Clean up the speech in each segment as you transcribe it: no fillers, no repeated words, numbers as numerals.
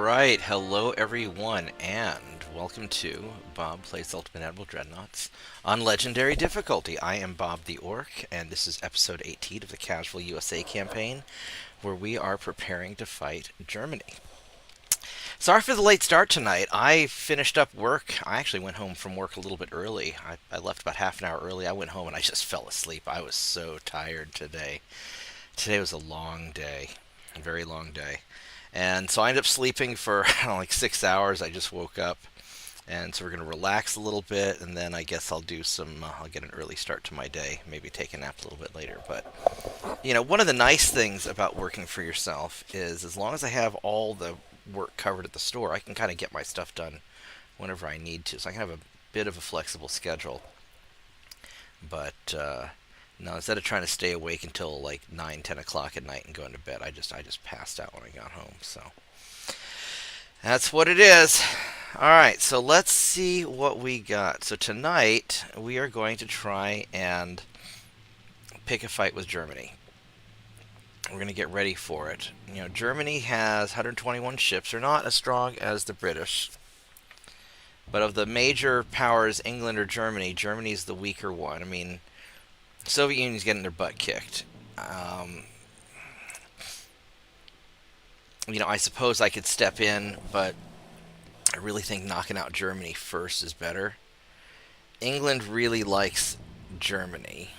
Alright, hello everyone, and welcome to Bob Plays Ultimate Admiral Dreadnoughts on Legendary Difficulty. I am Bobtheorc, and this is episode 18 of the Casual USA campaign, where we are preparing to fight Germany. Sorry for the late start tonight. I finished up work. I actually went home from work a little bit early. I left about half an hour early. I went home and I just fell asleep. I was so tired today. Today was a long day, a very long day. And so I ended up sleeping for I don't know, like 6 hours. I just woke up, and so we're going to relax a little bit, and then I guess I'll do some. I'll get an early start to my day. Maybe take a nap a little bit later. But one of the nice things about working for yourself is as long as I have all the work covered at the store, I can kind of get my stuff done whenever I need to. So I can have a bit of a flexible schedule. But no, instead of trying to stay awake until like 9, 10 o'clock at night and going to bed, I just passed out when I got home. So that's what it is. All right, so let's see what we got. So tonight we are going to try and pick a fight with Germany. We're going to get ready for it. Germany has 121 ships. They're not as strong as the British. But of the major powers, England or Germany, Germany's the weaker one. I mean, Soviet Union's getting their butt kicked. I suppose I could step in, but I really think knocking out Germany first is better. England really likes Germany.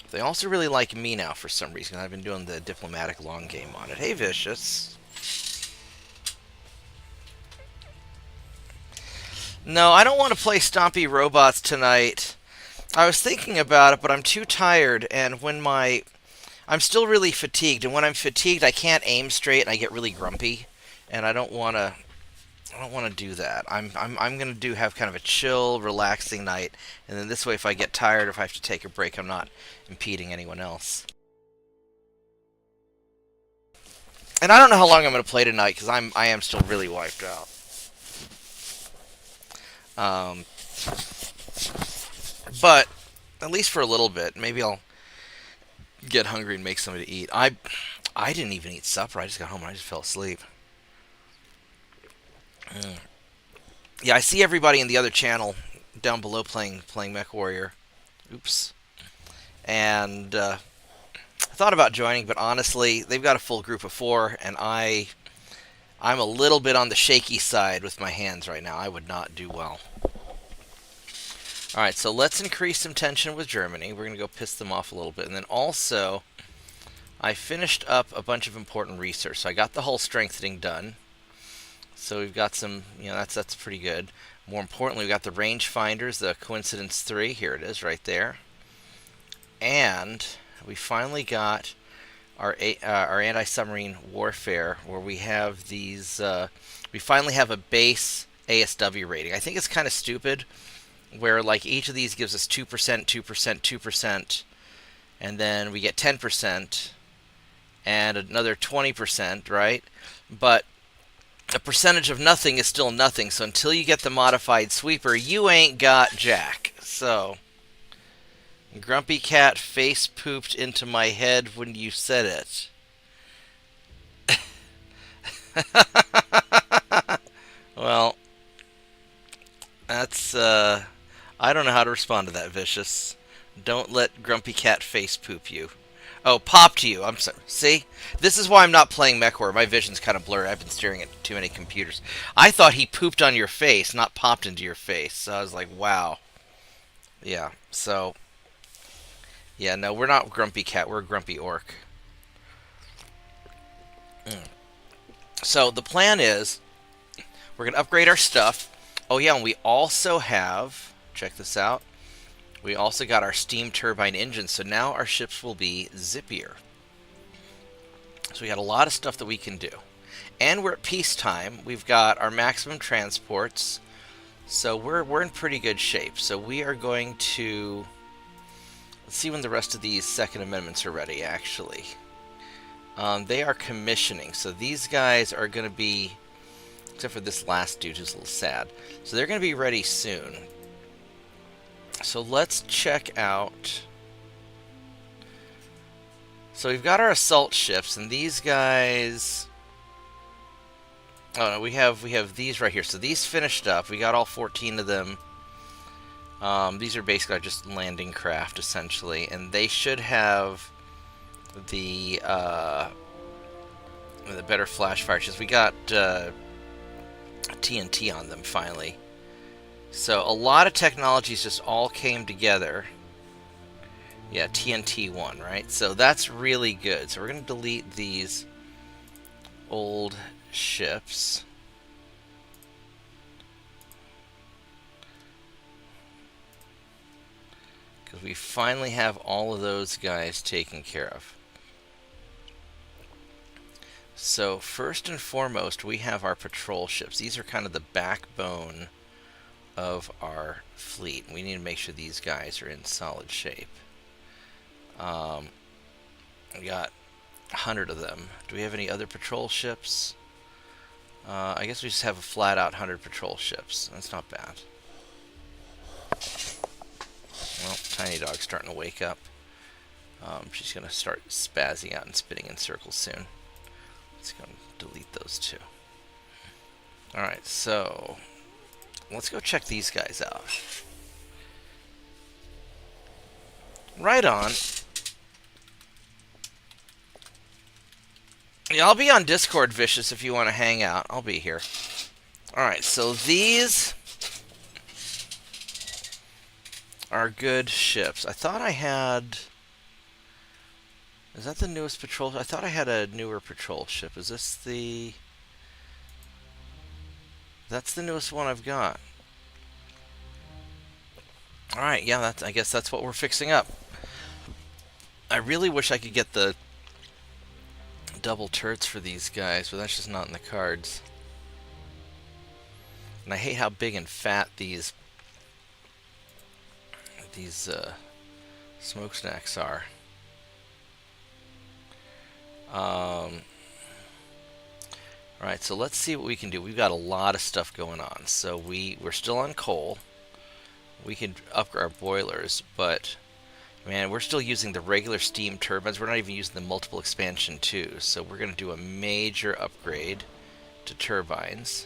They also really like me now for some reason. I've been doing the diplomatic long game on it. Hey, Vicious. No, I don't want to play Stompy Robots tonight. I was thinking about it, but I'm too tired, and I'm still really fatigued, and when I'm fatigued, I can't aim straight, and I get really grumpy, and I don't want to do that. I'm going to have kind of a chill, relaxing night, and then this way, if I get tired, or if I have to take a break, I'm not impeding anyone else. And I don't know how long I'm going to play tonight, because I am still really wiped out. But at least for a little bit, maybe I'll get hungry and make something to eat. I didn't even eat supper. I just got home and I just fell asleep. Yeah, I see everybody in the other channel down below playing Mech Warrior. Oops. And I thought about joining, but honestly, they've got a full group of 4, and I'm a little bit on the shaky side with my hands right now. I would not do well. Alright, so let's increase some tension with Germany. We're going to go piss them off a little bit. And then also, I finished up a bunch of important research. So I got the hull strengthening done. So we've got some, that's pretty good. More importantly, we've got the range finders, the Coincidence 3. Here it is right there. And we finally got our anti-submarine warfare, where we have these, we finally have a base ASW rating. I think it's kind of stupid, where like each of these gives us 2%, 2%, 2%, and then we get 10% and another 20%, right? But a percentage of nothing is still nothing, so until you get the modified sweeper, you ain't got jack. So, Grumpy Cat face pooped into my head when you said it. Well, that's, I don't know how to respond to that, Vicious. Don't let Grumpy Cat face poop you. Oh, popped you. I'm sorry. See? This is why I'm not playing MechWarrior. My vision's kind of blurry. I've been staring at too many computers. I thought he pooped on your face, not popped into your face. So I was like, wow. Yeah, so... Yeah, no, we're not Grumpy Cat. We're Grumpy Orc. So the plan is, we're going to upgrade our stuff. Oh yeah, and we also have... Check this out. We also got our steam turbine engine, so now our ships will be zippier. So we got a lot of stuff that we can do. And we're at peacetime. We've got our maximum transports. So we're in pretty good shape. So we are going to... Let's see when the rest of these Second Amendments are ready, actually. They are commissioning. So these guys are going to be... Except for this last dude who's a little sad. So they're going to be ready soon. So let's check out... So we've got our assault ships, and these guys... Oh no, we have these right here. So these finished up. We got all 14 of them. These are basically just landing craft essentially, and they should have the better flash fire. Just we got TNT on them finally. So a lot of technologies just all came together. Yeah, TNT 1, right? So that's really good. So we're going to delete these old ships. Because we finally have all of those guys taken care of. So first and foremost, we have our patrol ships. These are kind of the backbone of our fleet. We need to make sure these guys are in solid shape. We got 100 of them. Do we have any other patrol ships? I guess we just have a flat out 100 patrol ships. That's not bad. Well, Tiny Dog's starting to wake up. She's going to start spazzing out and spinning in circles soon. Let's go and delete those two. Alright, so let's go check these guys out. Right on. Yeah, I'll be on Discord, Vicious, if you want to hang out. I'll be here. Alright, so these are good ships. I thought I had... Is that the newest patrol? I thought I had a newer patrol ship. Is this the... That's the newest one I've got. Alright, yeah, I guess that's what we're fixing up. I really wish I could get the double turrets for these guys, but that's just not in the cards. And I hate how big and fat these smokestacks are. Alright, so let's see what we can do. We've got a lot of stuff going on. So we're still on coal. We can upgrade our boilers, but man, we're still using the regular steam turbines. We're not even using the multiple expansion too. So we're going to do a major upgrade to turbines.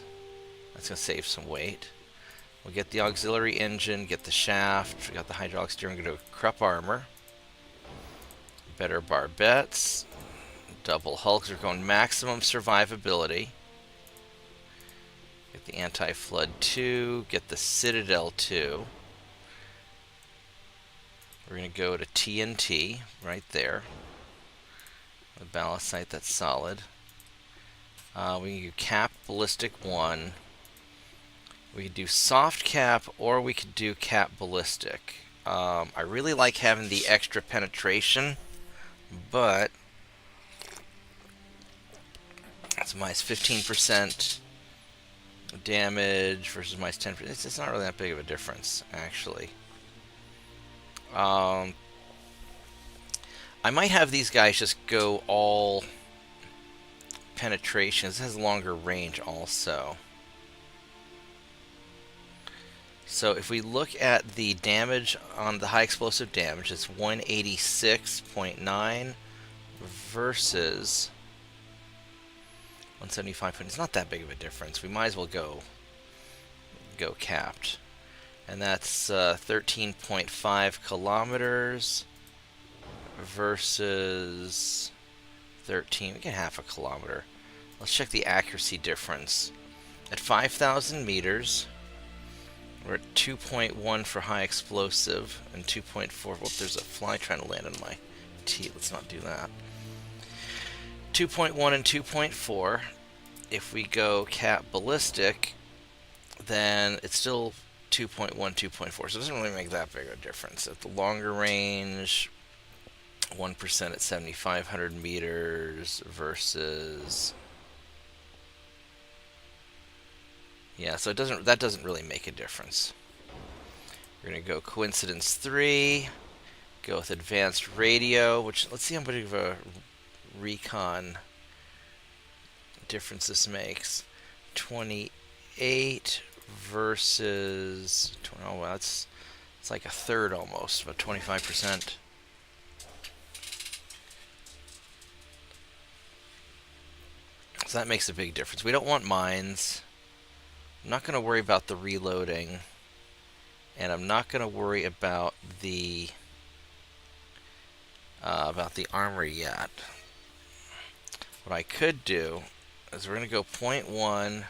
That's going to save some weight. We'll get the auxiliary engine, get the shaft. We got the hydraulic steering. We're going to Krupp armor. Better barbettes. Double hulks. We're going maximum survivability. Get the anti-flood 2. Get the Citadel 2. We're going to go to TNT right there. The ballistite, that's solid. We can do cap ballistic 1. We could do soft cap, or we could do cap ballistic. I really like having the extra penetration, but it's minus 15% damage versus minus 10%. It's not really that big of a difference, actually. I might have these guys just go all penetration. This has longer range also. So if we look at the damage on the high explosive damage, it's 186.9 versus 175. It's not that big of a difference. We might as well go capped. And that's 13.5 kilometers versus 13. We get half a kilometer. Let's check the accuracy difference. At 5,000 meters, we're at 2.1 for high explosive and 2.4. Whoop, there's a fly trying to land on my tee. Let's not do that. 2.1 and 2.4. If we go cap ballistic, then it's still 2.1, 2.4. So it doesn't really make that big a difference. At the longer range, 1% at 7,500 meters versus... Yeah, so that doesn't really make a difference. We're going to go coincidence 3, go with advanced radio, which, let's see how much of a recon difference this makes. 28 versus 20, oh well, it's like a third almost, about 25%. So that makes a big difference. We don't want mines. I'm not going to worry about the reloading. And I'm not going to worry about the armor yet. What I could do is we're going to go 0.1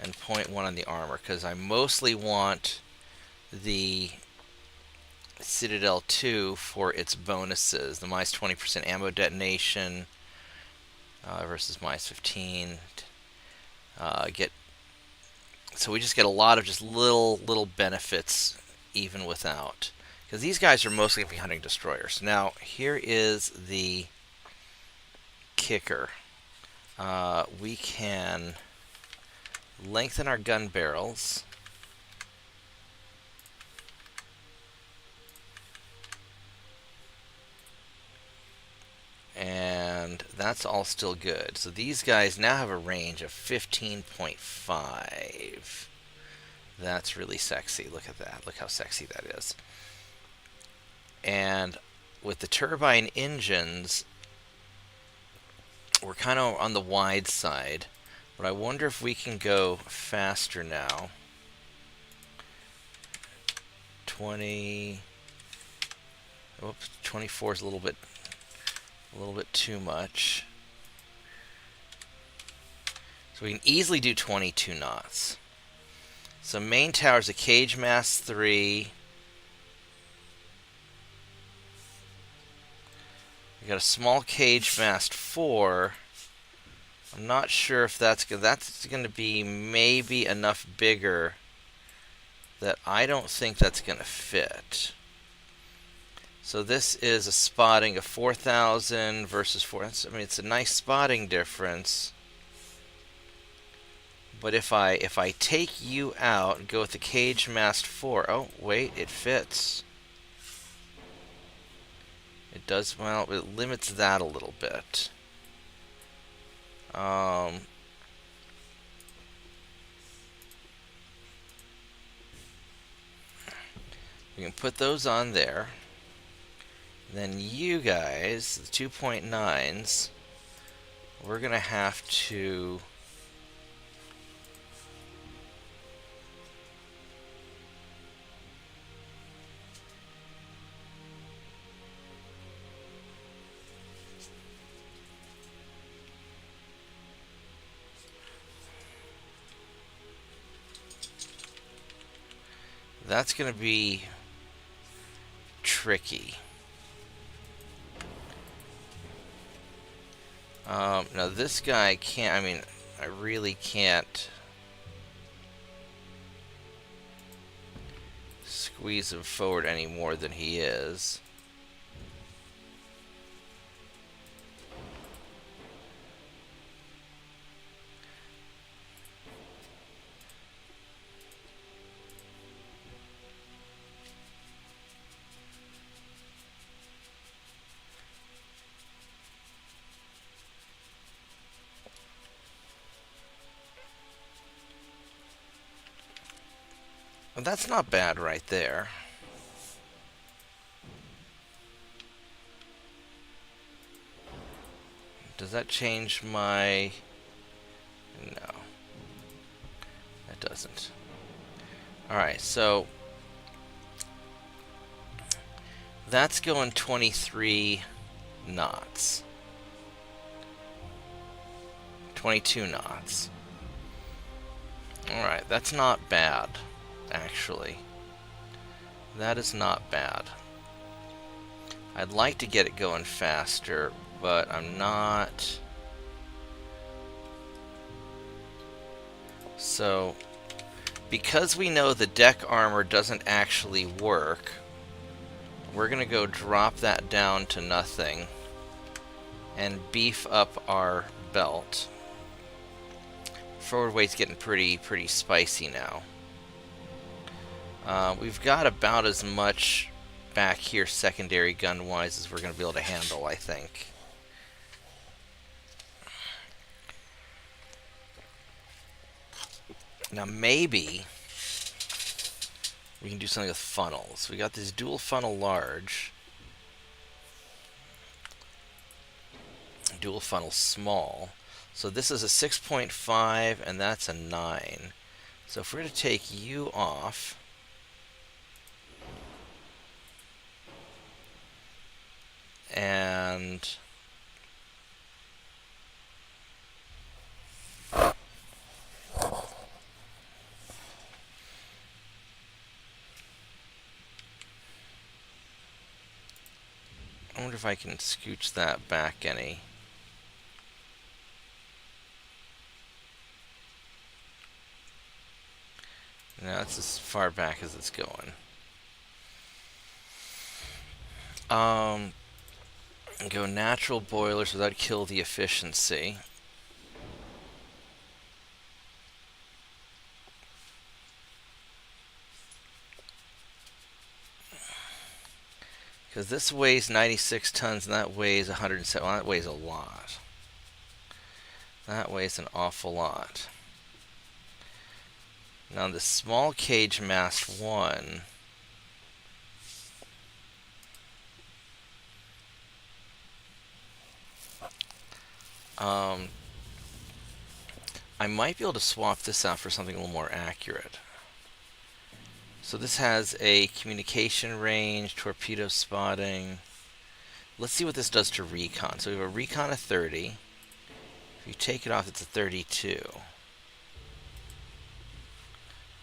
and 0.1 on the armor, because I mostly want the Citadel 2 for its bonuses. The minus 20% ammo detonation versus minus 15. So we just get a lot of just little benefits even without. Because these guys are mostly going to be hunting destroyers. Now, here is the kicker. We can lengthen our gun barrels. And that's all still good. So these guys now have a range of 15.5. That's really sexy. Look at that. Look how sexy that is. And with the turbine engines, we're kind of on the wide side. But I wonder if we can go faster now. 20. Oops, 24 is a little bit too much. So we can easily do 22 knots. So main tower is a cage mast 3. We got a small cage mast 4. I'm not sure if that's going to be maybe enough bigger that I don't think that's going to fit. So this is a spotting of 4,000 versus 4. I mean, it's a nice spotting difference. But if I take you out and go with the cage mast 4, oh wait, it fits. It does, well, it limits that a little bit. We can put those on there. Then you guys, the 2.9s, we're going to have to that's going to be tricky. Now this guy can't, I mean, I really can't squeeze him forward any more than he is. Well, that's not bad right there. Does that change my... No. That doesn't. Alright, so... that's going 23 knots. 22 knots. Alright, that's not bad, actually. That is not bad. I'd like to get it going faster, but I'm not. So, because we know the deck armor doesn't actually work, we're going to go drop that down to nothing and beef up our belt. Forward weight's getting pretty spicy now. We've got about as much back here secondary gun-wise as we're going to be able to handle, I think. Now maybe we can do something with funnels. We got this dual funnel large, dual funnel small. So this is a 6.5, and that's a 9. So if we're to take you off, and I wonder if I can scooch that back any. No, that's as far back as it's going. Go natural boilers without kill the efficiency. Because this weighs 96 tons and that weighs 107. Well, that weighs a lot. That weighs an awful lot. Now the small cage mast 1. I might be able to swap this out for something a little more accurate. So this has a communication range, torpedo spotting. Let's see what this does to recon. So we have a recon of 30. If you take it off, it's a 32.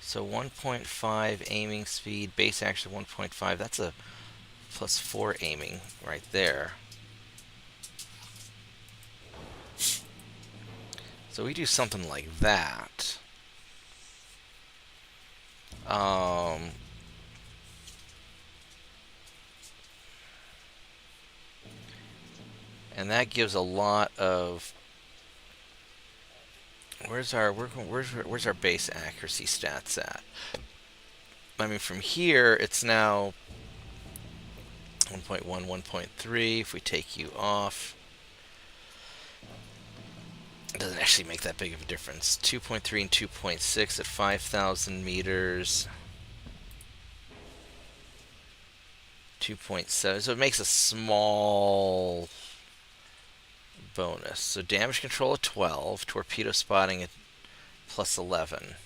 So 1.5 aiming speed, base action 1.5. That's a +4 aiming right there. So we do something like that. And that gives a lot of. Where's our base accuracy stats at? I mean, from here it's now 1.1, 1.3. If we take you off, it doesn't actually make that big of a difference. 2.3 and 2.6 at 5,000 meters. 2.7. So it makes a small bonus. So damage control at 12. Torpedo spotting at +11.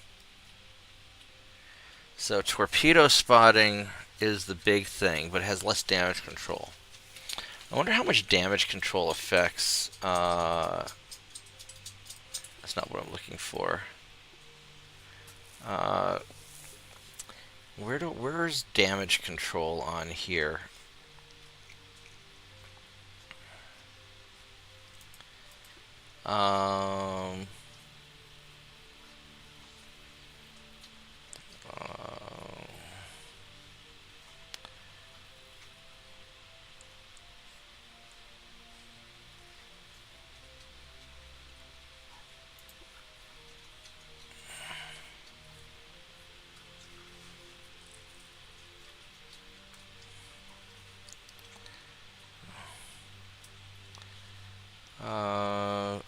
So torpedo spotting is the big thing, but it has less damage control. I wonder how much damage control affects. That's not what I'm looking for. Where's damage control on here?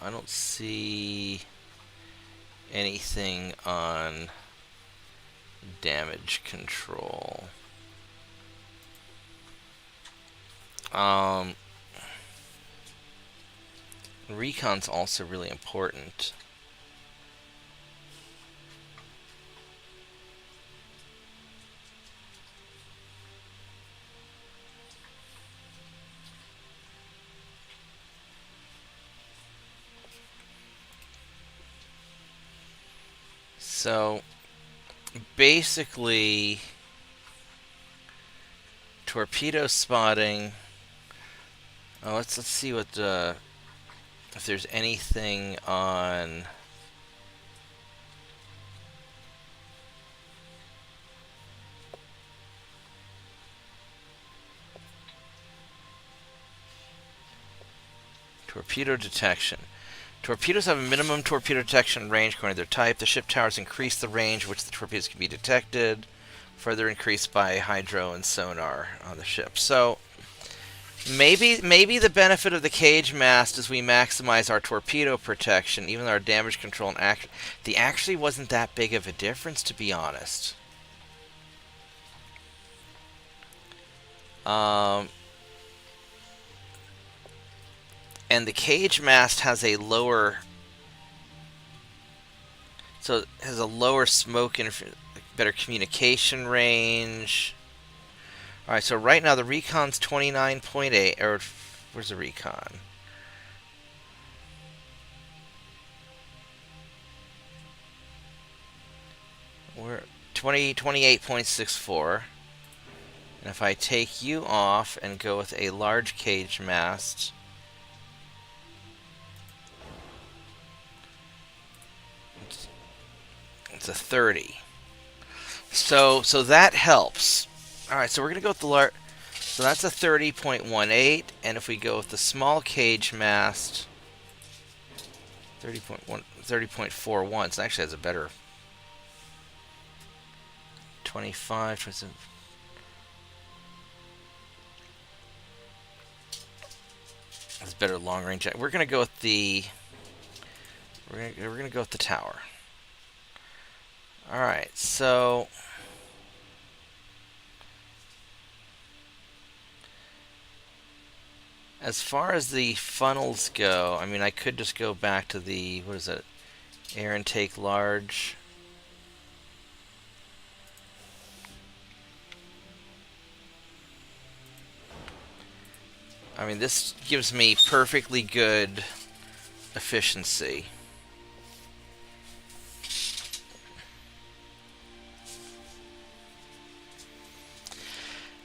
I don't see anything on damage control. Recon's also really important. So basically, torpedo spotting. Oh, let's see what if there's anything on. Torpedo detection. Torpedoes have a minimum torpedo detection range according to their type. The ship towers increase the range which the torpedoes can be detected, further increased by hydro and sonar on the ship. So maybe the benefit of the cage mast is we maximize our torpedo protection, even though our damage control and actually wasn't that big of a difference, to be honest. And the cage mast has a lower So it has a lower smoke interference, better communication range. All right, so right now the recon's 29.8, or where's the recon? We're 28.64. And if I take you off and go with a large cage mast, it's a 30. So that helps. All right, so we're gonna go with the large. So that's a 30.18, and if we go with the small cage mast, 30.41. So it actually has a better 25, 27. It's better long range. We're gonna go with the. We're gonna go with the tower. All right, so as far as the funnels go, I mean, I could just go back to the, what is it, air intake large. I mean, this gives me perfectly good efficiency.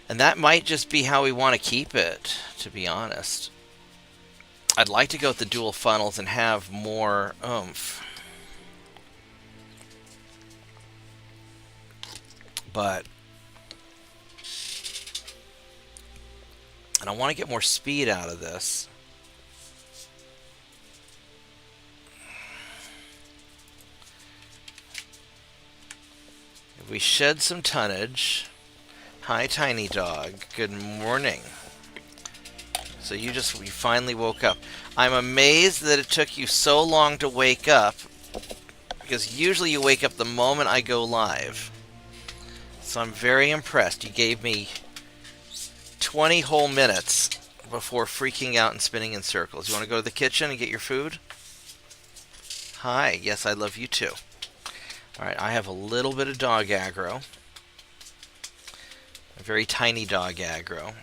And that might just be how we want to keep it, to be honest. I'd like to go with the dual funnels and have more oomph. But and I want to get more speed out of this. If we shed some tonnage. Hi, Tiny Dog. Good morning. So you finally woke up. I'm amazed that it took you so long to wake up, because usually you wake up the moment I go live. So I'm very impressed. You gave me 20 whole minutes before freaking out and spinning in circles. You want to go to the kitchen and get your food? Hi. Yes, I love you too. All right, I have a little bit of dog aggro. A very tiny dog aggro.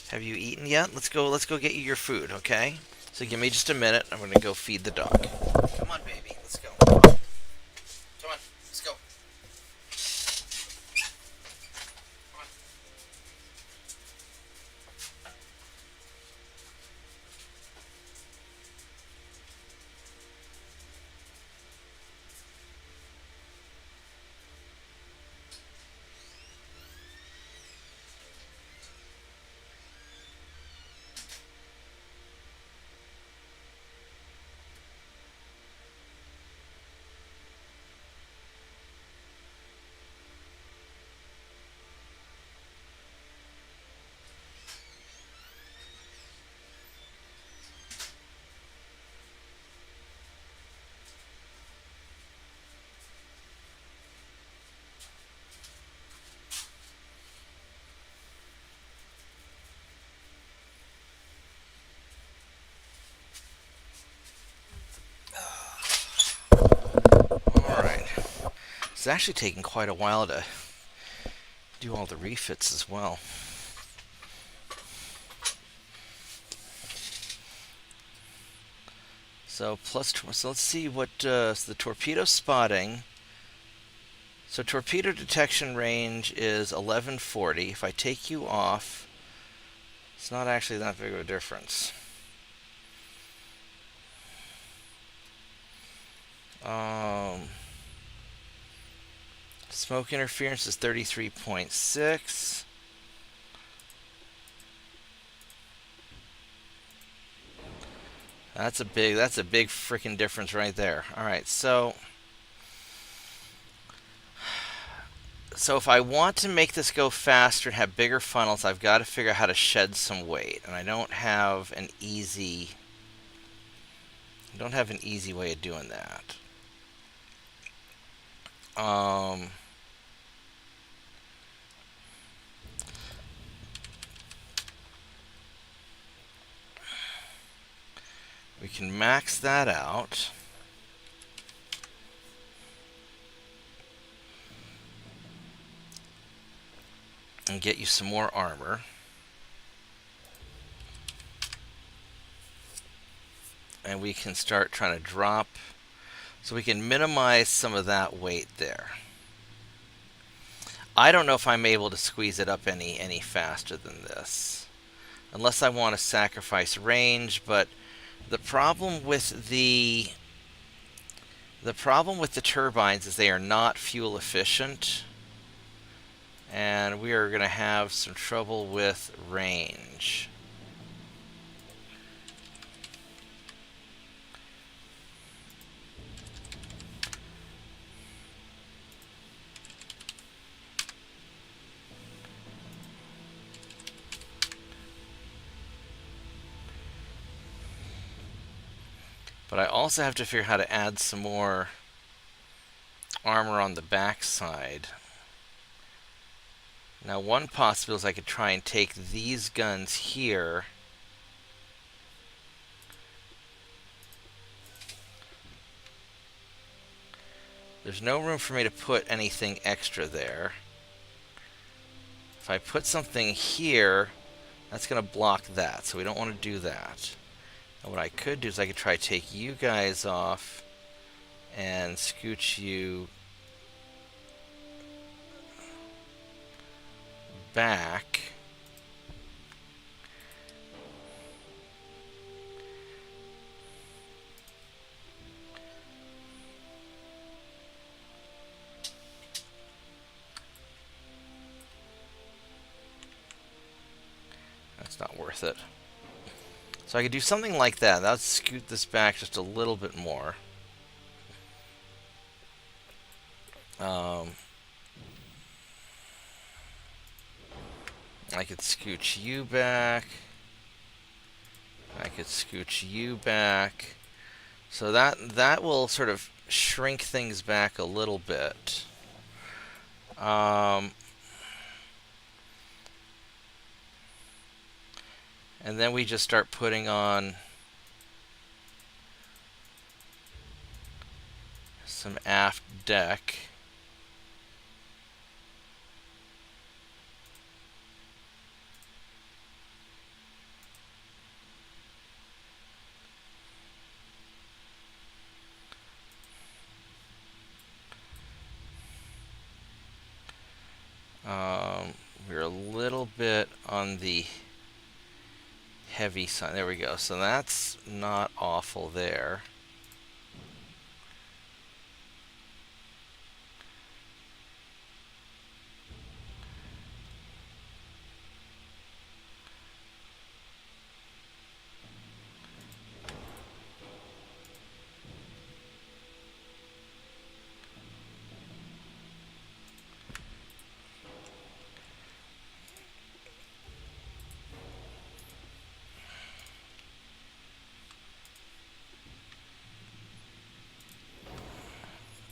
Have you eaten yet? Let's go get you your food, okay? So give me just a minute. I'm going to go feed the dog. Come on, baby. Let's go. Come on. Let's go. Come on. It's actually taking quite a while to do all the refits as well. So let's see what so the torpedo spotting. So torpedo detection range is 1140. If I take you off, it's not actually that big of a difference. Smoke interference is 33.6. That's a big freaking difference right there. All right, so if I want to make this go faster and have bigger funnels, I've got to figure out how to shed some weight, and I don't have an easy way of doing that. We can max that out. and get you some more armor. And we can start trying to drop, so we can minimize some of that weight there. I don't know if I'm able to squeeze it up any faster than this, unless I want to sacrifice range. But the problem with the turbines is they are not fuel efficient, and we are going to have some trouble with range. But I also have to figure out how to add some more armor on the backside. Now, one possibility is I could try and take these guns here. There's no room for me to put anything extra there. If I put something here, that's going to block that, so we don't want to do that. And what I could do is I could try to take you guys off and scooch you back. That's not worth it. So I could do something like that. That would scoot this back just a little bit more. I could scooch you back. I could scooch you back. So that will sort of shrink things back a little bit. And then we just start putting on some aft deck. We're a little bit on the heavy side. There we go. So that's not awful there.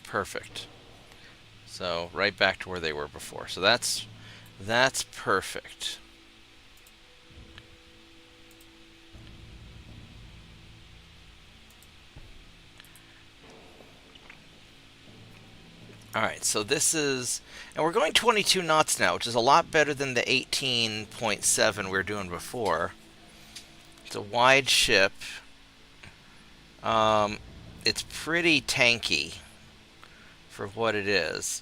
Perfect. So right back to where they were before. So that's perfect. Alright, so this is, and we're going 22 knots now, which is a lot better than the 18.7 we were doing before. It's a wide ship. It's pretty tanky for what it is.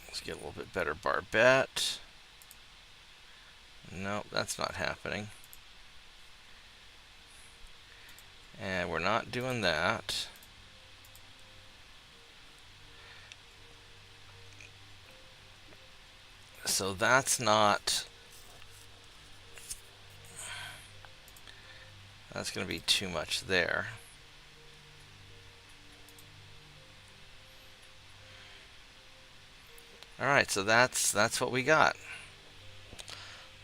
Let's get a little bit better barbette. Nope, that's not happening. And we're not doing that. So that's not... That's going to be too much there. All right, so that's what we got.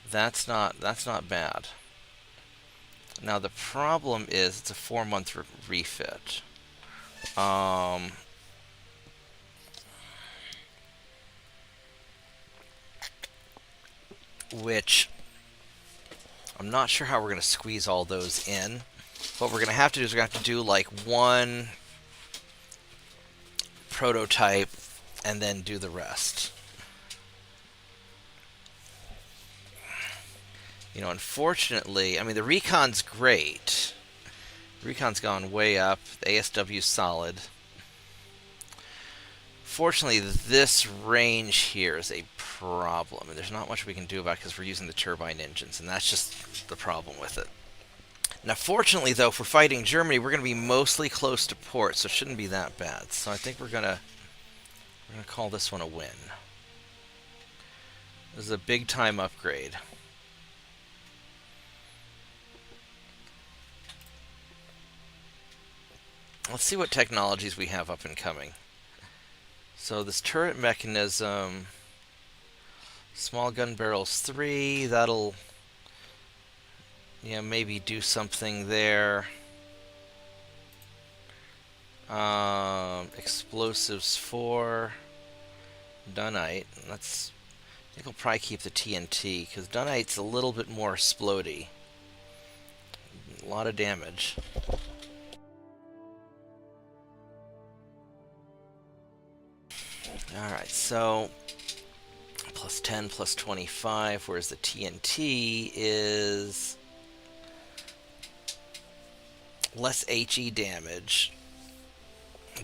That's not bad. Now the problem is it's a 4-month refit. Which I'm not sure how we're going to squeeze all those in. What we're going to have to do is we're going to have to do like one prototype and then do the rest. You know, unfortunately, I mean, the recon's great. The recon's gone way up. The ASW's solid. Fortunately, this range here is a problem, and there's not much we can do about it because we're using the turbine engines, and that's just the problem with it. Now, fortunately, though, if we're fighting Germany, we're going to be mostly close to port, so it shouldn't be that bad. So I think we're gonna call this one a win. This is a big-time upgrade. Let's see what technologies we have up and coming. So this turret mechanism, small gun barrels 3, that'll, yeah, maybe do something there. Explosives 4, Dunite. I think I'll probably keep the TNT because Dunite's a little bit more explodey. A lot of damage. Alright, so plus 10, plus 25, whereas the TNT is less HE damage,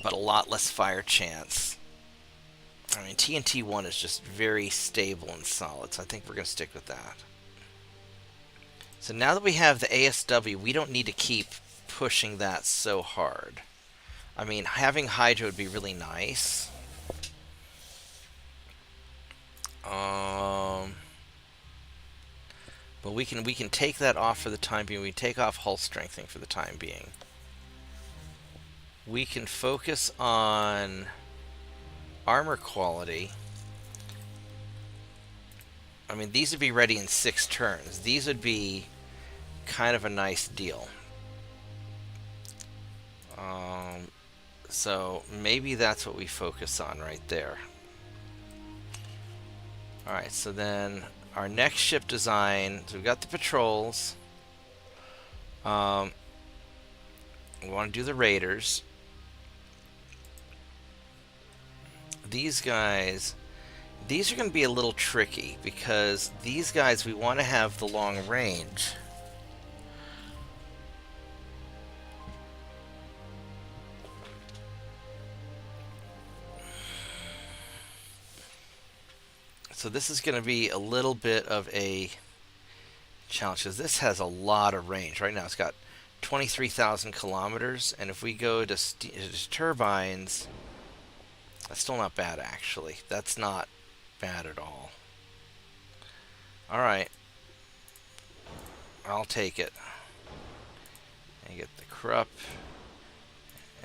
but a lot less fire chance. I mean, TNT 1 is just very stable and solid, so I think we're going to stick with that. So now that we have the ASW, we don't need to keep pushing that so hard. I mean, having Hydra would be really nice. But we can take that off for the time being. We take off hull strengthening for the time being. We can focus on armor quality. I mean, these would be ready in 6 turns. These would be kind of a nice deal. So maybe that's what we focus on right there. Alright, so then our next ship design, so we've got the patrols. We want to do the raiders. These guys, these are going to be a little tricky because these guys, we want to have the long range. So this is going to be a little bit of a challenge because this has a lot of range. Right now it's got 23,000 kilometers, and if we go to turbines, that's still not bad actually. That's not bad at all. Alright. I'll take it. And get the Krupp.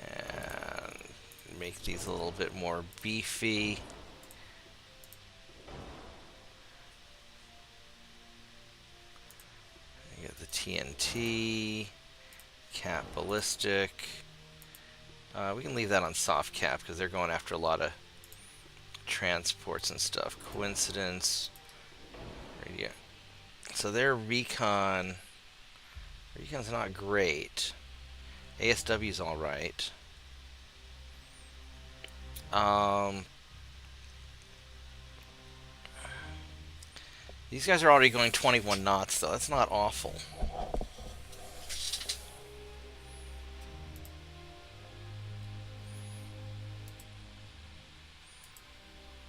And make these a little bit more beefy. Get the TNT, cap ballistic. We can leave that on soft cap because they're going after a lot of transports and stuff. Coincidence. Radio. So their recon's not great. ASW's all right. These guys are already going 21 knots, though. That's not awful.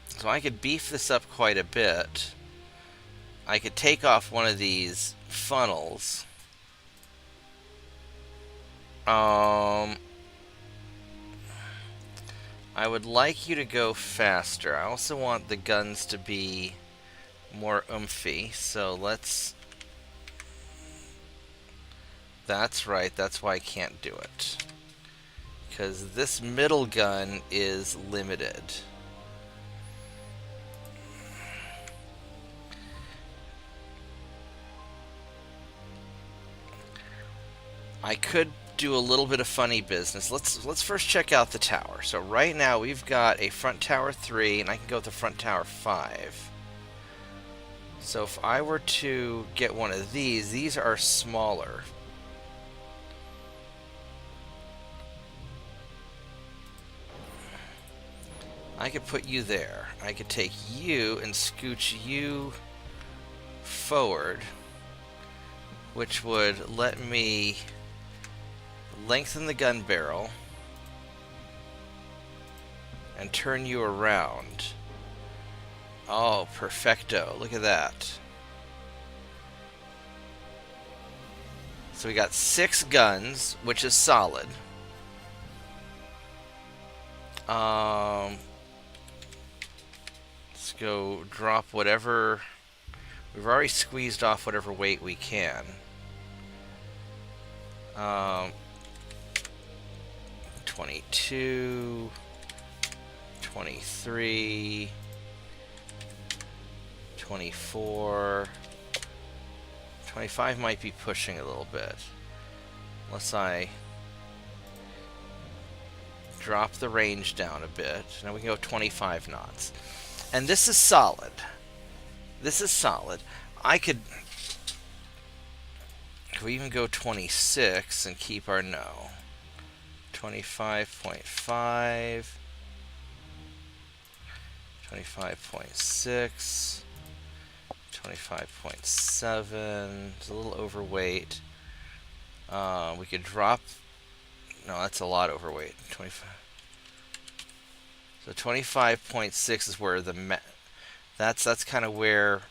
So I could beef this up quite a bit. I could take off one of these funnels. I would like you to go faster. I also want the guns to be more oomphy, so let's... That's right, that's why I can't do it. Because this middle gun is limited. I could do a little bit of funny business. Let's first check out the tower. So right now we've got a front tower 3, and I can go with the front tower 5. So if I were to get one of these are smaller. I could put you there. I could take you and scooch you forward, which would let me lengthen the gun barrel and turn you around. Oh, perfecto. Look at that. So we got 6 guns, which is solid. Let's go drop whatever. We've already squeezed off whatever weight we can. 22, 23, 24, 25 might be pushing a little bit. Unless I drop the range down a bit. Now we can go 25 knots. And this is solid. This is solid. Could we even go 26 and keep our no? 25.5, 25.6, 25.7. It's a little overweight. We could drop. No, that's a lot overweight. 25. So 25.6 is where that's kind of where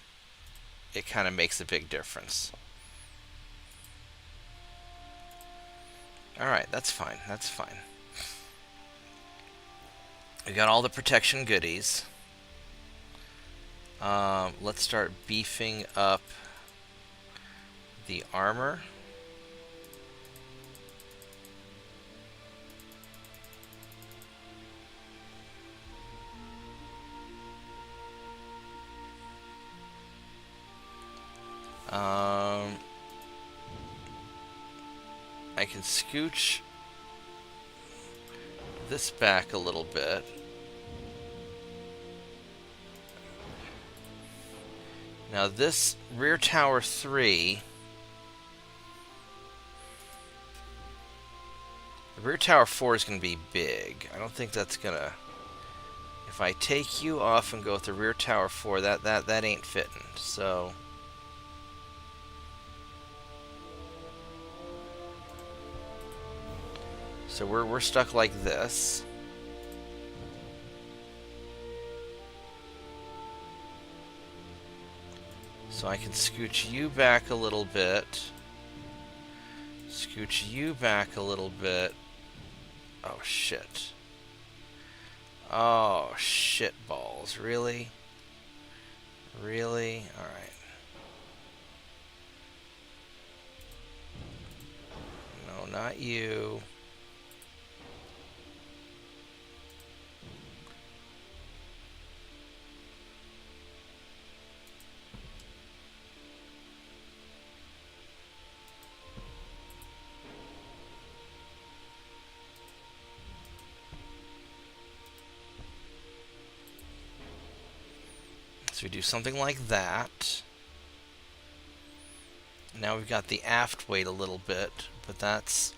it kind of makes a big difference. Alright, that's fine. That's fine. We got all the protection goodies. Let's start beefing up the armor. I can scooch this back a little bit. Now this rear tower 3, the rear tower 4 is going to be big. I don't think that's going to... If I take you off and go with the rear tower 4, that ain't fitting. So we're stuck like this. So I can scooch you back a little bit. Scooch you back a little bit. Oh shit. Oh shit balls. Really? Really? Alright. No, not you. So we do something like that. Now we've got the aft weight a little bit, but that's...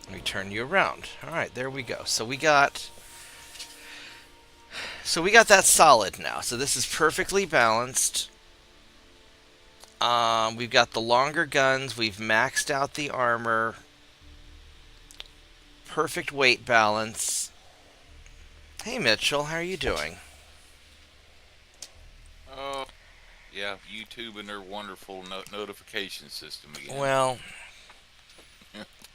Let me turn you around. Alright, there we go. So we got that solid now. So this is perfectly balanced. We've got the longer guns. We've maxed out the armor. Perfect weight balance. Hey Mitchell, how are you doing? Oh, yeah, YouTube and their wonderful notification system again. Well,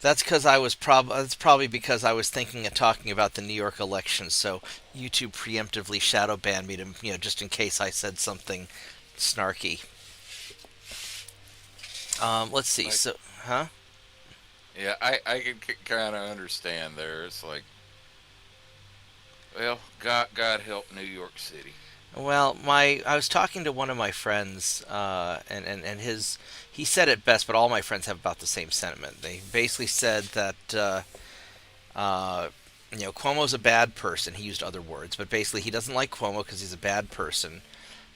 that's probably because I was thinking of talking about the New York election, so YouTube preemptively shadow banned me to, just in case I said something snarky. Let's see. Huh? Yeah, I can kind of understand there. It's like, well, God help New York City. Well, I was talking to one of my friends, and he said it best, but all my friends have about the same sentiment. They basically said that Cuomo's a bad person. He used other words, but basically he doesn't like Cuomo because he's a bad person.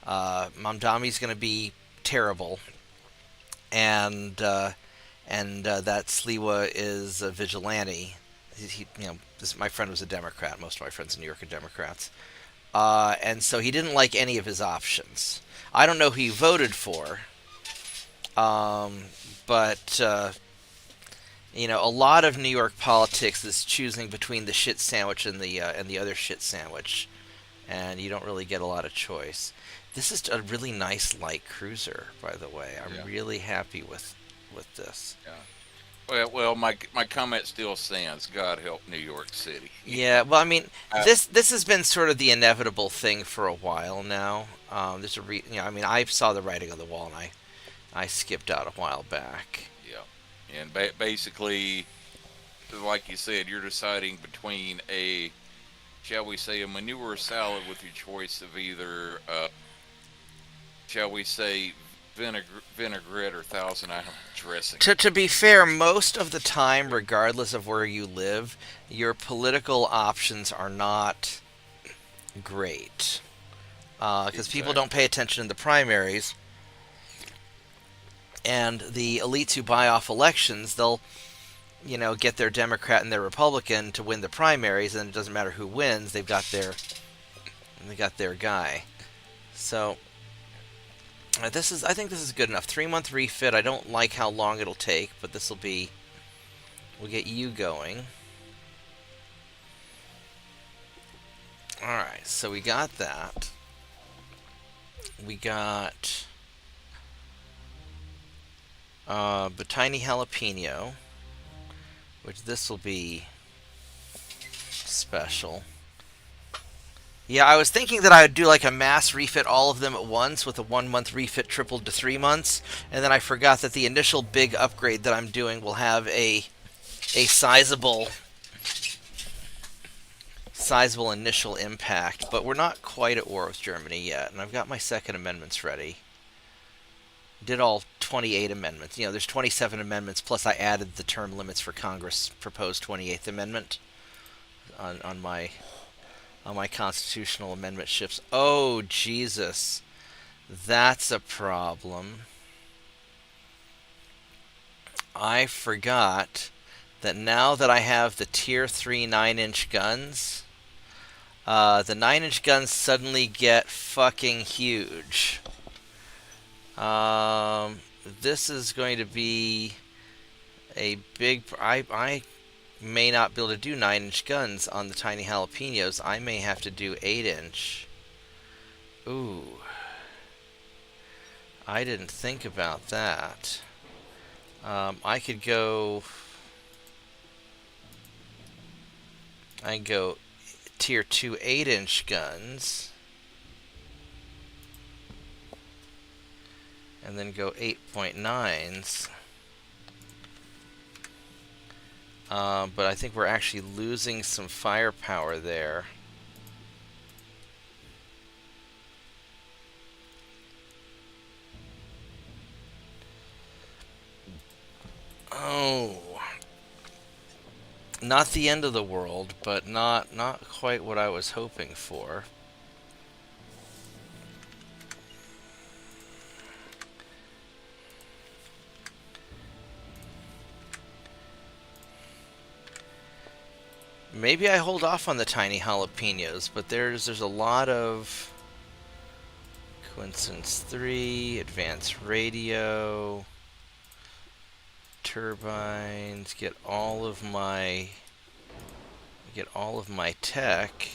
Mamdami's going to be terrible, and that Sliwa is a vigilante. My friend was a Democrat. Most of my friends in New York are Democrats, and so he didn't like any of his options. I don't know who he voted for, um, but a lot of New York politics is choosing between the shit sandwich and the other shit sandwich, and you don't really get a lot of choice. This is a really nice light cruiser, by the way. I'm Yeah. really happy with this. Yeah. Well, my comment still stands. God help New York City. Yeah, well, I mean, Uh, this has been sort of the inevitable thing for a while now. There's a I mean, I saw the writing on the wall, and I skipped out a while back. yeah. And basically, like you said, you're deciding between shall we say, a manure salad with your choice of either, shall we say, vinaigrette or Thousand Island dressing. To be fair, most of the time, regardless of where you live, your political options are not great because people don't Exactly. pay attention in the primaries, and the elites who buy off elections, they'll get their Democrat and their Republican to win the primaries, and it doesn't matter who wins, they got their guy. So I think this is good enough. 3-month refit. I don't like how long it'll take, but we'll get you going. All right, so we got that. We got the tiny jalapeno, which this will be special. Yeah, I was thinking that I would do like a mass refit all of them at once with a 1-month refit tripled to 3 months, and then I forgot that the initial big upgrade that I'm doing will have a sizable initial impact, but we're not quite at war with Germany yet, and I've got my second amendments ready. Did all 28 amendments. There's 27 amendments, plus I added the term limits for Congress proposed 28th Amendment on my constitutional amendment shifts. Oh, Jesus. That's a problem. I forgot that now that I have the Tier 3 9-inch guns, the 9-inch guns suddenly get fucking huge. This is going to be a big... I may not be able to do 9-inch guns on the tiny jalapenos. I may have to do 8-inch. Ooh. I didn't think about that. I could go tier 2 8-inch guns, and then go 8.9s. But I think we're actually losing some firepower there. Oh. Not the end of the world, but not quite what I was hoping for. Maybe I hold off on the tiny jalapenos, but there's a lot of coincidence 3, advanced radio, turbines, get all of my tech.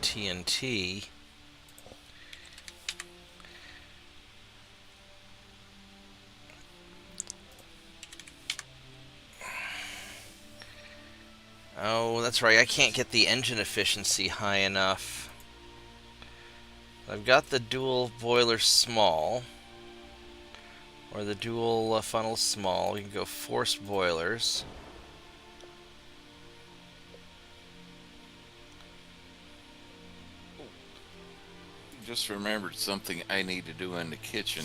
TNT. Oh, that's right. I can't get the engine efficiency high enough. I've got the dual boiler small, or the dual funnel small. You can go forced boilers. just remembered something I need to do in the kitchen.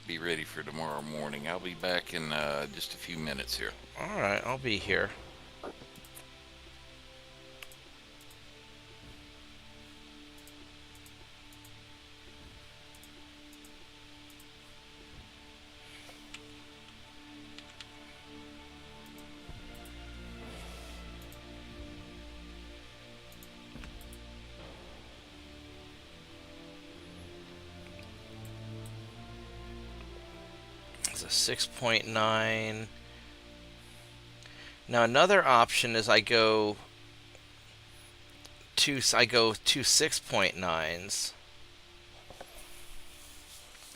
Be ready for tomorrow morning. I'll be back in just a few minutes here. Alright, I'll be here. It's a 6.9. Now another option is I go two 6.9s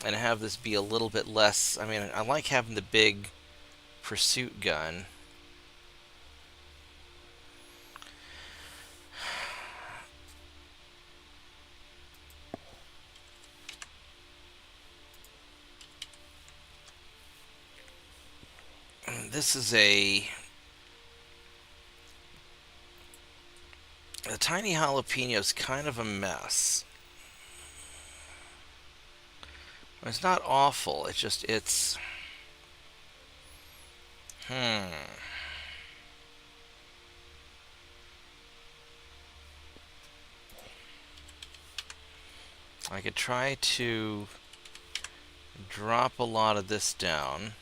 and have this be a little bit less. I mean, I like having the big pursuit gun. This is the tiny jalapeno is kind of a mess. It's not awful. It's I could try to drop a lot of this down.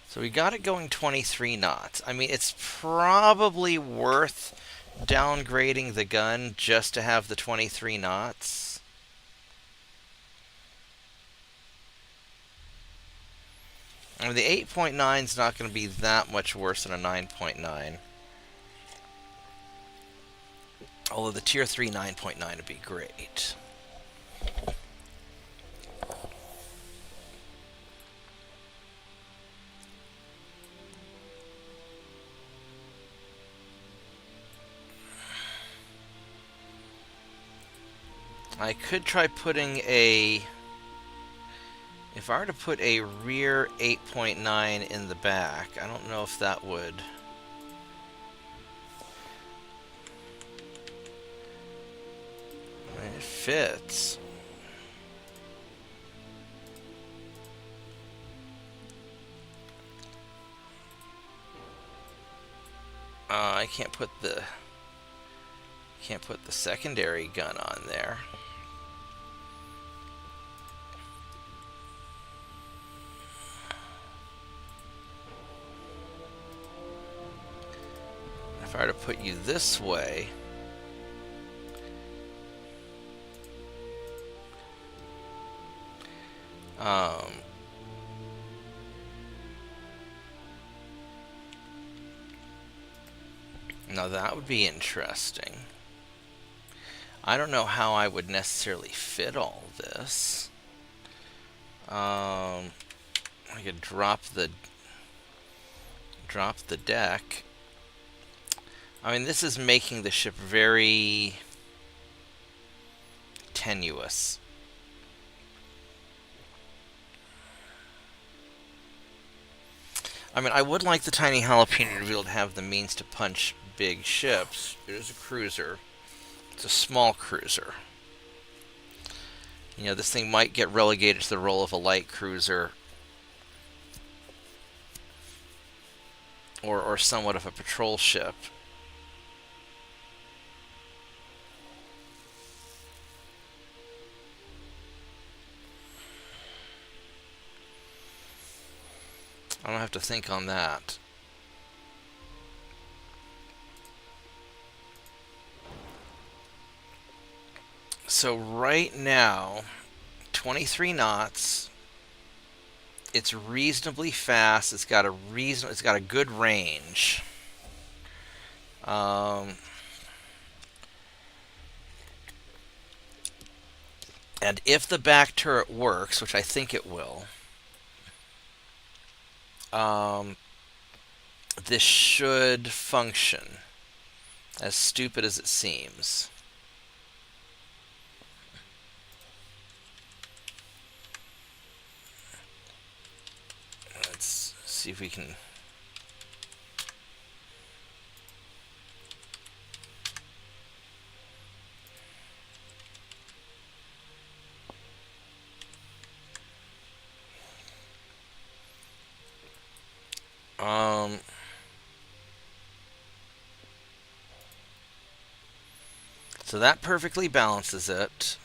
So we got it going 23 knots. I mean, it's probably worth downgrading the gun just to have the 23 knots. I mean, the 8.9 is not going to be that much worse than a 9.9. Although the tier 3 9.9 would be great. I could try putting a... If I were to put a rear 8.9 in the back, I don't know if that would... I mean, it fits. I can't put the secondary gun on there. If I were to put you this way, now that would be interesting. I don't know how I would necessarily fit all this. I could drop the deck. I mean, this is making the ship very tenuous. I mean, I would like the tiny jalapeno to be able to have the means to punch big ships. It is a cruiser. It's a small cruiser. You know, this thing might get relegated to the role of a light cruiser or somewhat of a patrol ship. I don't have to think on that. So right now, 23 knots. It's reasonably fast. It's got a good range. And if the back turret works, which I think it will, this should function, as stupid as it seems. see if we can. So that perfectly balances it.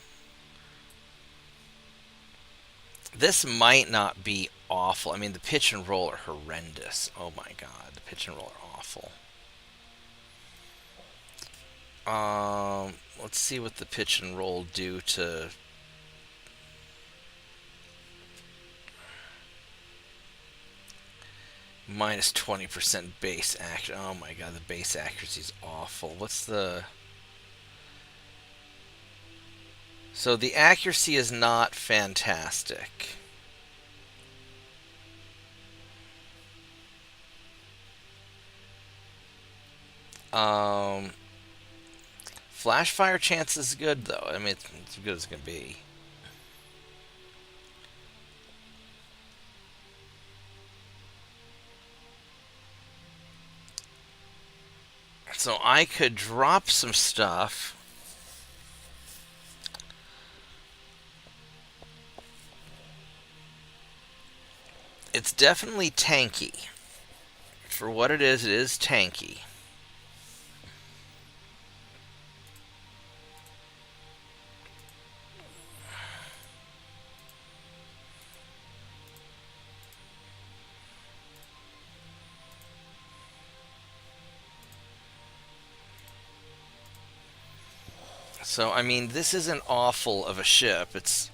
This might not be awful. I mean, the pitch and roll are horrendous. Oh my god, the pitch and roll are awful. Let's see what the pitch and roll do to. Minus 20% base accuracy. Oh my god, the base accuracy is awful. What's the. So the accuracy is not fantastic. Flash fire chance is good though. I mean, it's as good as it can be. So I could drop some stuff. It's definitely tanky. For what it is tanky. So, I mean, this isn't awful of a ship. It's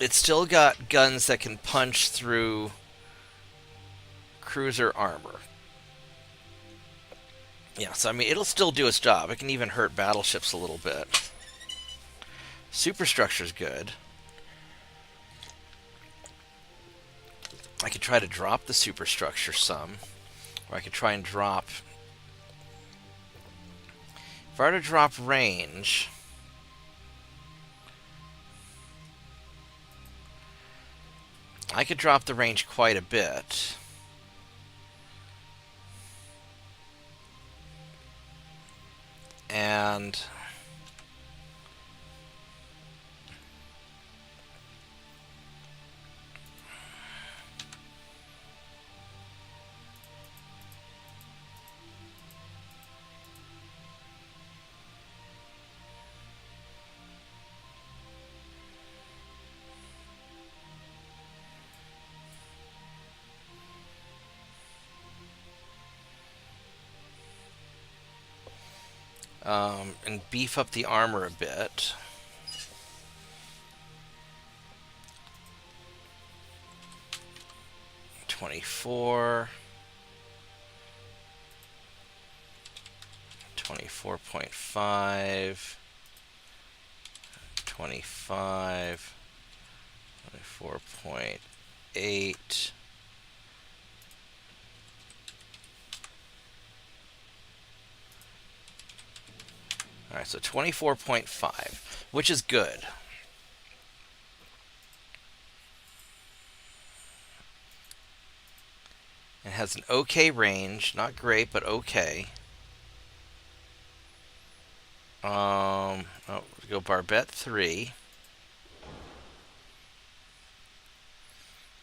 still got guns that can punch through cruiser armor. Yeah, so I mean, it'll still do its job. It can even hurt battleships a little bit. Superstructure's good. I could try to drop the superstructure some. Or I could try and drop. If I were to drop range. I could drop the range quite a bit. And and beef up the armor a bit. $24, 24.5, 25, 24.8. Alright, so 24.5, which is good. It has an okay range, not great, but okay. Oh, go Barbette 3.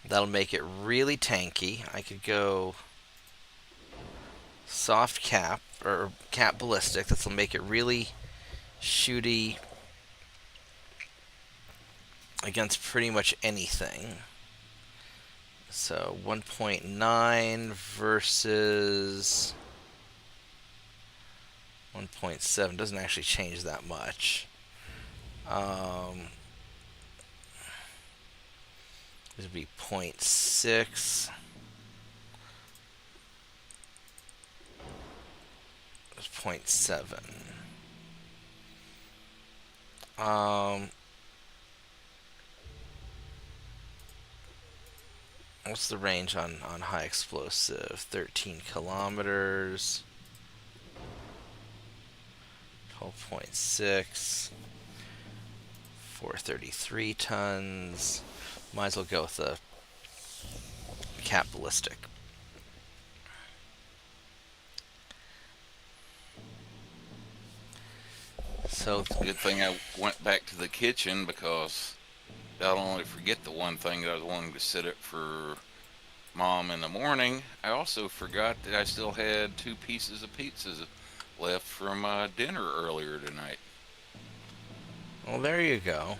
That'll make it really tanky. I could go soft cap, or cap ballistic. This'll make it really shooty against pretty much anything. So 1.9 versus 1.7 doesn't actually change that much. This would be 0.6. It's 0.7. What's the range on high explosive? 13 kilometers. 12.6. 433 tons. Might as well go with the cat ballistic. So It's a good thing I went back to the kitchen, because I'll only forget the one thing that I was wanting to set it for Mom in the morning. I also forgot that I still had 2 pieces of pizza left from dinner earlier tonight. well, there you go.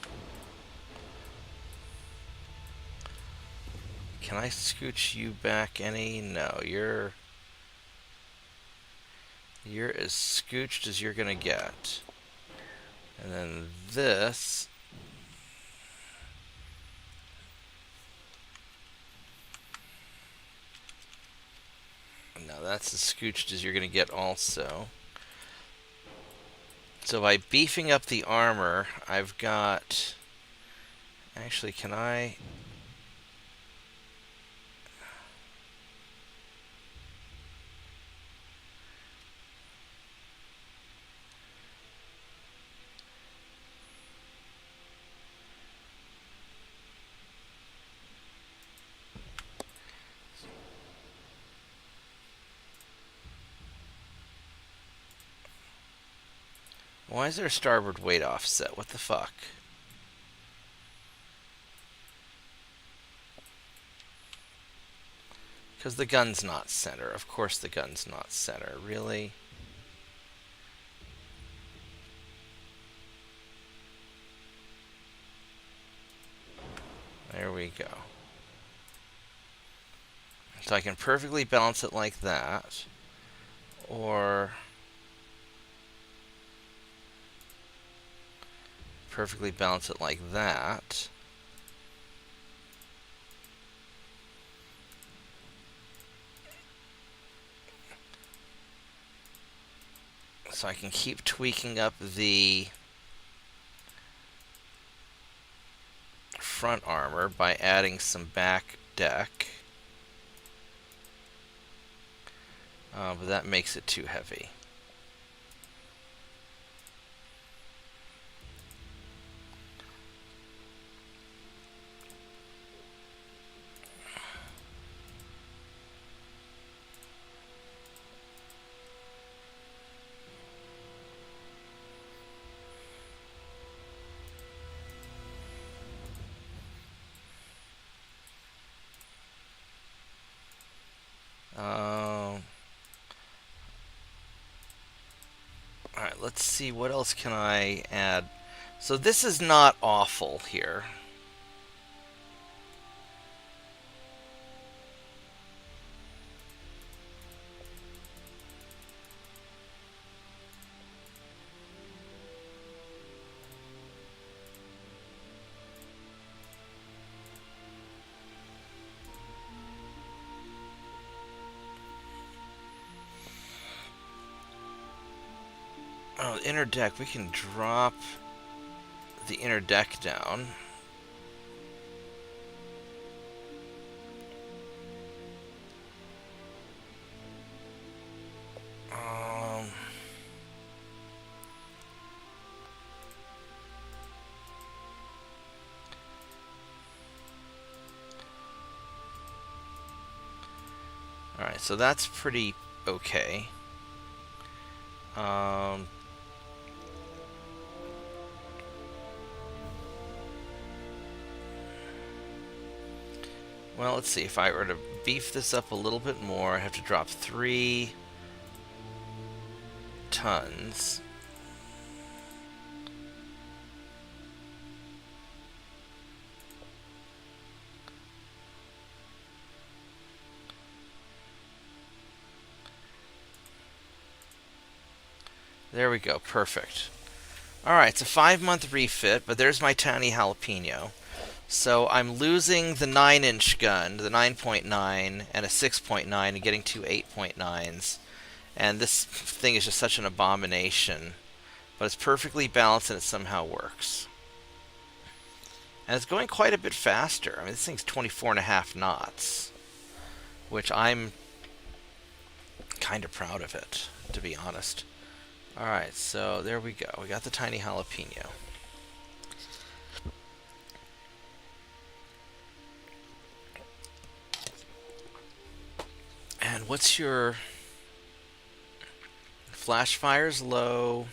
Can I scooch you back any? No, you're as scooched as you're gonna get. And then this. No, that's as scooched as you're gonna get also. So by beefing up the armor, I've got... Actually, can I... Why is there a starboard weight offset? What the fuck? Because the gun's not center. Of course the gun's not center. Really? There we go. So I can perfectly balance it like that. Or... perfectly balance it like that. So I can keep tweaking up the front armor by adding some back deck. But that makes it too heavy. Alright, let's see, what else can I add? So this is not awful here. Oh, the inner deck. We can drop the inner deck down. Alright, so that's pretty okay. Well, let's see. If I were to beef this up a little bit more, I have to drop 3 tons. There we go. Perfect. Alright, it's a 5-month refit, but there's my tiny jalapeno. So I'm losing the 9-inch gun, the 9.9, and a 6.9, and getting 2 8.9s. And this thing is just such an abomination. But it's perfectly balanced and it somehow works. And it's going quite a bit faster. I mean, this thing's 24.5 knots. Which I'm kind of proud of it, to be honest. Alright, so there we go. We got the tiny jalapeno. And what's your flash fire's low?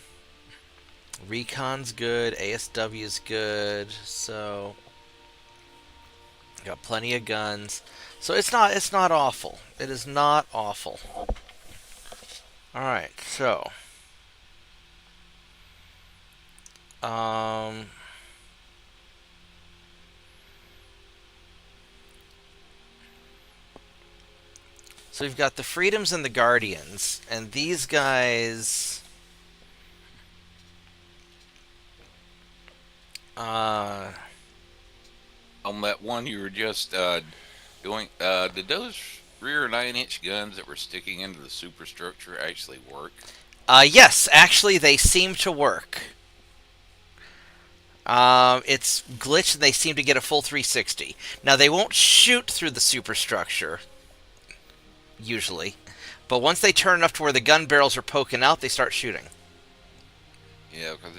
Recon's good. ASW's good. So got plenty of guns. So it's not awful. It is not awful. All right. Um so we've got the Freedoms and the Guardians, and these guys uh On that one you were just doing, did those rear 9-inch guns that were sticking into the superstructure actually work? yes, actually they seem to work. It's glitched and they seem to get a full 360. Now they won't shoot through the superstructure usually, but once they turn enough to where the gun barrels are poking out, they start shooting. Yeah, because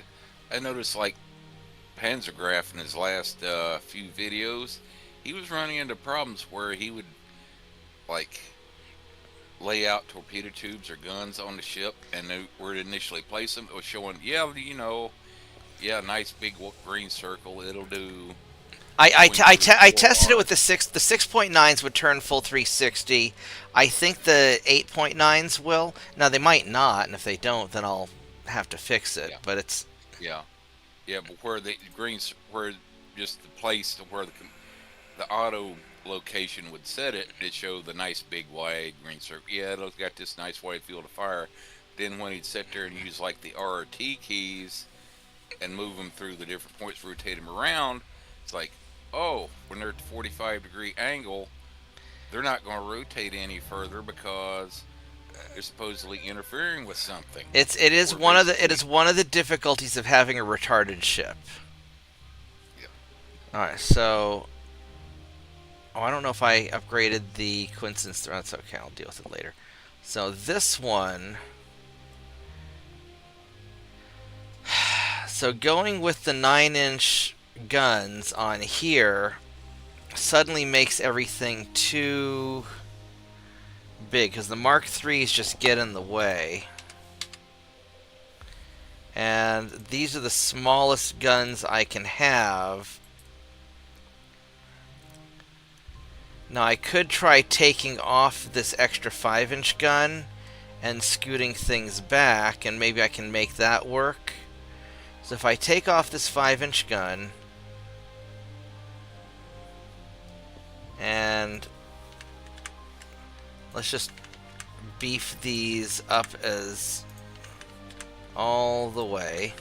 I noticed like Panzergraph in his last few videos, he was running into problems where he would like lay out torpedo tubes or guns on the ship, and where to initially place them, it was showing, yeah, yeah, nice big green circle, it'll do. I tested it with the 6.9s would turn full 360. I think the 8.9s will. Now they might not, and if they don't, then I'll have to fix it. Yeah, But it's yeah, yeah, but where the greens, where just the place to where the auto location would set it, it showed the nice big wide green circle. Yeah, it's got this nice wide field of fire. Then when he'd sit there and use like the RRT keys and move them through the different points, rotate them around, it's like, oh, when they're at the 45-degree angle, they're not going to rotate any further because they're supposedly interfering with something. it is Or one of basically, the difficulties of having a retarded ship. yeah, All right, so I don't know if I upgraded the Quinson's. That's okay. I'll deal with it later. So this one. So going with the 9-inch guns on here suddenly makes everything too big because the Mark IIIs just get in the way. And these are the smallest guns I can have. Now I could try taking off this extra 5-inch gun and scooting things back, and maybe I can make that work. So if I take off this 5-inch gun and let's just beef these up as all the way.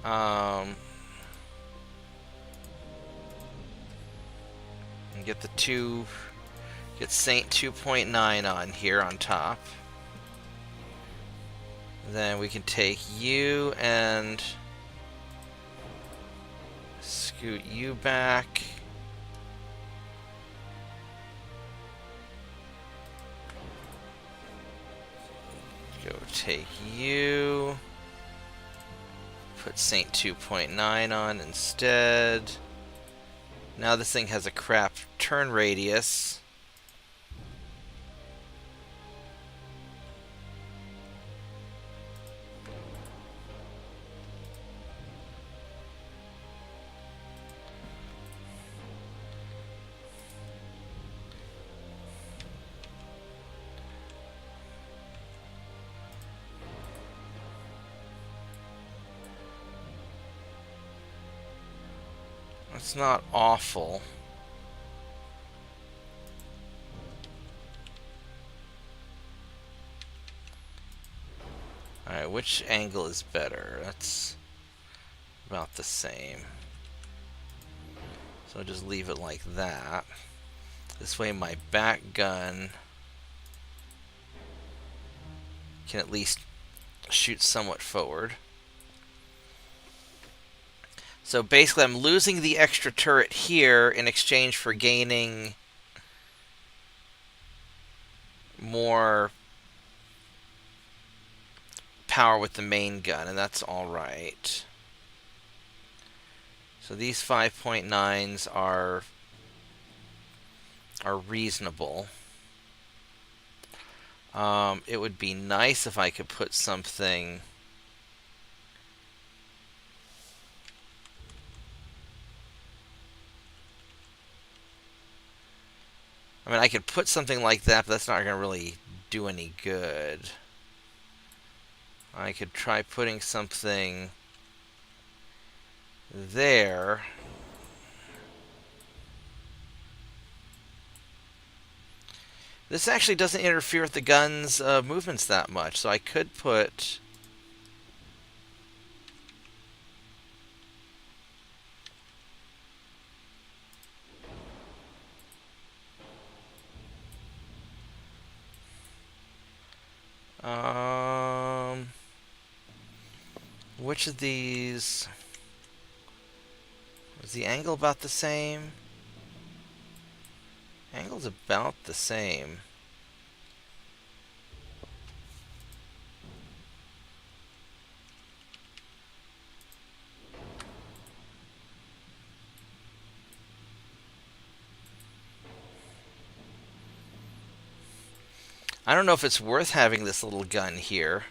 And get Saint 2.9 on here on top. Then we can take you and scoot you back. Go take you. Put Saint 2.9 on instead. Now this thing has a crap turn radius. It's not awful. Alright, which angle is better? That's about the same. So I'll just leave it like that. This way my back gun can at least shoot somewhat forward. So basically I'm losing the extra turret here in exchange for gaining more power with the main gun, and that's alright. So these 5.9s are reasonable. It would be nice if I could put something. I mean, I could put something like that, but that's not going to really do any good. I could try putting something there. This actually doesn't interfere with the gun's movements that much, so I could put. Which of these? Is the angle about the same? Angle's about the same. I don't know if it's worth having this little gun here.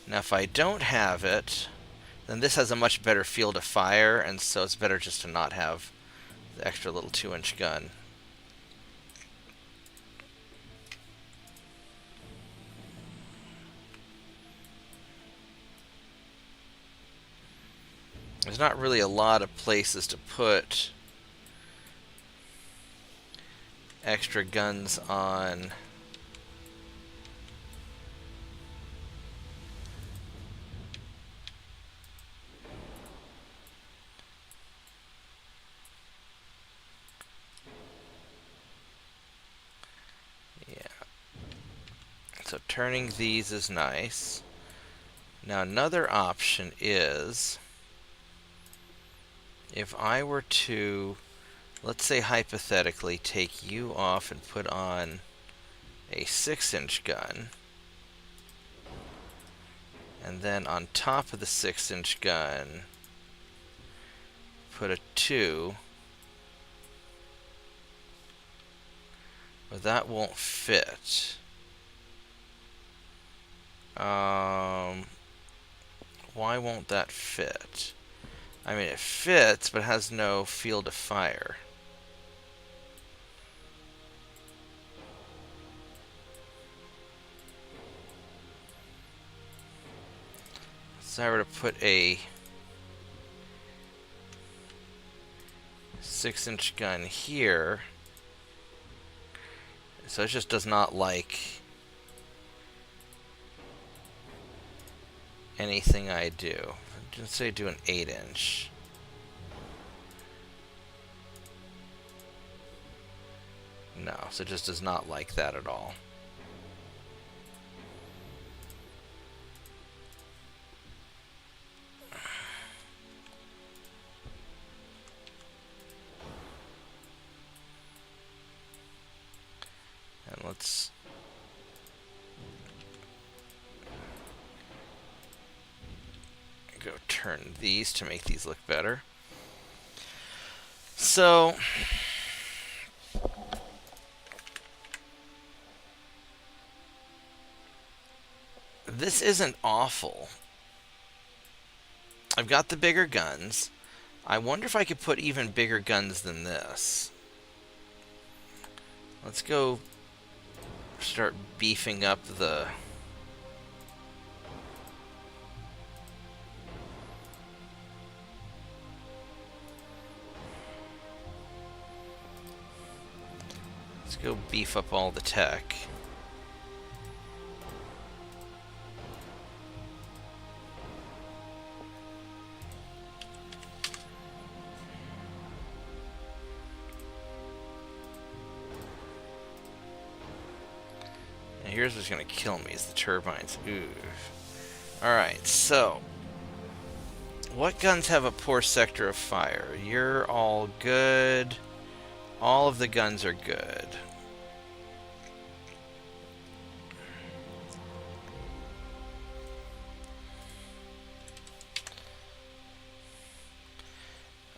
Now, if I don't have it, then this has a much better field of fire, and so it's better just to not have the extra little 2-inch gun. There's not really a lot of places to put extra guns on. Yeah. So turning these is nice. Now another option is if I were to, let's say hypothetically, take you off and put on a 6-inch gun, and then on top of the 6-inch gun put a 2, but that won't fit. Why won't that fit? I mean, it fits, but has no field of fire. So I were to put a 6-inch gun here, so it just does not like anything I do. Just say do an 8-inch. No, so it just does not like that at all. And let's go turn these to make these look better. So this isn't awful. I've got the bigger guns. I wonder if I could put even bigger guns than this. Let's go start beefing up the... Let's go beef up all the tech. And here's what's going to kill me is the turbines. Ooh. Alright, so what guns have a poor sector of fire? You're all good. All of the guns are good.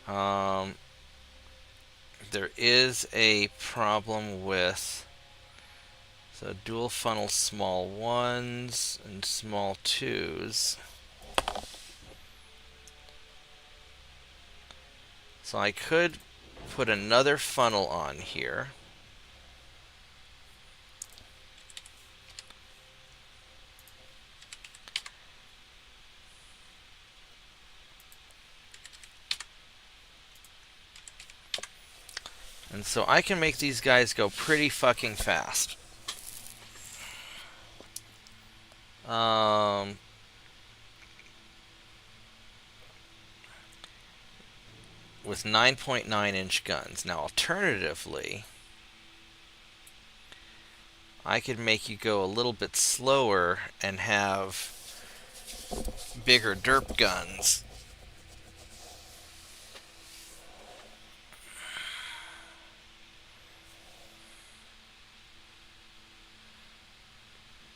There is a problem with dual funnel small ones and small twos. So I could put another funnel on here. And so I can make these guys go pretty fucking fast. With 9.9-inch guns. Now, alternatively, I could make you go a little bit slower and have bigger derp guns.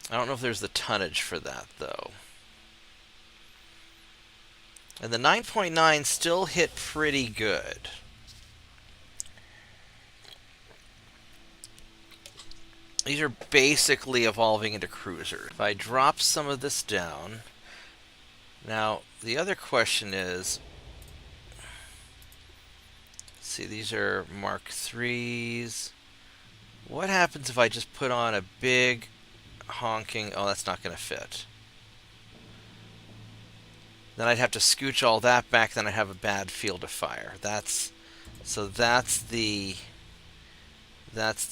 I don't know if there's the tonnage for that, though. And the 9.9 still hit pretty good. These are basically evolving into cruisers. If I drop some of this down... Now, the other question is... See, these are Mark IIIs. What happens if I just put on a big honking... Oh, that's not going to fit. Then I'd have to scooch all that back, then I'd have a bad field of fire. That's the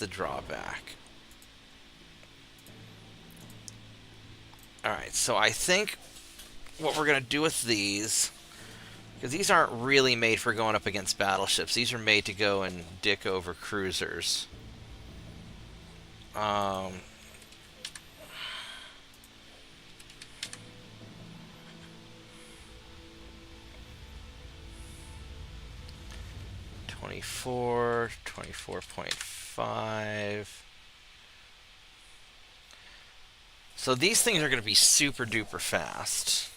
drawback. Alright, so I think what we're going to do with these, because these aren't really made for going up against battleships. These are made to go and dick over cruisers. 24, 24.5. So these things are going to be super duper fast.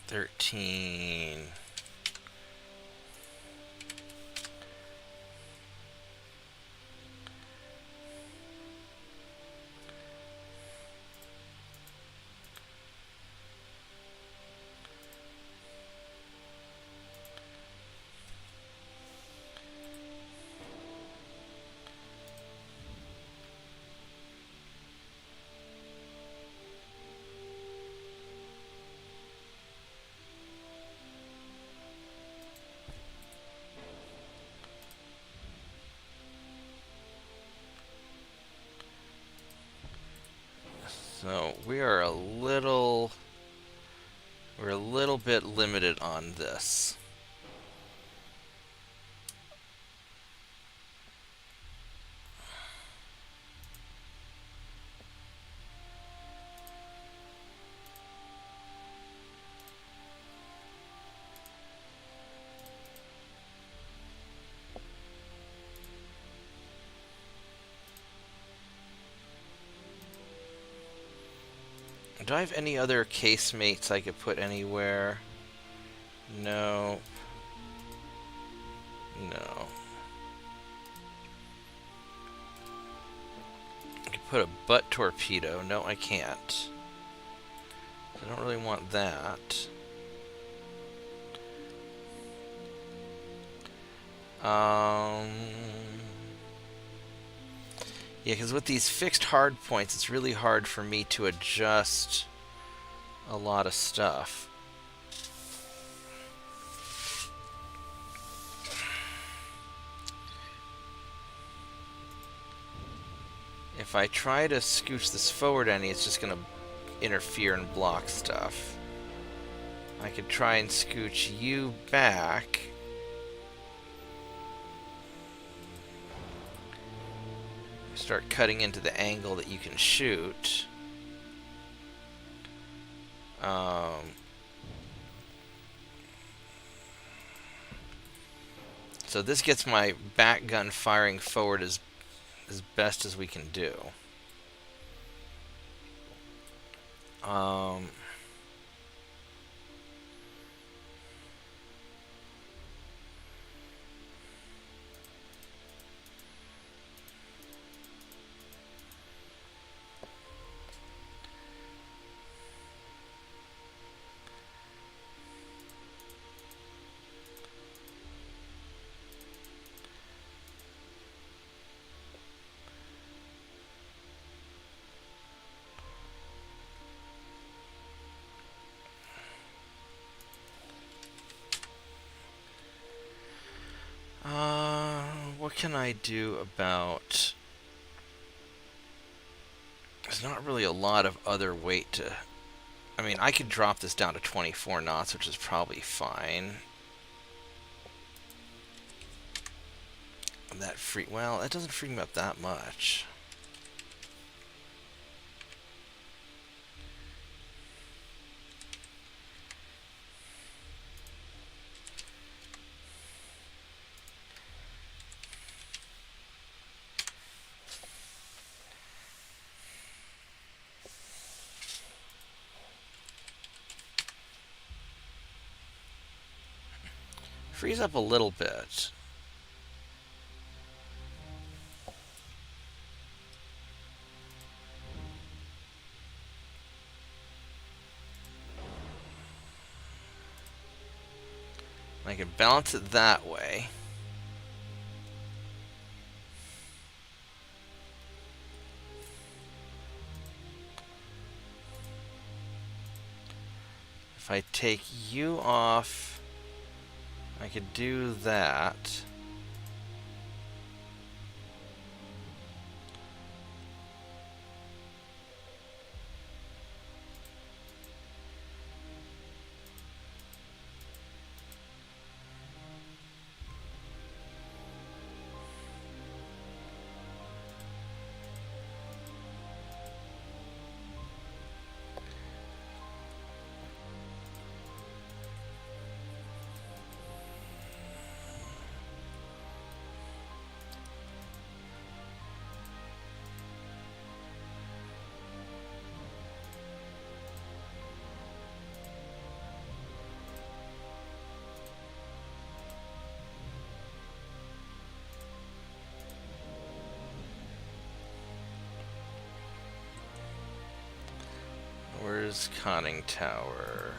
13. So we're a little bit limited on this. Do I have any other casemates I could put anywhere? No. No. I could put a butt torpedo. No, I can't. I don't really want that. Yeah, because with these fixed hard points, it's really hard for me to adjust a lot of stuff. If I try to scooch this forward any, it's just going to interfere and block stuff. I could try and scooch you back. Start cutting into the angle that you can shoot. So this gets my back gun firing forward as best as we can do. Um, what can I do about... There's not really a lot of other weight to... I mean, I could drop this down to 24 knots, which is probably fine. That free... Well, that doesn't free me up that much. Frees up a little bit. I can balance it that way. If I take you off, I could do that. Where's conning tower?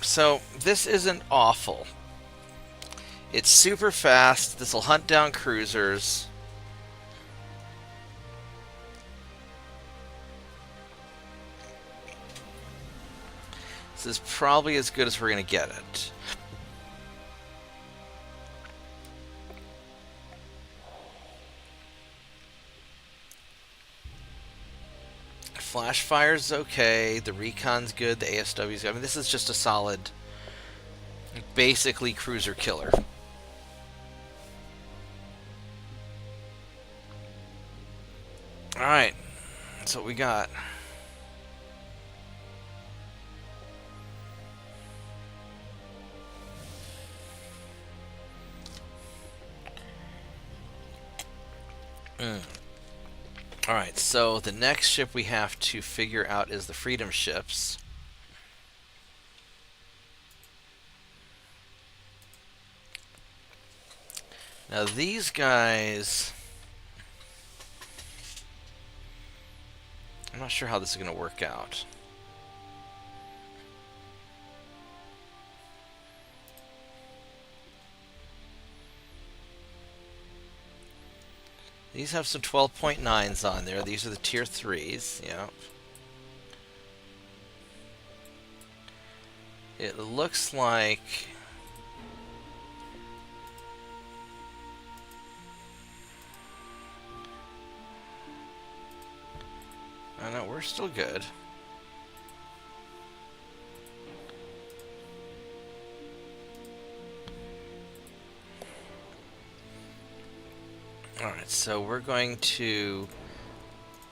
So, this isn't awful. It's super fast. This will hunt down cruisers. This is probably as good as we're going to get it. Flash fire's okay. The recon's good. The ASW's good. I mean, this is just a solid, basically cruiser killer. Alright. That's what we got. Alright, so the next ship we have to figure out is the Freedom ships. Now these guys... I'm not sure how this is going to work out. These have some 12.9s on there. These are the tier 3s. Yep. It looks like... Oh no, we're still good. Alright, so we're going to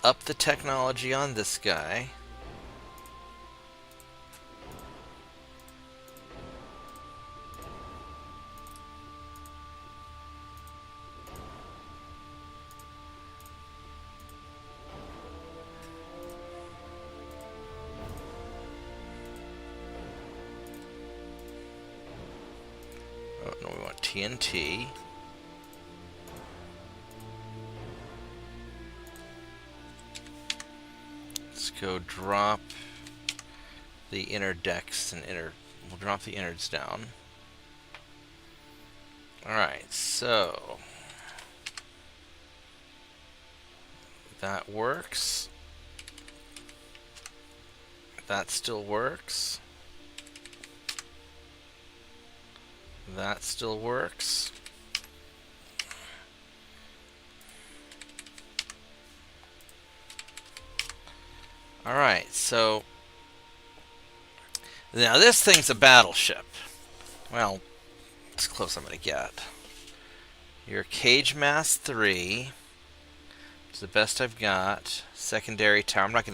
up the technology on this guy. TNT. Let's go drop the inner decks and we'll drop the innards down. Alright, so that works. That still works. That still works. Alright, so now this thing's a battleship. Well, it's close I'm going to get. Your Cage Mass 3 is the best I've got. Secondary tower. I'm not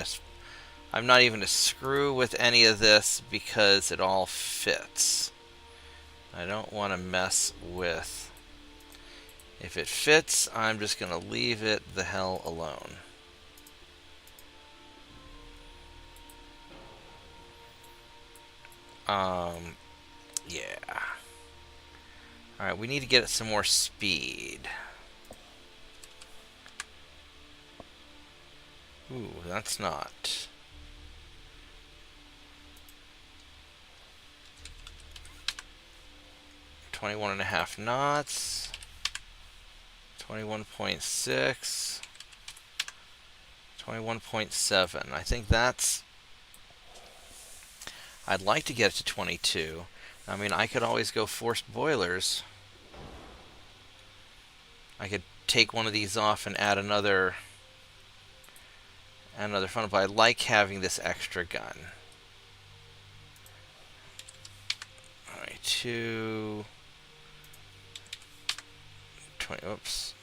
even going to screw with any of this because it all fits. I don't want to mess with. If it fits, I'm just going to leave it the hell alone. Yeah. Alright, we need to get it some more speed. Ooh, that's not. .5 knots. 21.6. 21.7. I think that's. I'd like to get it to 22. I mean, I could always go forced boilers. I could take one of these off and add another funnel, but I like having this extra gun. Alright, 2... 20, oops.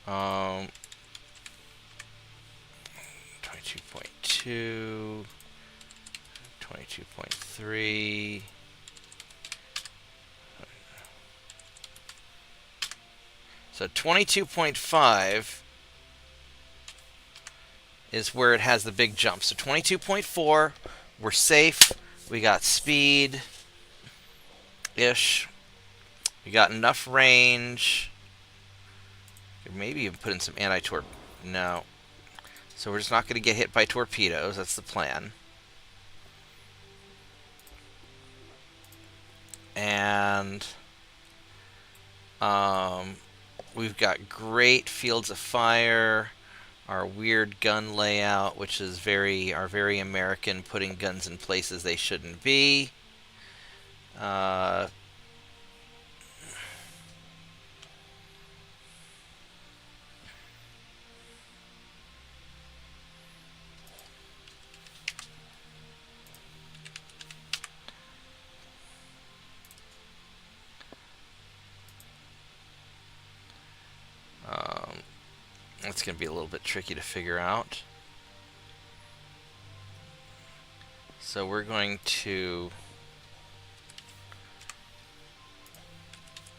Um, 22.2, 22.3. So 22.5 is where it has the big jump. So 22.4, we're safe. We got speed-ish. We got enough range. Maybe even put in some anti-torp. No. So we're just not going to get hit by torpedoes. That's the plan. And we've got great fields of fire. Our weird gun layout, which is very American, putting guns in places they shouldn't be. It's going to be a little bit tricky to figure out. So we're going to,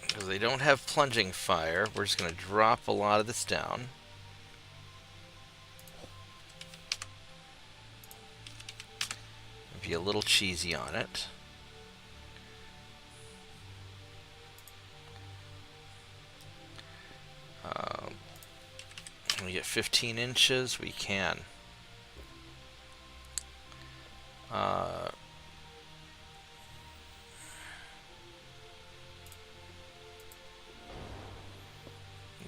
because they don't have plunging fire, we're just going to drop a lot of this down. Be a little cheesy on it. Can we get 15 inches? We can.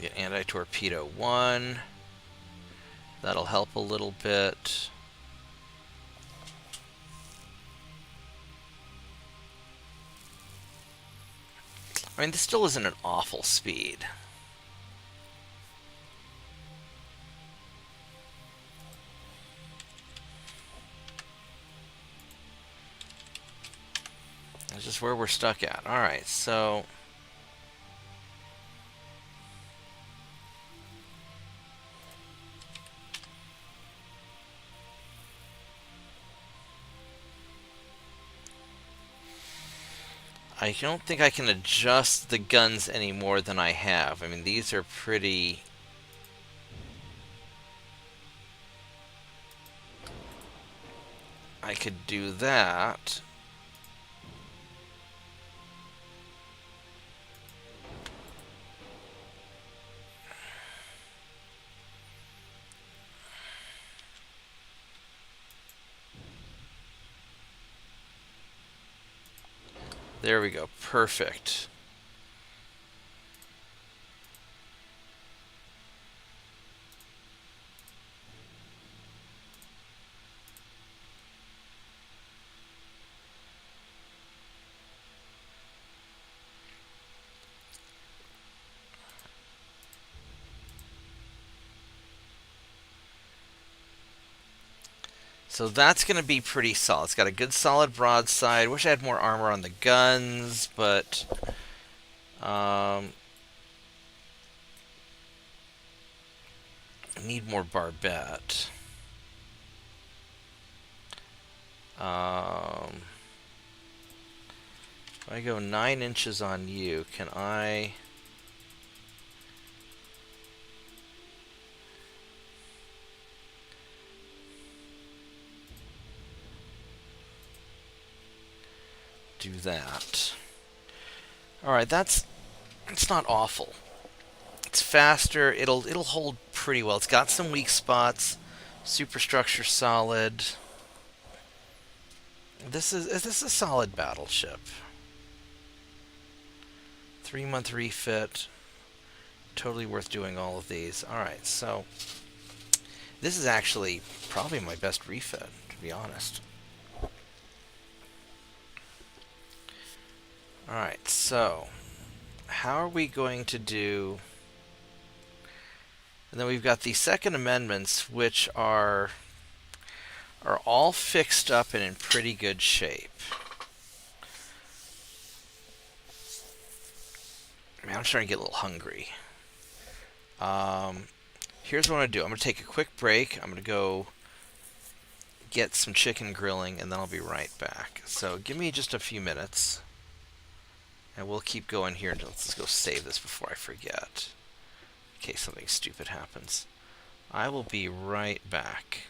Get anti-torpedo 1. That'll help a little bit. I mean, this still isn't an awful speed. That's just where we're stuck at. Alright, so I don't think I can adjust the guns any more than I have. I mean, these are pretty... I could do that. There we go. Perfect. So that's going to be pretty solid. It's got a good solid broadside. Wish I had more armor on the guns, but I need more barbette. If I go 9 inches on you, can I... do that? Alright, it's not awful. It's faster. It'll hold pretty well. It's got some weak spots. Superstructure solid. This is a solid battleship. 3-month refit. Totally worth doing all of these. Alright, so this is actually probably my best refit, to be honest. Alright, so how are we going to do... And then we've got the Second Amendments, which are all fixed up and in pretty good shape. I mean, I'm starting to get a little hungry. Here's what I'm going to do. I'm going to take a quick break. I'm going to go get some chicken grilling, and then I'll be right back. So give me just a few minutes, and we'll keep going here until let's go save this before I forget, in case something stupid happens. I will be right back.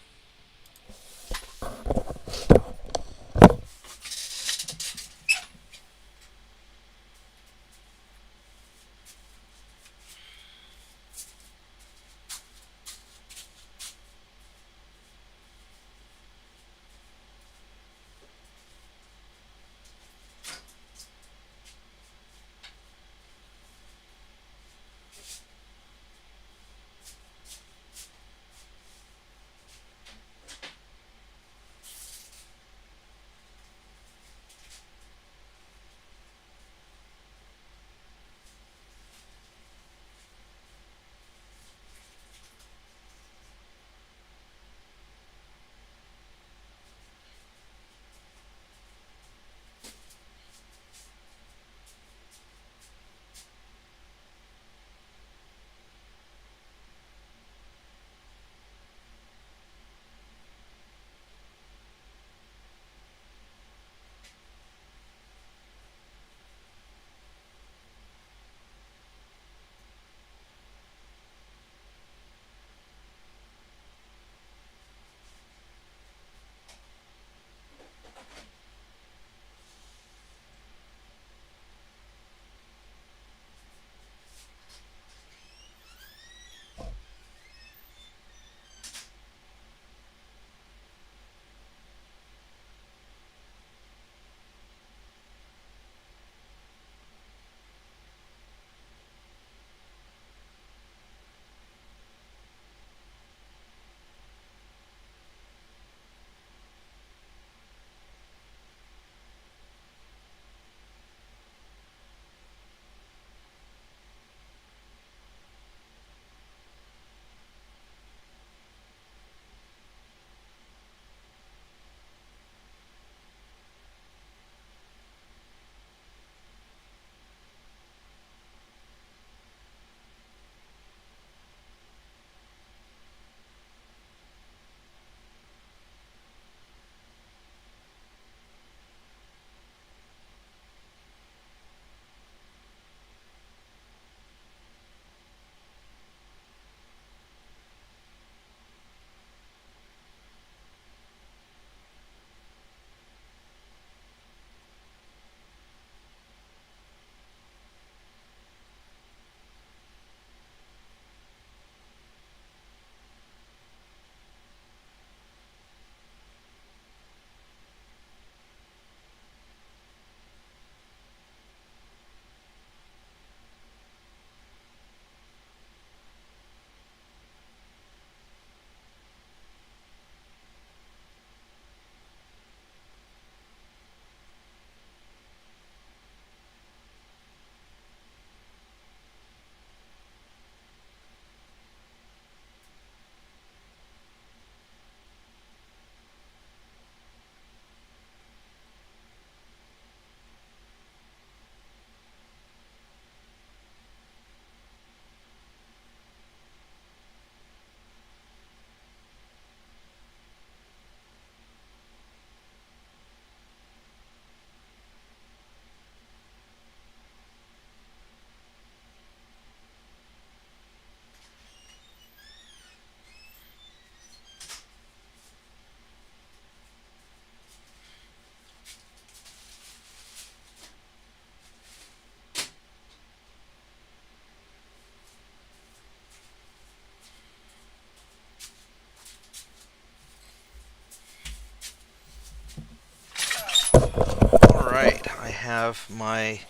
have my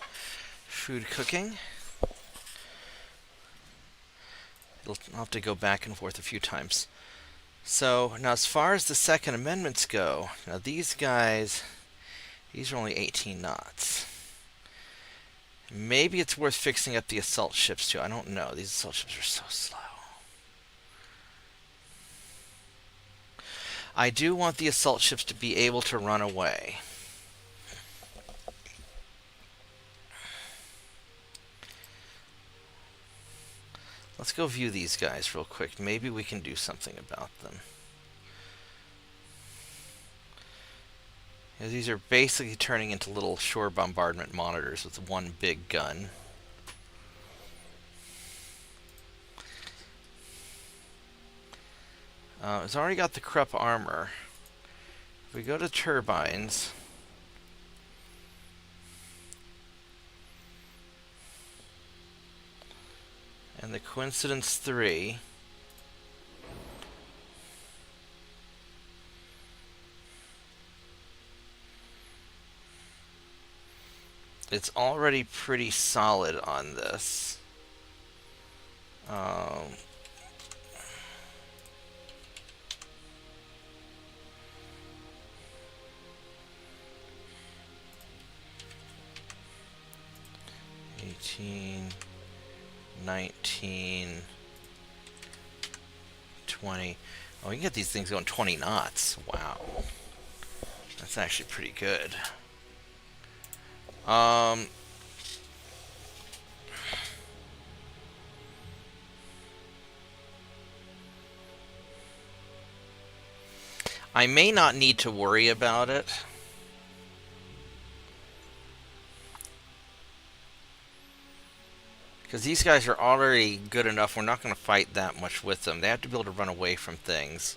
food cooking. I'll have to go back and forth a few times. So, now as far as the Second Amendments go, now these guys, these are only 18 knots. Maybe it's worth fixing up the assault ships too. I don't know. These assault ships are so slow. I do want the assault ships to be able to run away. Let's go view these guys real quick. Maybe we can do something about them. These are basically turning into little shore bombardment monitors with one big gun. It's already got the Krupp armor. If we go to turbines, and the Coincidence 3, it's already pretty solid on this. 18, 19, 20. Oh, we can get these things going 20 knots. Wow. That's actually pretty good. I may not need to worry about it. Because these guys are already good enough, we're not going to fight that much with them. They have to be able to run away from things.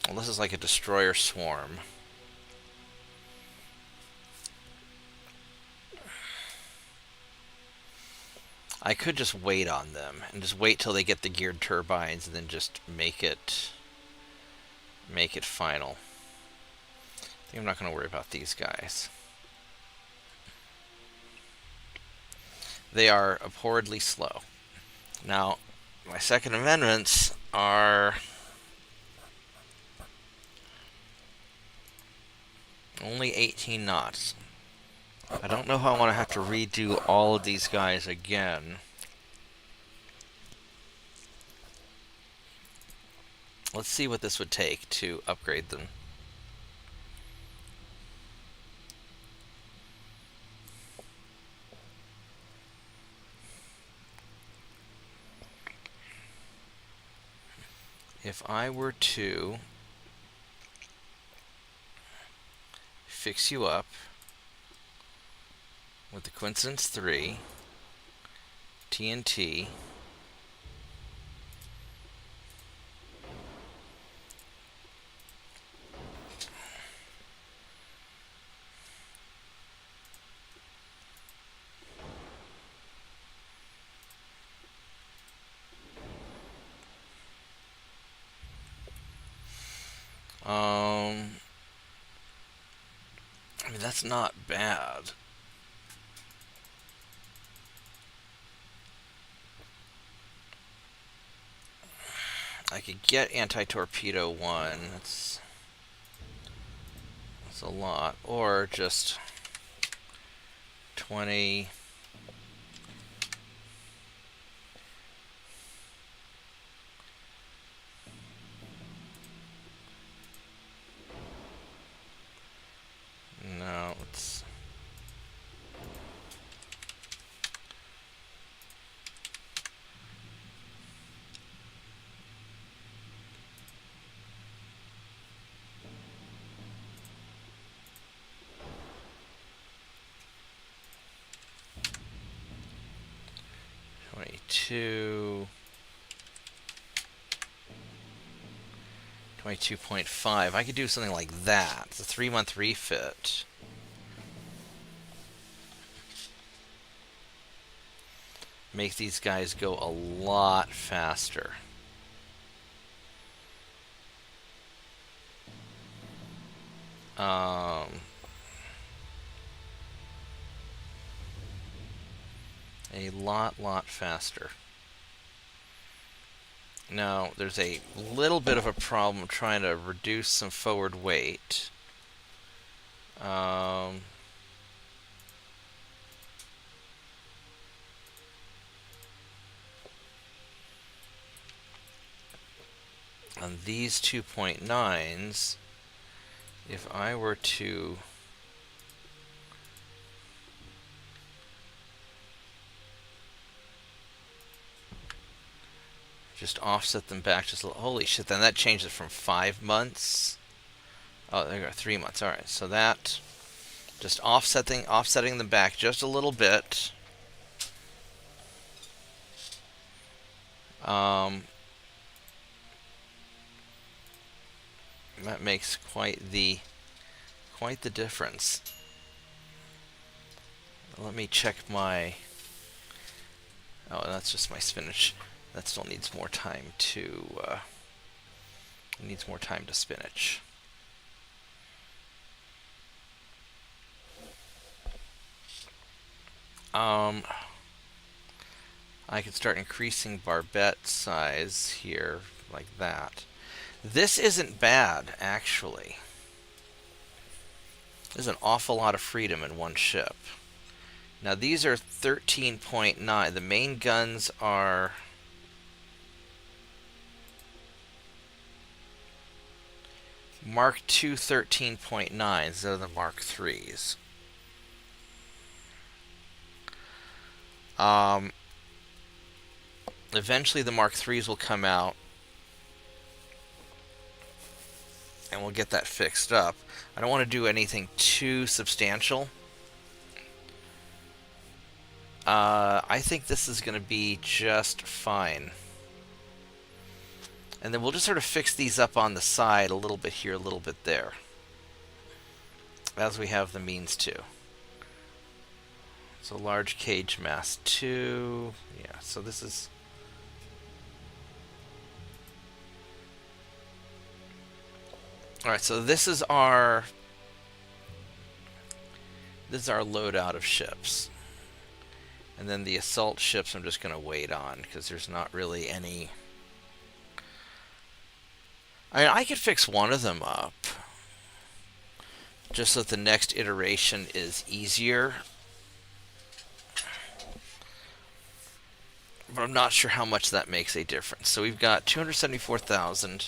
Well, this is like a destroyer swarm. I could just wait on them, and just wait till they get the geared turbines, and then just make it final. I think I'm not going to worry about these guys. They are abhorrently slow. Now, my Second Amendments are only 18 knots. I don't know how I want to have to redo all of these guys again. Let's see what this would take to upgrade them. If I were to fix you up with the Coincidence 3, TNT, I mean, that's not bad. I could get anti-torpedo 1. That's a lot. Or just 20. No, it's 22, 22.5. I could do something like that. It's a 3-month refit. Make these guys go a lot faster. A lot faster. Now, there's a little bit of a problem trying to reduce some forward weight. On these 2.9s, if I were to just offset them back just a little, holy shit, then that changes it from 5 months. Oh, there you go, 3 months. All right, so that just offsetting them back just a little bit. That makes quite the difference. Let me check my. Oh, that's just my spinach. That still needs more time to. Needs more time to spinach. I could start increasing barbette size here, like that. This isn't bad, actually. There's an awful lot of freedom in one ship. Now these are 13.9. The main guns are Mark II 13.9s instead of the Mark IIIs. Eventually the Mark IIIs will come out and we'll get that fixed up. I don't want to do anything too substantial. I think this is going to be just fine. And then we'll just sort of fix these up on the side a little bit here, a little bit there, as we have the means to. So large cage mass 2. Yeah, so this is... Alright, so this is our loadout of ships. And then the assault ships I'm just going to wait on, because there's not really any... I mean, I could fix one of them up, just so that the next iteration is easier. But I'm not sure how much that makes a difference. So we've got 274,000.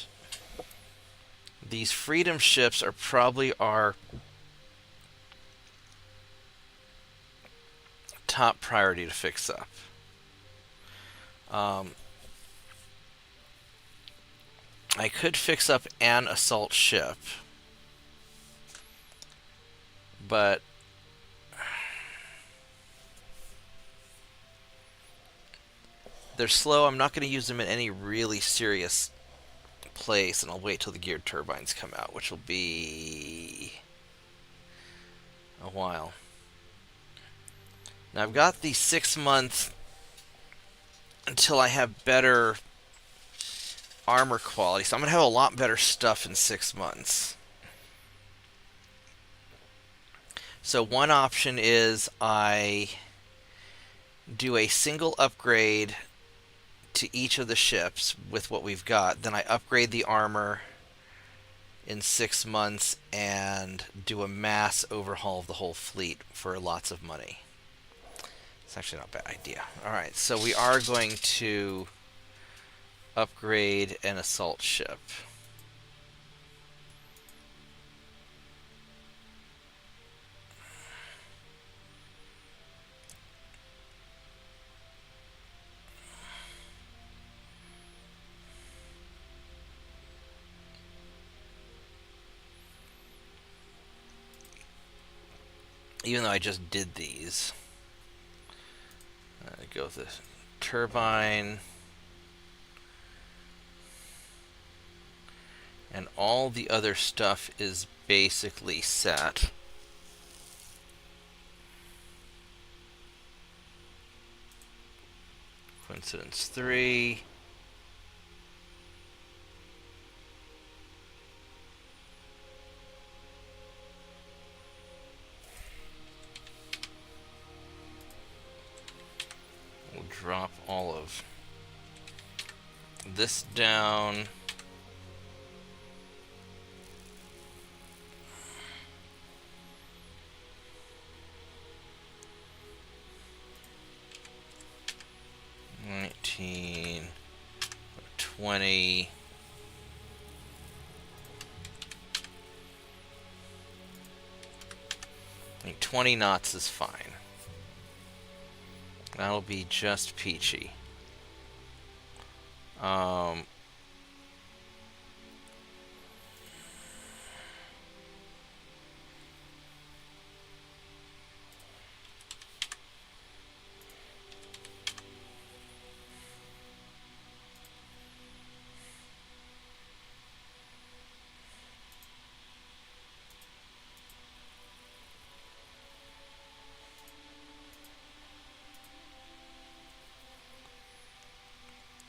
These freedom ships are probably our top priority to fix up. I could fix up an assault ship, but they're slow. I'm not going to use them in any really serious place, and I'll wait till the geared turbines come out, which will be a while. Now I've got the 6-month until I have better armor quality, so I'm going to have a lot better stuff in 6 months. So one option is I do a single upgrade to each of the ships with what we've got. Then I upgrade the armor in 6 months and do a mass overhaul of the whole fleet for lots of money. It's actually not a bad idea. Alright, so we are going to upgrade an assault ship. Even though I just did these. Go with the turbine. And all the other stuff is basically set. Coincidence 3. move this down. $19, $20. I think 20 knots is fine. That'll be just peachy.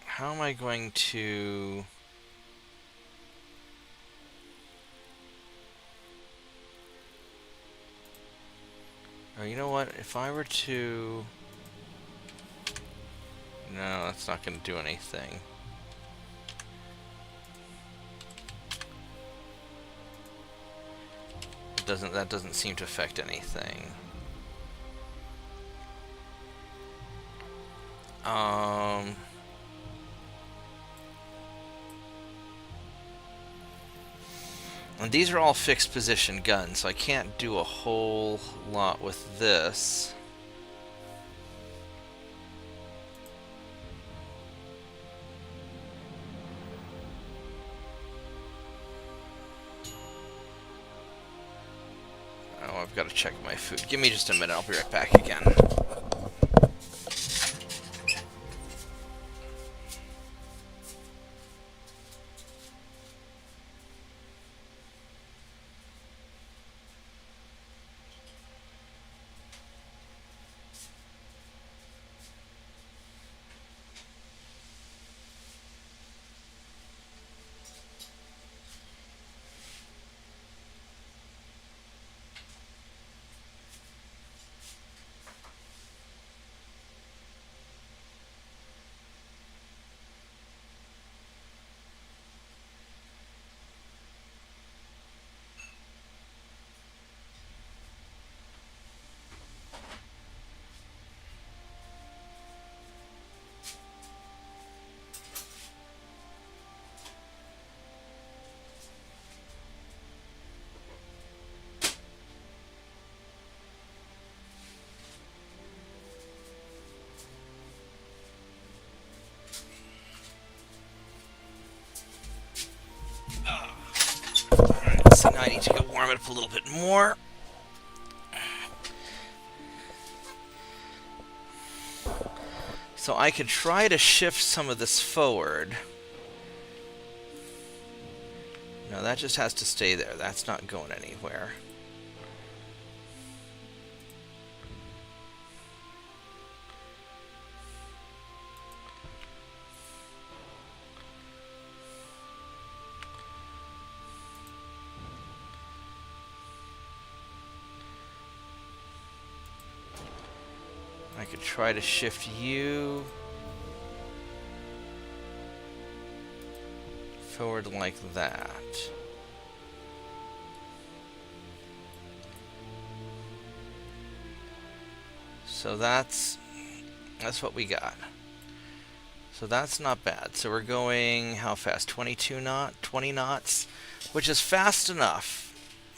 How am I going to... Oh, you know what? If I were to... No, that's not going to do anything. That doesn't seem to affect anything. And these are all fixed position guns, so I can't do a whole lot with this. Oh, I've got to check my food. Give me just a minute, I'll be right back again. So now I need to go warm it up a little bit more. So I could try to shift some of this forward. No, that just has to stay there. That's not going anywhere. I could try to shift you forward like that. So that's what we got. So that's not bad. So we're going how fast? 20 knots, which is fast enough.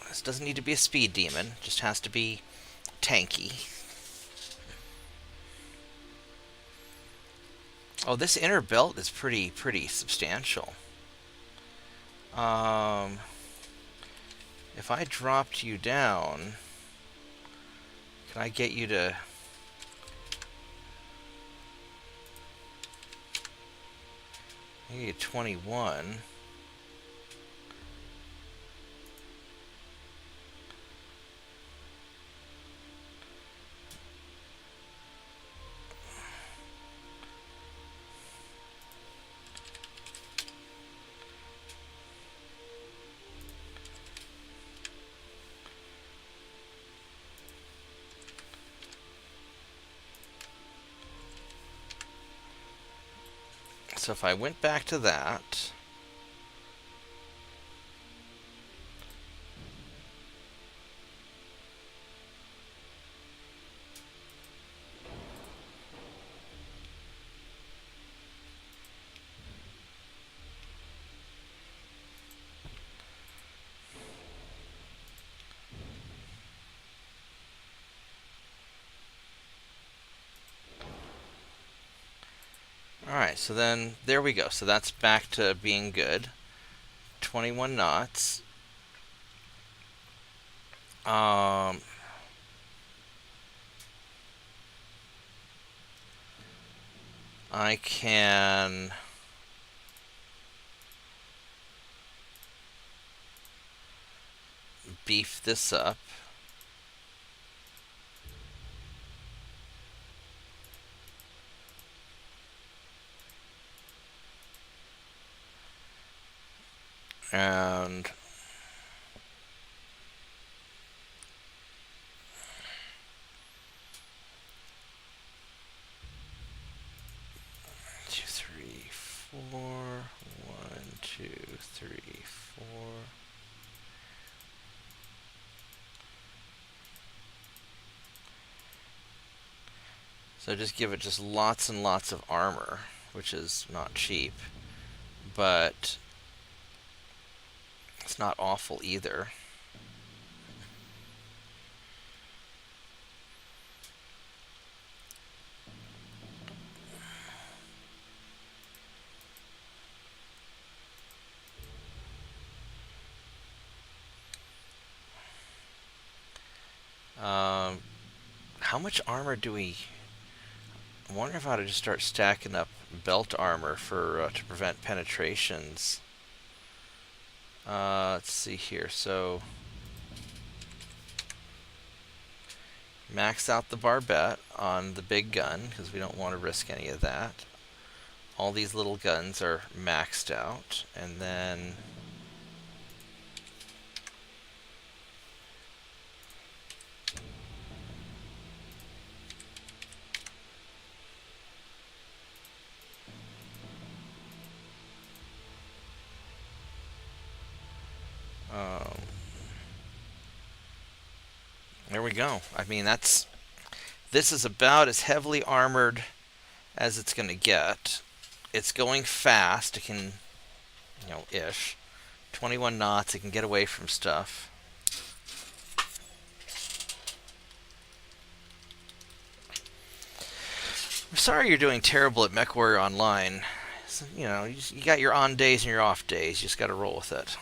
This doesn't need to be a speed demon, just has to be tanky. Oh, this inner belt is pretty substantial. If I dropped you down, can I get you to... Maybe 21. So if I went back to that, alright, so then there we go. So that's back to being good. 21 knots. I can beef this up. And two, three, four. 1, 2, 3, 4. So just give it just lots and lots of armor, which is not cheap, but it's not awful either. How much armor do we... I wonder if I ought to just start stacking up belt armor for to prevent penetrations. Let's see here. So max out the barbette on the big gun because we don't want to risk any of that. All these little guns are maxed out, and then there we go. I mean, this is about as heavily armored as it's going to get. It's going fast. It can, ish. 21 knots. It can get away from stuff. I'm sorry you're doing terrible at MechWarrior Online. So, you got your on days and your off days. You just got to roll with it.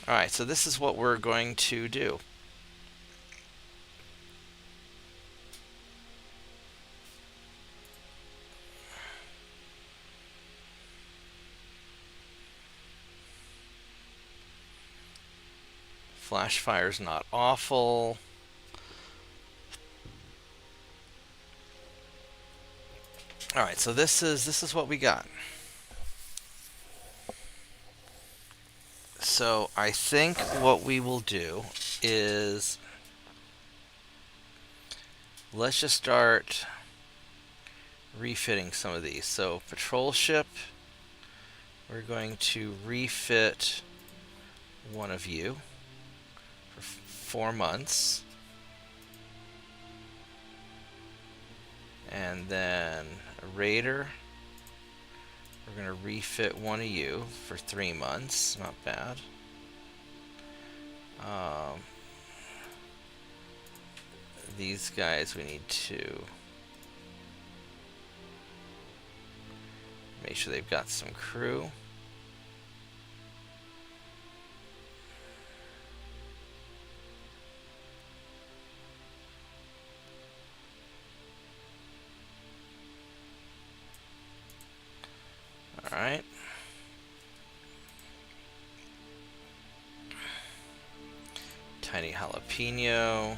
Alright, so this is what we're going to do. Flash fire's not awful. Alright, so this is what we got. So I think what we will do is let's just start refitting some of these. So patrol ship, we're going to refit one of you for 4 months. And then a raider, we're going to refit one of you for 3 months. Not bad. These guys we need to make sure they've got some crew. Alright. Tiny jalapeno.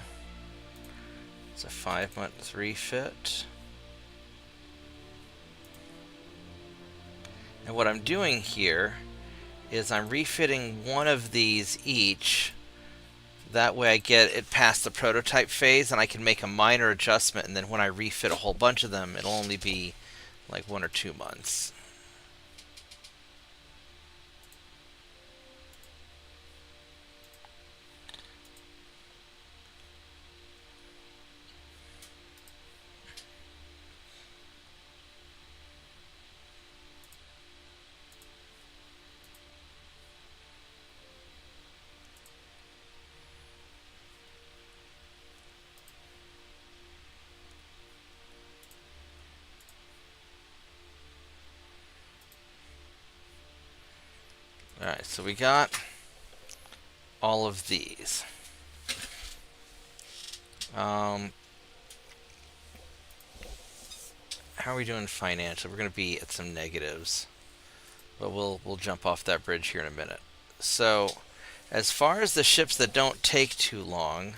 It's a 5-month refit. And what I'm doing here is I'm refitting one of these each. That way I get it past the prototype phase and I can make a minor adjustment, and then when I refit a whole bunch of them, it'll only be like 1 or 2 months. Alright, so we got all of these. How are we doing financially? We're going to be at some negatives, but we'll jump off that bridge here in a minute. So, as far as the ships that don't take too long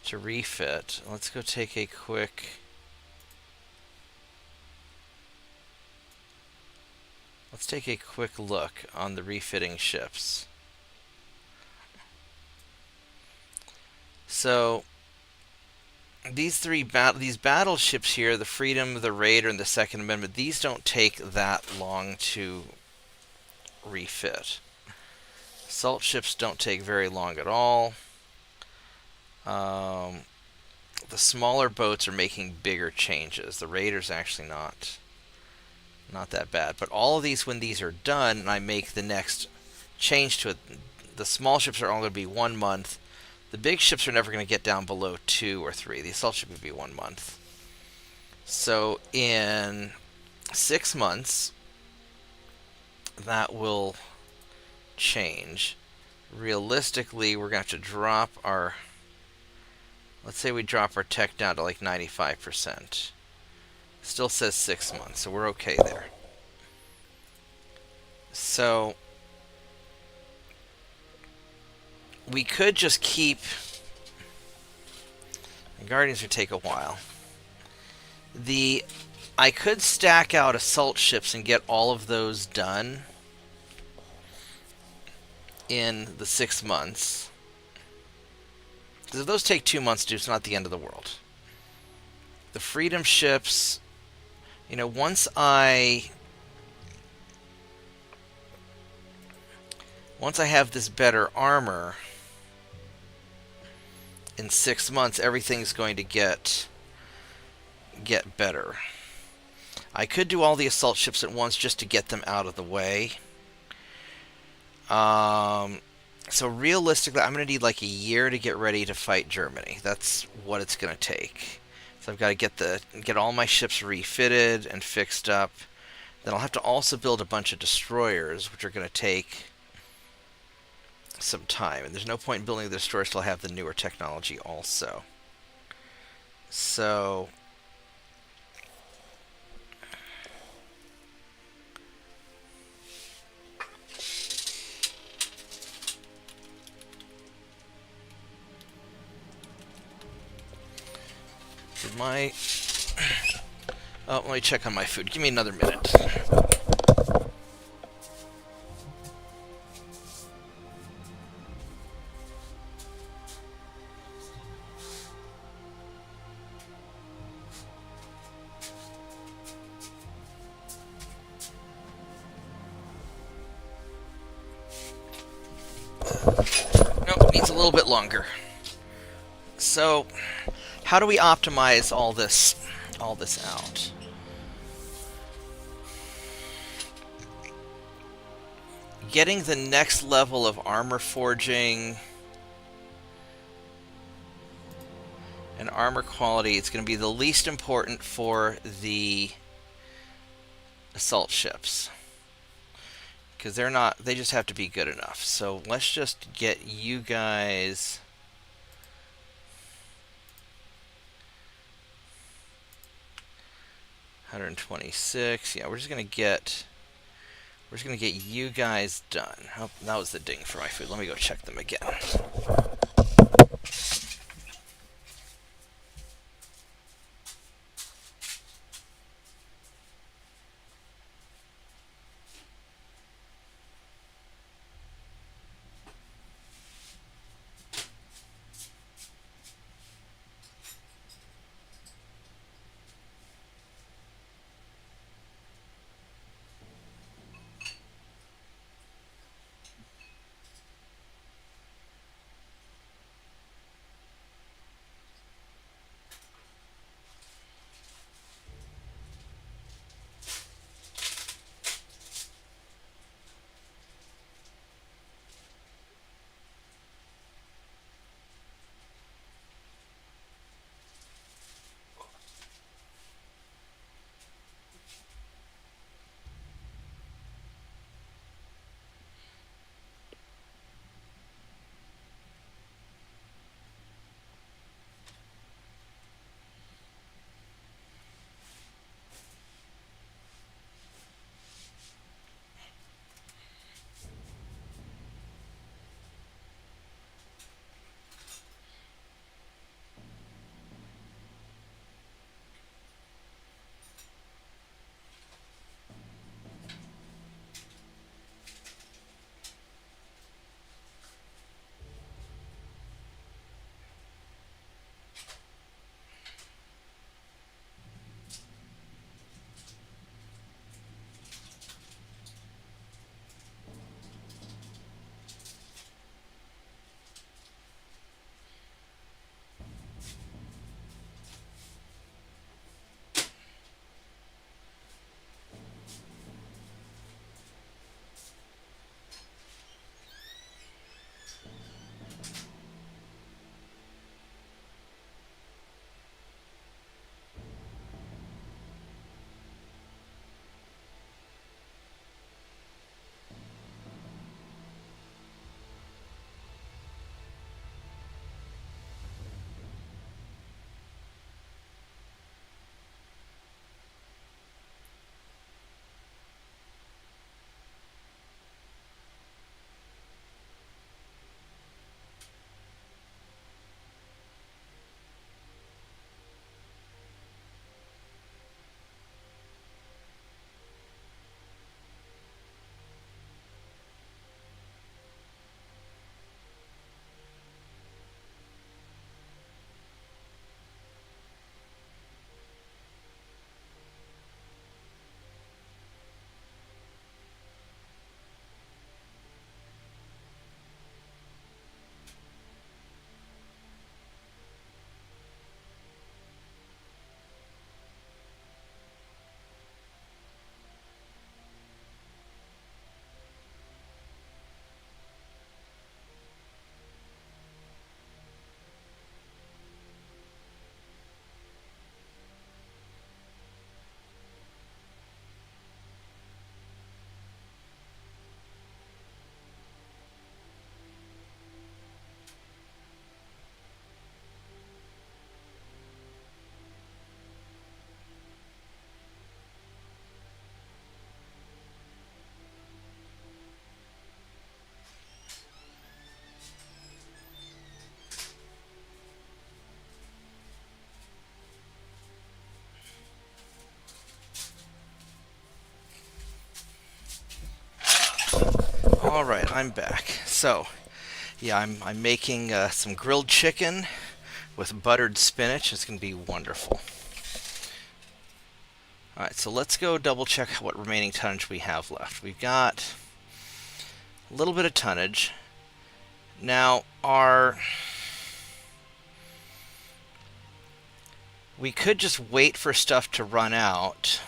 to refit, let's go take a quick... Let's take a quick look on the refitting ships. So, these battleships here, the Freedom, the Raider, and the Second Amendment, these don't take that long to refit. Assault ships don't take very long at all. The smaller boats are making bigger changes. The Raider's actually not that bad. But all of these, when these are done, and I make the next change to it, the small ships are only going to be 1 month. The big ships are never going to get down below 2 or 3. The assault ship would be 1 month. So in 6 months, that will change. Realistically, we're going to have to drop our... Let's say we drop our tech down to like 95%. Still says 6 months, so we're okay there. So we could just keep... The Guardians would take a while. I could stack out assault ships and get all of those done in the 6 months. Because if those take 2 months to do, it's not the end of the world. The Freedom ships... You know, once I have this better armor, in 6 months, everything's going to get better. I could do all the assault ships at once just to get them out of the way. So realistically, I'm going to need like a year to get ready to fight Germany. That's what it's going to take. So I've got to get all my ships refitted and fixed up. Then I'll have to also build a bunch of destroyers, which are going to take some time. And there's no point in building the destroyers till I have the newer technology also. So... Did my... Oh, let me check on my food. Give me another minute. Nope, it needs a little bit longer. So... How do we optimize all this out? Getting the next level of armor forging and armor quality, it's going to be the least important for the assault ships. Because they just have to be good enough. So let's just get you guys... 126. Yeah, we're just gonna get you guys done. Oh, that was the ding for my food. Let me go check them again. All right, I'm back. So, yeah, I'm making some grilled chicken with buttered spinach. It's going to be wonderful. All right, so let's go double check what remaining tonnage we have left. We've got a little bit of tonnage. Now, we could just wait for stuff to run out.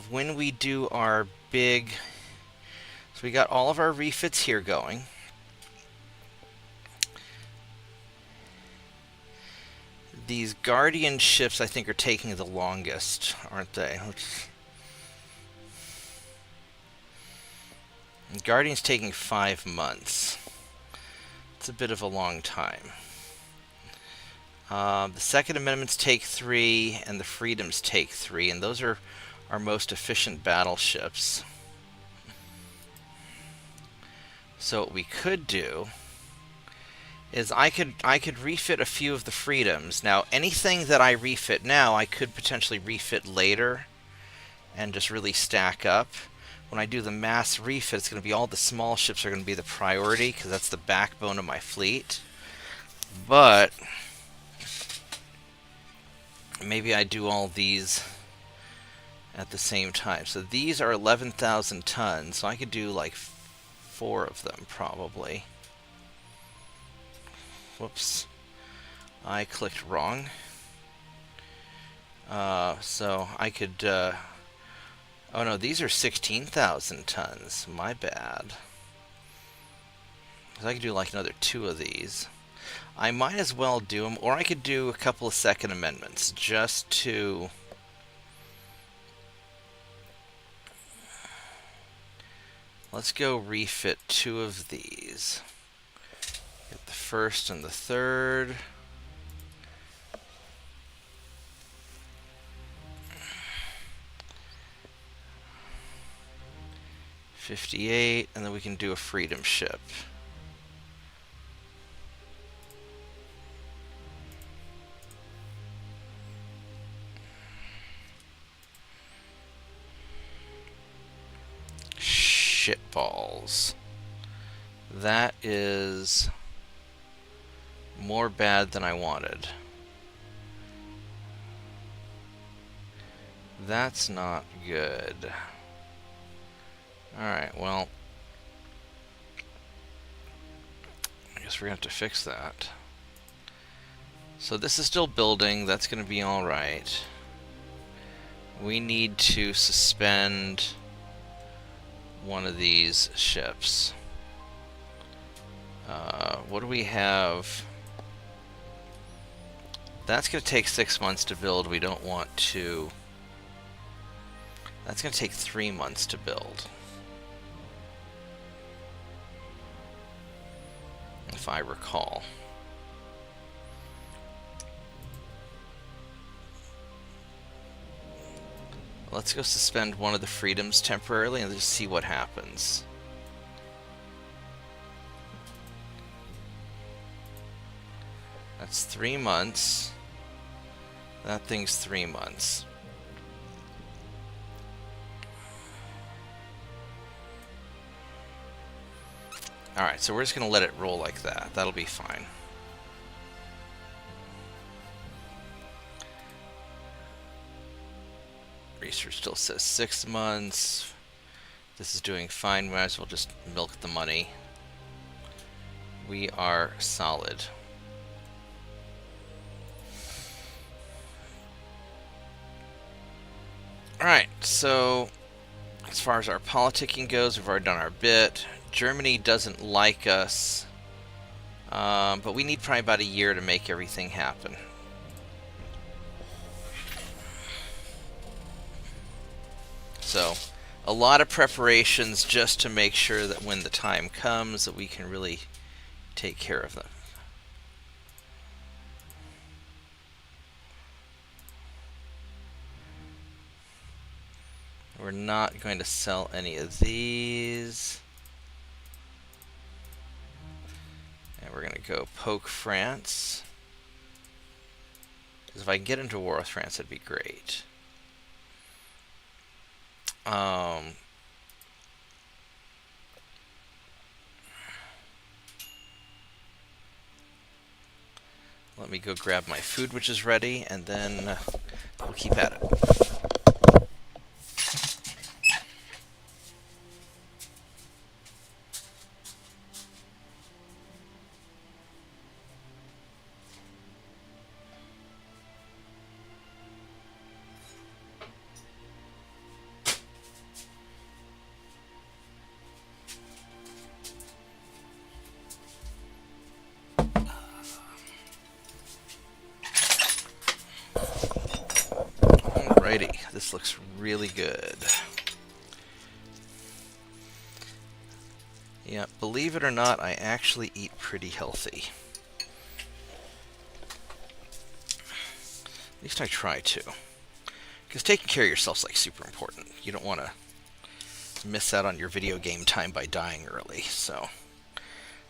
When we do our big... So we got all of our refits here going. These Guardian ships, I think, are taking the longest, aren't they? Guardian's taking 5 months. It's a bit of a long time. The Second Amendments take 3, and the Freedoms take 3, and those are our most efficient battleships. So what we could do is I could refit a few of the Freedoms. Now, anything that I refit now, I could potentially refit later and just really stack up. When I do the mass refit, it's going to be all the small ships are going to be the priority because that's the backbone of my fleet. But maybe I do all these at the same time. So these are 11,000 tons, so I could do like 4 of them probably. Whoops. I clicked wrong. So I could... oh no, these are 16,000 tons. My bad. So I could do like another 2 of these. I might as well do them, or I could do a couple of Second Amendments just to... Let's go refit 2 of these. Get the first and the third. $58, and then we can do a Freedom ship. Shitballs. That is more bad than I wanted. That's not good. Alright, well, I guess we're going to have to fix that. So this is still building. That's going to be alright. We need to suspend one of these ships. What do we have? That's going to take 6 months to build. We don't want to... That's going to take 3 months to build, if I recall. Let's go suspend one of the Freedoms temporarily and just see what happens. That's 3 months. That thing's 3 months. Alright, so we're just going to let it roll like that. That'll be fine. Research still says 6 months. This is doing fine. We might as well just milk the money. We are solid. Alright, so as far as our politicking goes, we've already done our bit. Germany doesn't like us, but we need probably about a year to make everything happen. So, a lot of preparations just to make sure that when the time comes that we can really take care of them. We're not going to sell any of these. And we're going to go poke France. Because if I can get into war with France, that'd be great. let me go grab my food, which is ready, and then we'll keep at it. Alrighty, this looks really good. Yeah, believe it or not, I actually eat pretty healthy. At least I try to. Because taking care of yourself is like super important. You don't want to miss out on your video game time by dying early. So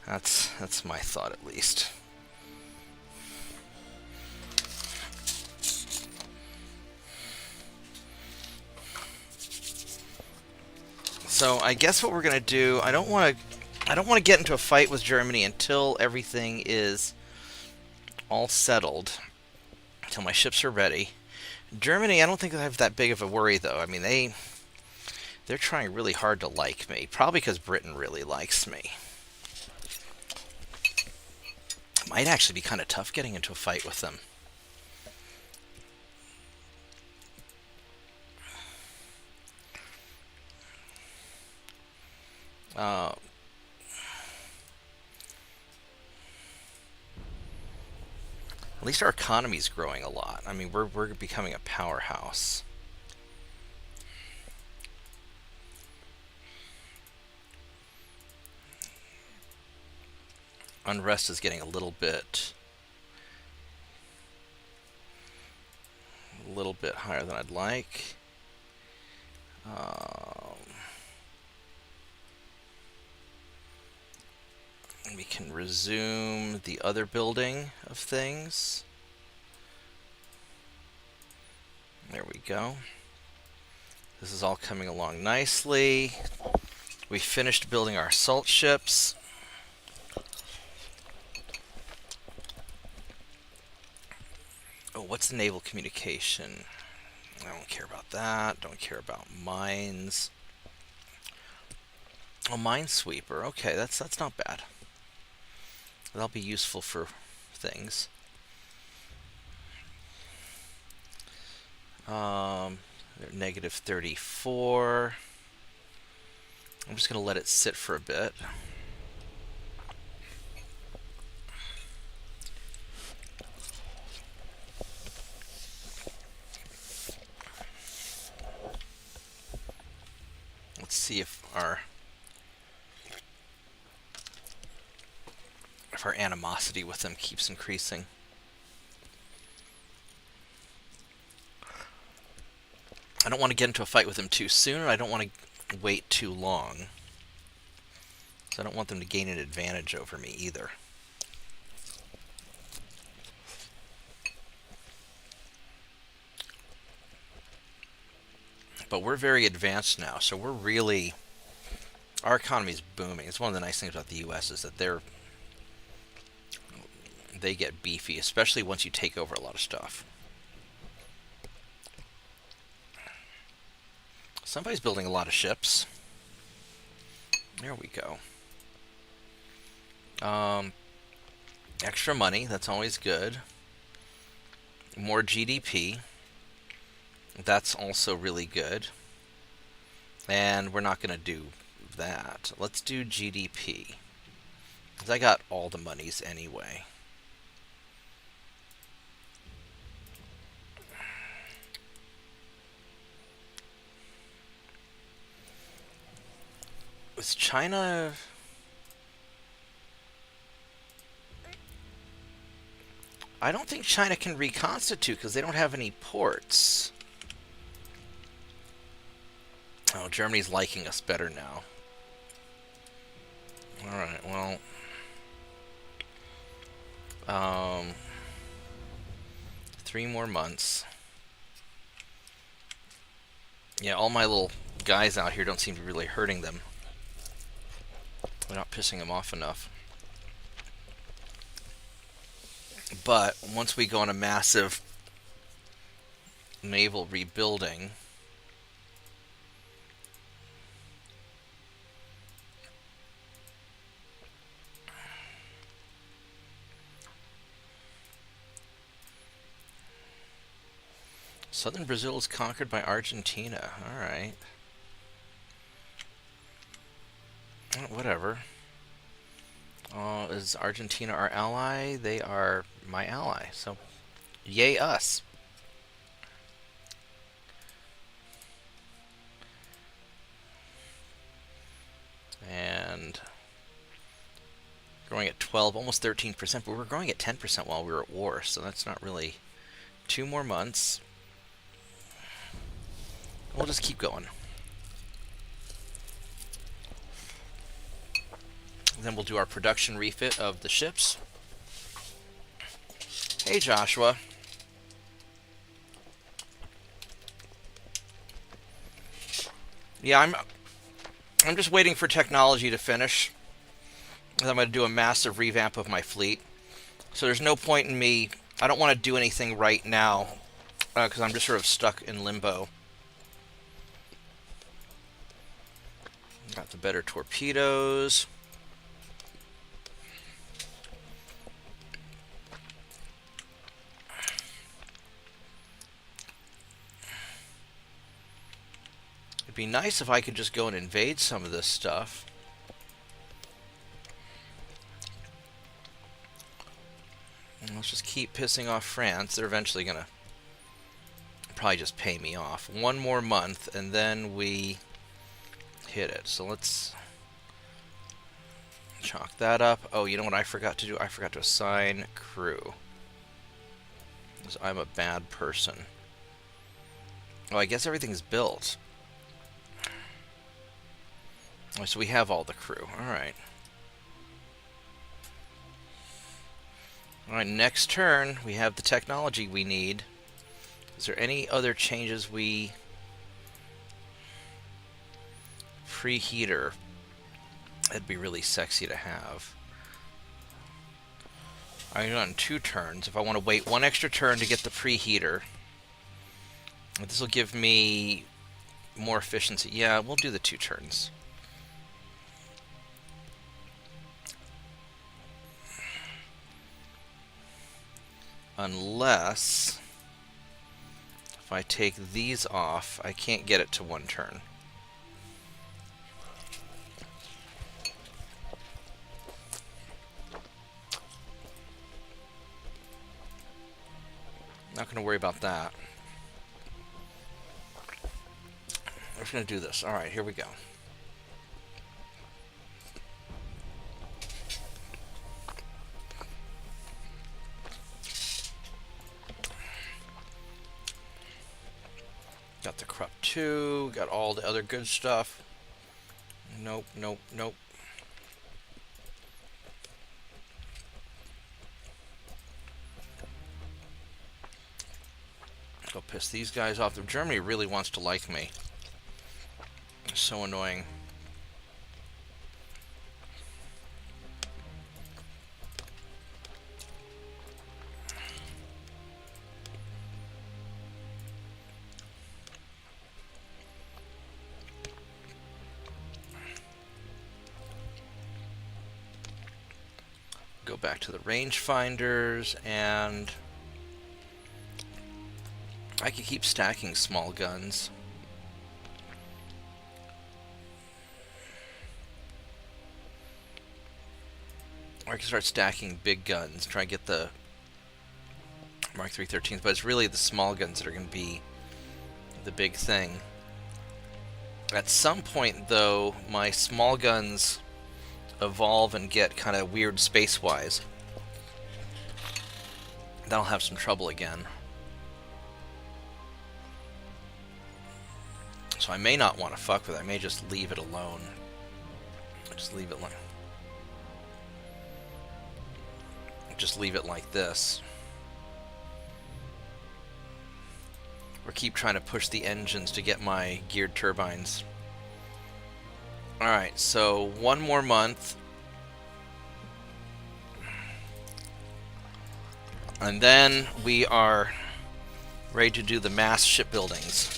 that's my thought, at least. So I guess what we're gonna do, I don't want to get into a fight with Germany until everything is all settled, until my ships are ready. Germany, I don't think I have that big of a worry though. I mean, they're trying really hard to like me, probably because Britain really likes me. It might actually be kind of tough getting into a fight with them. At least our economy's growing a lot. I mean, we're becoming a powerhouse. Unrest is getting a little bit higher than I'd like. We can resume the other building of things. There we go. This is all coming along nicely. We finished building our assault ships. Oh, what's the naval communication? I don't care about that. Don't care about mines. Oh, minesweeper. Okay, that's not bad. That'll be useful for things. They're negative 34. I'm just going to let it sit for a bit. Let's see if our animosity with them keeps increasing. I don't want to get into a fight with them too soon, and I don't want to wait too long. So I don't want them to gain an advantage over me either. But we're very advanced now, so we're really... Our economy's booming. It's one of the nice things about the U.S. is that they get beefy, especially once you take over a lot of stuff. Somebody's building a lot of ships. There we go. Extra money, that's always good. More GDP. That's also really good. And we're not going to do that. Let's do GDP. Because I got all the monies anyway. Is China... I don't think China can reconstitute because they don't have any ports. Oh, Germany's liking us better now. Alright, well... 3 more months. Yeah, all my little guys out here don't seem to be really hurting them. We're not pissing them off enough. But once we go on a massive naval rebuilding, southern Brazil is conquered by Argentina. Alright. Whatever. Is Argentina our ally? They are my ally. So, yay us. And growing at 12, almost 13%, but we were growing at 10% while we were at war, so that's not really... 2 more months. We'll just keep going. Then we'll do our production refit of the ships. Hey, Joshua. Yeah, I'm just waiting for technology to finish. I'm going to do a massive revamp of my fleet. So there's no point in me... I don't want to do anything right now, because I'm just sort of stuck in limbo. Got the better torpedoes. It'd be nice if I could just go and invade some of this stuff. And let's just keep pissing off France. They're eventually going to probably just pay me off. 1 more month, and then we hit it. So let's chalk that up. Oh, you know what I forgot to do? I forgot to assign crew. Because I'm a bad person. Oh, I guess everything's built. Oh, so we have all the crew. Alright. Alright, next turn, we have the technology we need. Is there any other changes we... Preheater. That'd be really sexy to have. I'm on 2 turns. If I want to wait 1 extra turn to get the preheater, this will give me more efficiency. Yeah, we'll do the 2 turns. Unless, if I take these off, I can't get it to 1 turn. Not going to worry about that. I'm just going to do this. Alright, here we go. Got the Krupp 2, got all the other good stuff. Nope, nope, nope. Go piss these guys off. Germany really wants to like me. It's so annoying. Go back to the rangefinders, and I could keep stacking small guns. Or I can start stacking big guns, try and get the Mark 313s, but it's really the small guns that are going to be the big thing. At some point, though, my small guns evolve and get kind of weird space-wise. Then I'll have some trouble again. So I may not want to fuck with it. I may just leave it alone. Just leave it like this. Or keep trying to push the engines to get my geared turbines. Alright, so 1 more month. And then we are ready to do the mass shipbuildings.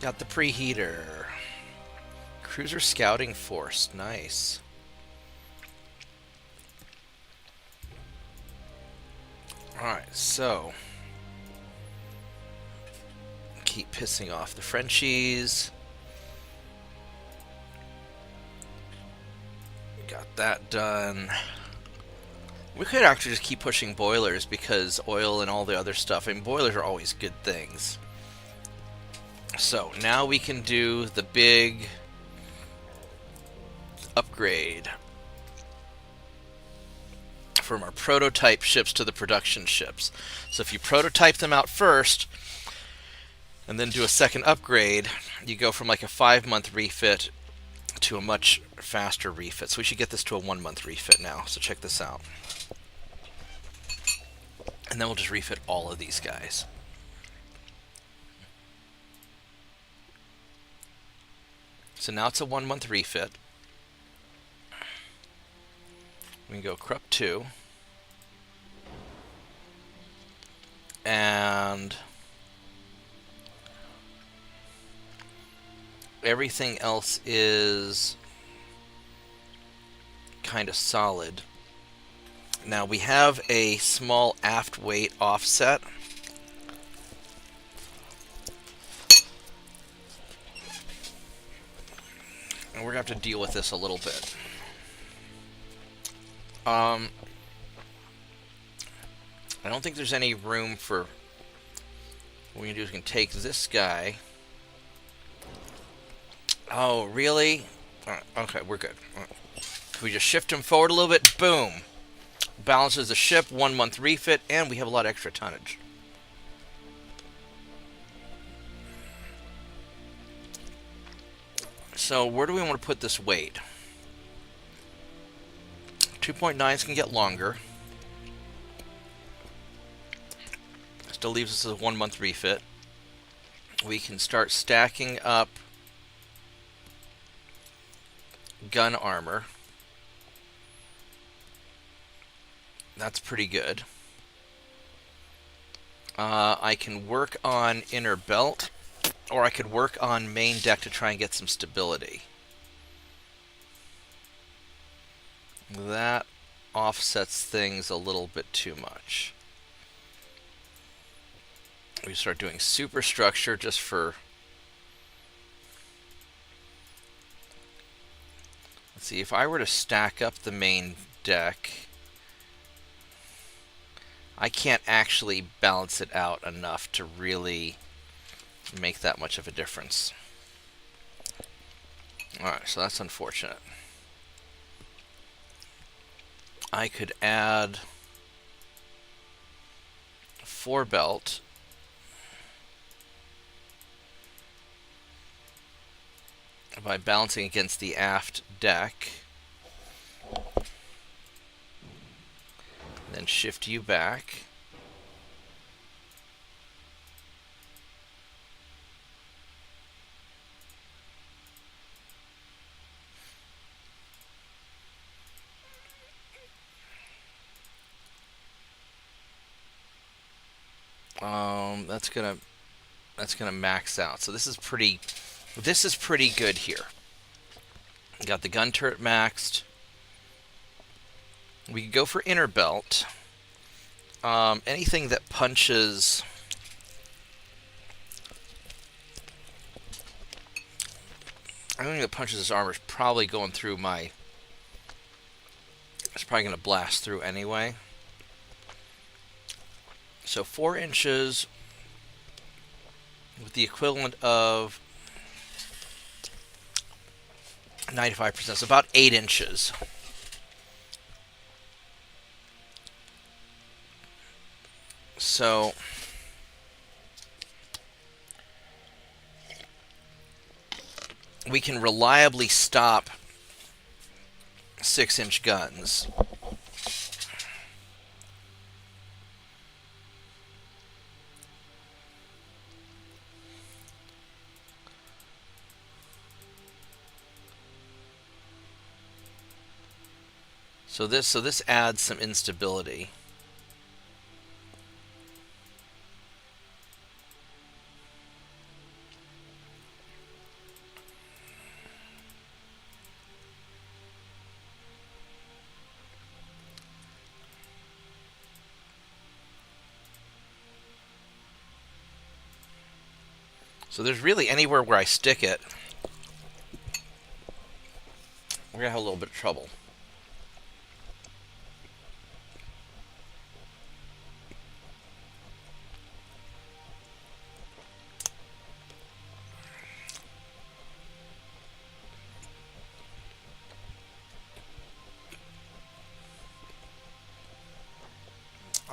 Got the preheater. Cruiser scouting force. Nice. Alright, so keep pissing off the Frenchies. Got that done. We could actually just keep pushing boilers because oil and all the other stuff. I mean, boilers are always good things. So now we can do the big upgrade from our prototype ships to the production ships. So if you prototype them out first and then do a second upgrade, you go from like a 5-month refit to a much faster refit. So we should get this to a 1-month refit now. So check this out. And then we'll just refit all of these guys. So now it's a 1-month refit. We can go Krupp 2. And everything else is kind of solid. Now we have a small aft weight offset. And we're going to have to deal with this a little bit. I don't think there's any room for... What we can do is we can take this guy. Oh, really? Okay, we're good. We just shift him forward a little bit. Boom. Balances the ship. 1-month refit. And we have a lot of extra tonnage. So where do we want to put this weight? 2.9s can get longer. Still leaves us as a 1-month refit. We can start stacking up gun armor. That's pretty good. I can work on inner belt, or I could work on main deck to try and get some stability. That offsets things a little bit too much. We start doing superstructure just for... Let's see, if I were to stack up the main deck, I can't actually balance it out enough to really make that much of a difference. Alright, so that's unfortunate. I could add 4 belt. By balancing against the aft deck. Then shift you back. That's gonna max out. So this is pretty good here. Got the gun turret maxed. We could go for inner belt. Anything that punches... Anything that punches this armor is probably going through my... It's probably going to blast through anyway. So 4 inches with the equivalent of 95%, so about 8 inches. So we can reliably stop 6-inch guns. So this adds some instability. So there's really anywhere where I stick it, we're gonna have a little bit of trouble.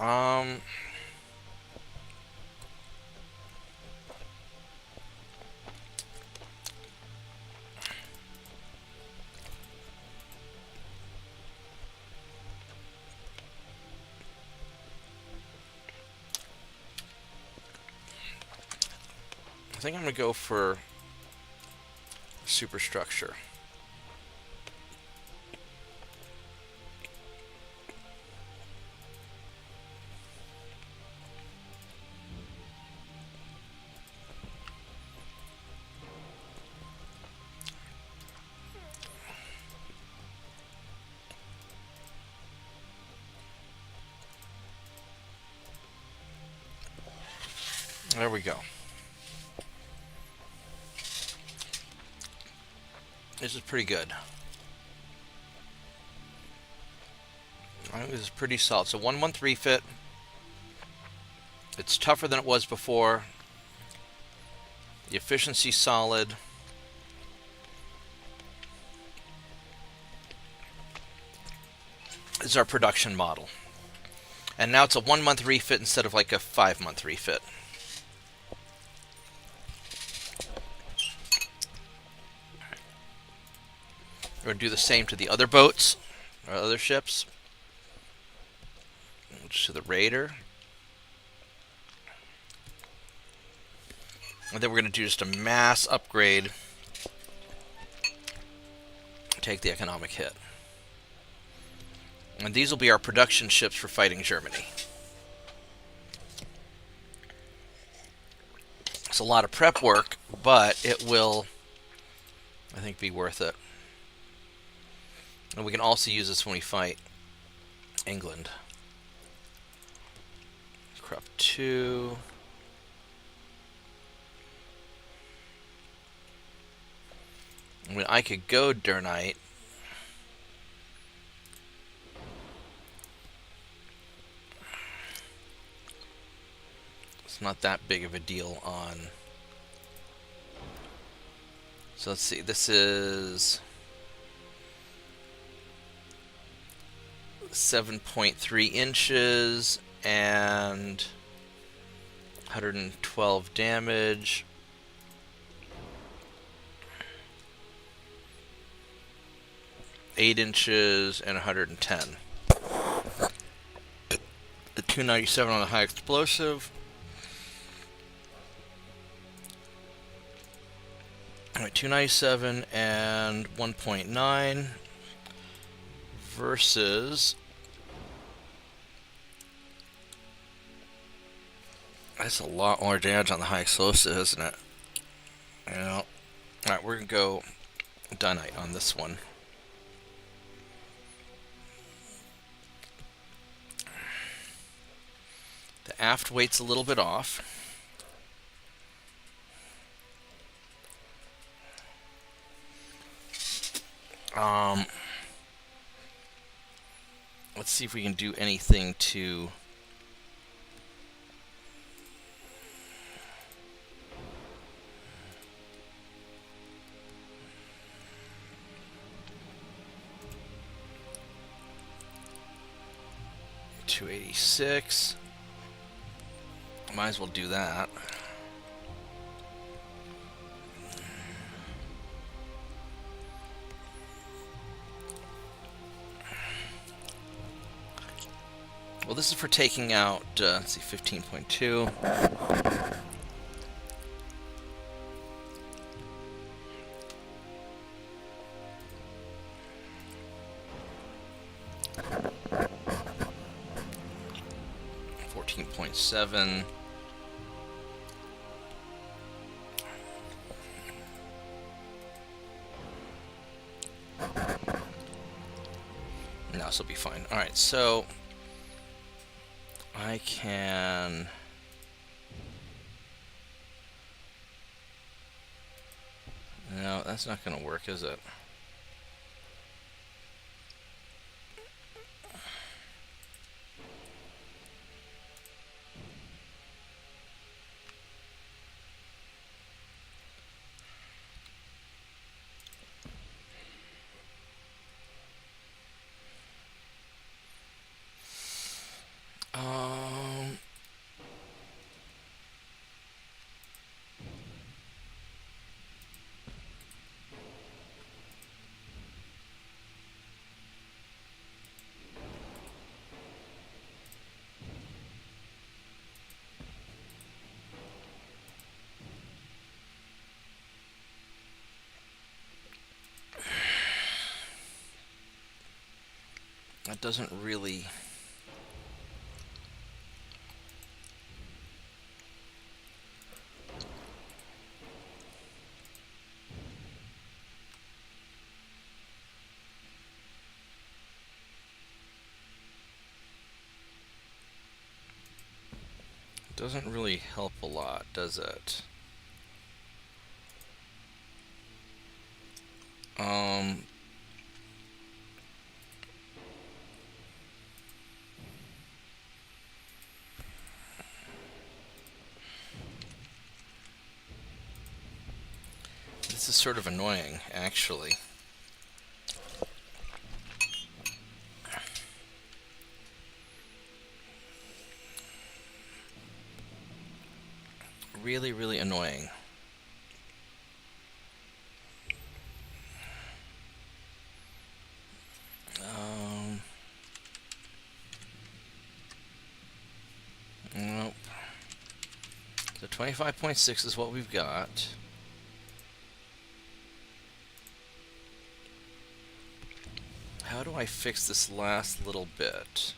Um, I think I'm gonna go for superstructure. There we go. This is pretty good. I think this is pretty solid. So 1-1 refit. It's tougher than it was before. The efficiency's solid. This is our production model. And now it's a 1-month refit instead of like a 5-month refit. We're going to do the same to the other boats, or other ships. To the Raider. And then we're going to do just a mass upgrade. Take the economic hit. And these will be our production ships for fighting Germany. It's a lot of prep work, but it will, I think, be worth it. And we can also use this when we fight England. Crop 2. I mean, I could go Dreadnought. It's not that big of a deal on. So let's see. This is 7.3 inches and 112 damage. Eight inches and 110. The 297 on the high explosive. Alright, 297 and 1.9 versus. That's a lot more damage on the high explosive, isn't it? You know. Alright, we're gonna go Dreadnought on this one. The aft weight's a little bit off. Let's see if we can do anything to .286. Might as well do that. Well, this is for taking out, let's see, 15.2. 19.7. No, this will be fine. Alright, so I can... No, that's not going to work, is it? That doesn't really... doesn't really help a lot, does it? This is sort of annoying, actually. Really, really annoying. Nope. So 25.6 is what we've got. How do I fix this last little bit?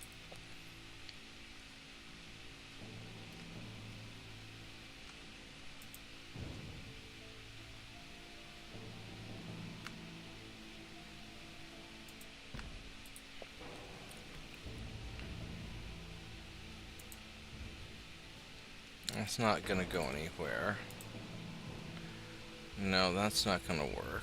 That's not gonna go anywhere. No, that's not gonna work.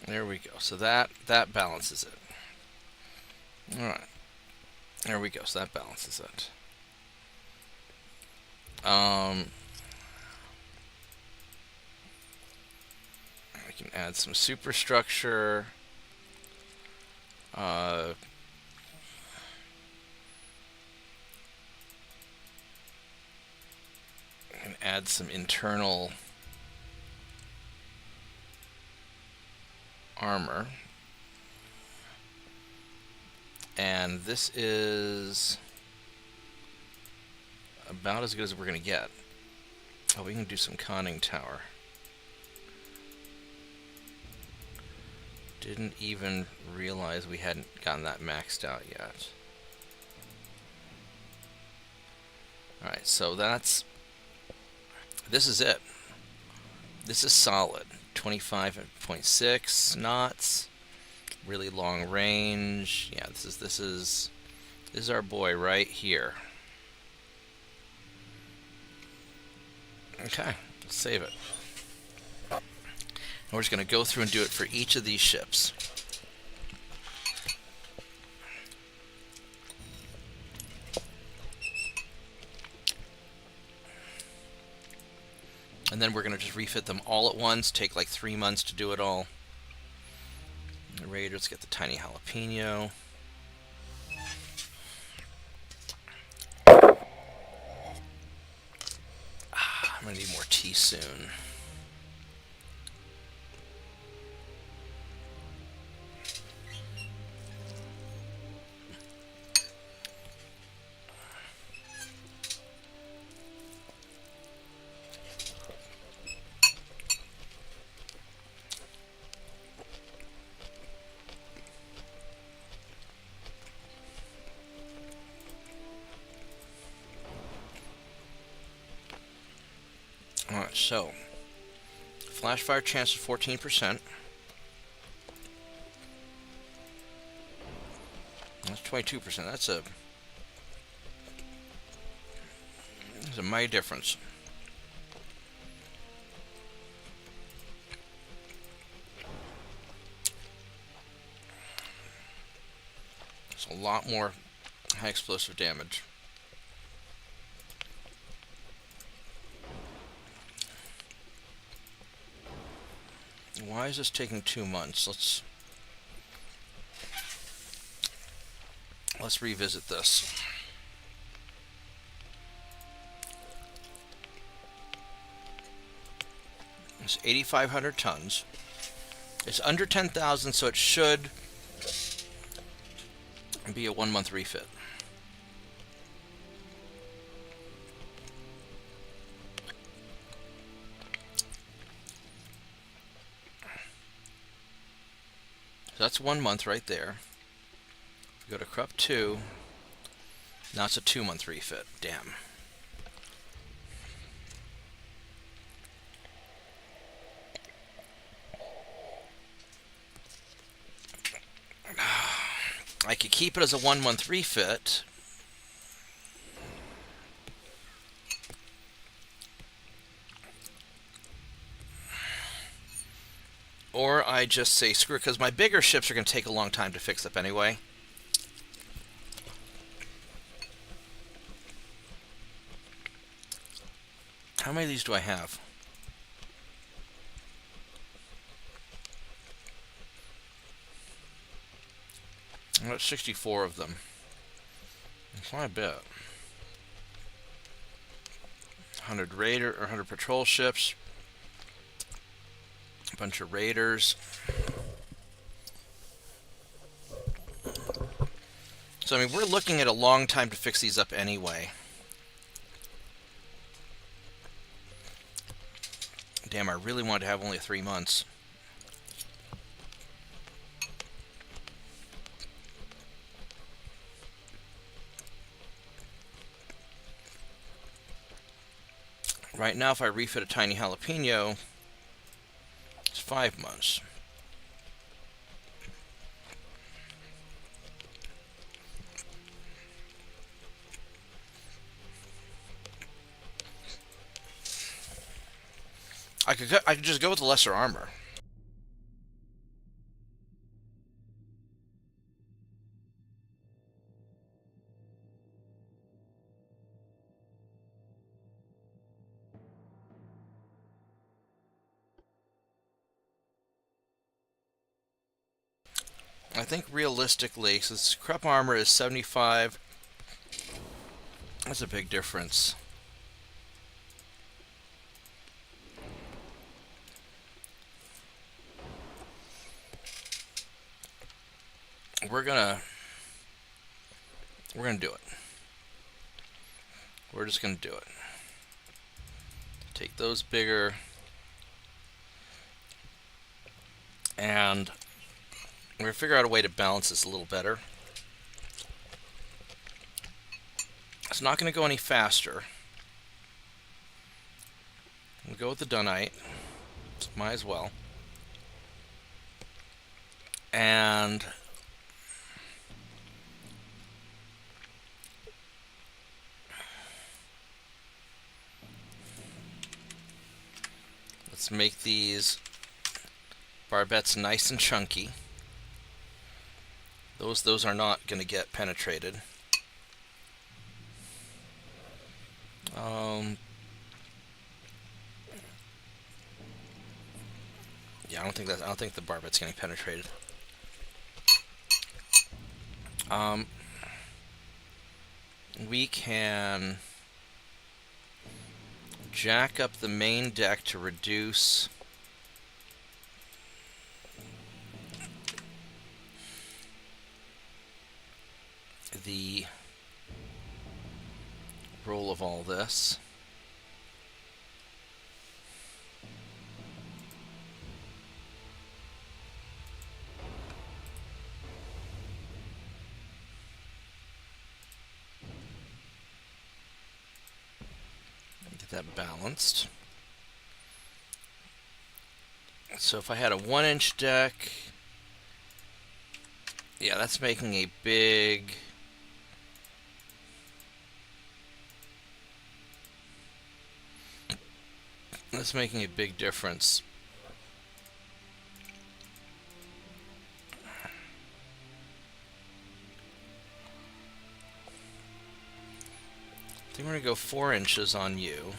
There we go. So that balances it. Alright. There we go. So that balances it. I can add some superstructure. And add some internal armor. And this is about as good as we're going to get. Oh, we can do some conning tower. Didn't even realize we hadn't gotten that maxed out yet. Alright, so this is it. This is solid. 25.6 knots. Really long range. Yeah, this is our boy right here. Okay, let's save it. And we're just going to go through and do it for each of these ships. And then we're going to just refit them all at once. Take like 3 months to do it all. Raiders, get the tiny jalapeno. I'm going to need more tea soon. Alright, so flash fire chance is 14%. That's 22%. That's a mighty difference. It's a lot more high explosive damage. Why is this taking 2 months? Let's revisit this. It's 8,500 tons. It's under 10,000, so it should be a 1 month refit. So that's 1 month right there. If we go to Corrupt 2, now it's a 2 month refit. Damn. I could keep it as a 1 month refit. Or I just say screw it, because my bigger ships are going to take a long time to fix up anyway. How many of these do I have? I've got 64 of them. That's quite a bit. 100 raider or 100 patrol ships. A bunch of raiders. So I mean, we're looking at a long time to fix these up anyway. Damn, I really wanted to have only 3 months. Right now, if I refit a tiny jalapeno, it's 5 months. I could just go with the lesser armor. I think realistically, since crop armor is 75, that's a big difference. We're gonna do it. We're just gonna do it. Take those bigger, and we're gonna figure out a way to balance this a little better. It's not gonna go any faster. We'll go with the Dunite. Might as well. And let's make these barbettes nice and chunky. Those are not going to get penetrated. Yeah, I don't think the barbette's getting penetrated. We can jack up the main deck to reduce the roll of all this. Get that balanced. So if I had a 1-inch deck, yeah, that's making a big... That's making a big difference. I think we're going to go 4 inches on you.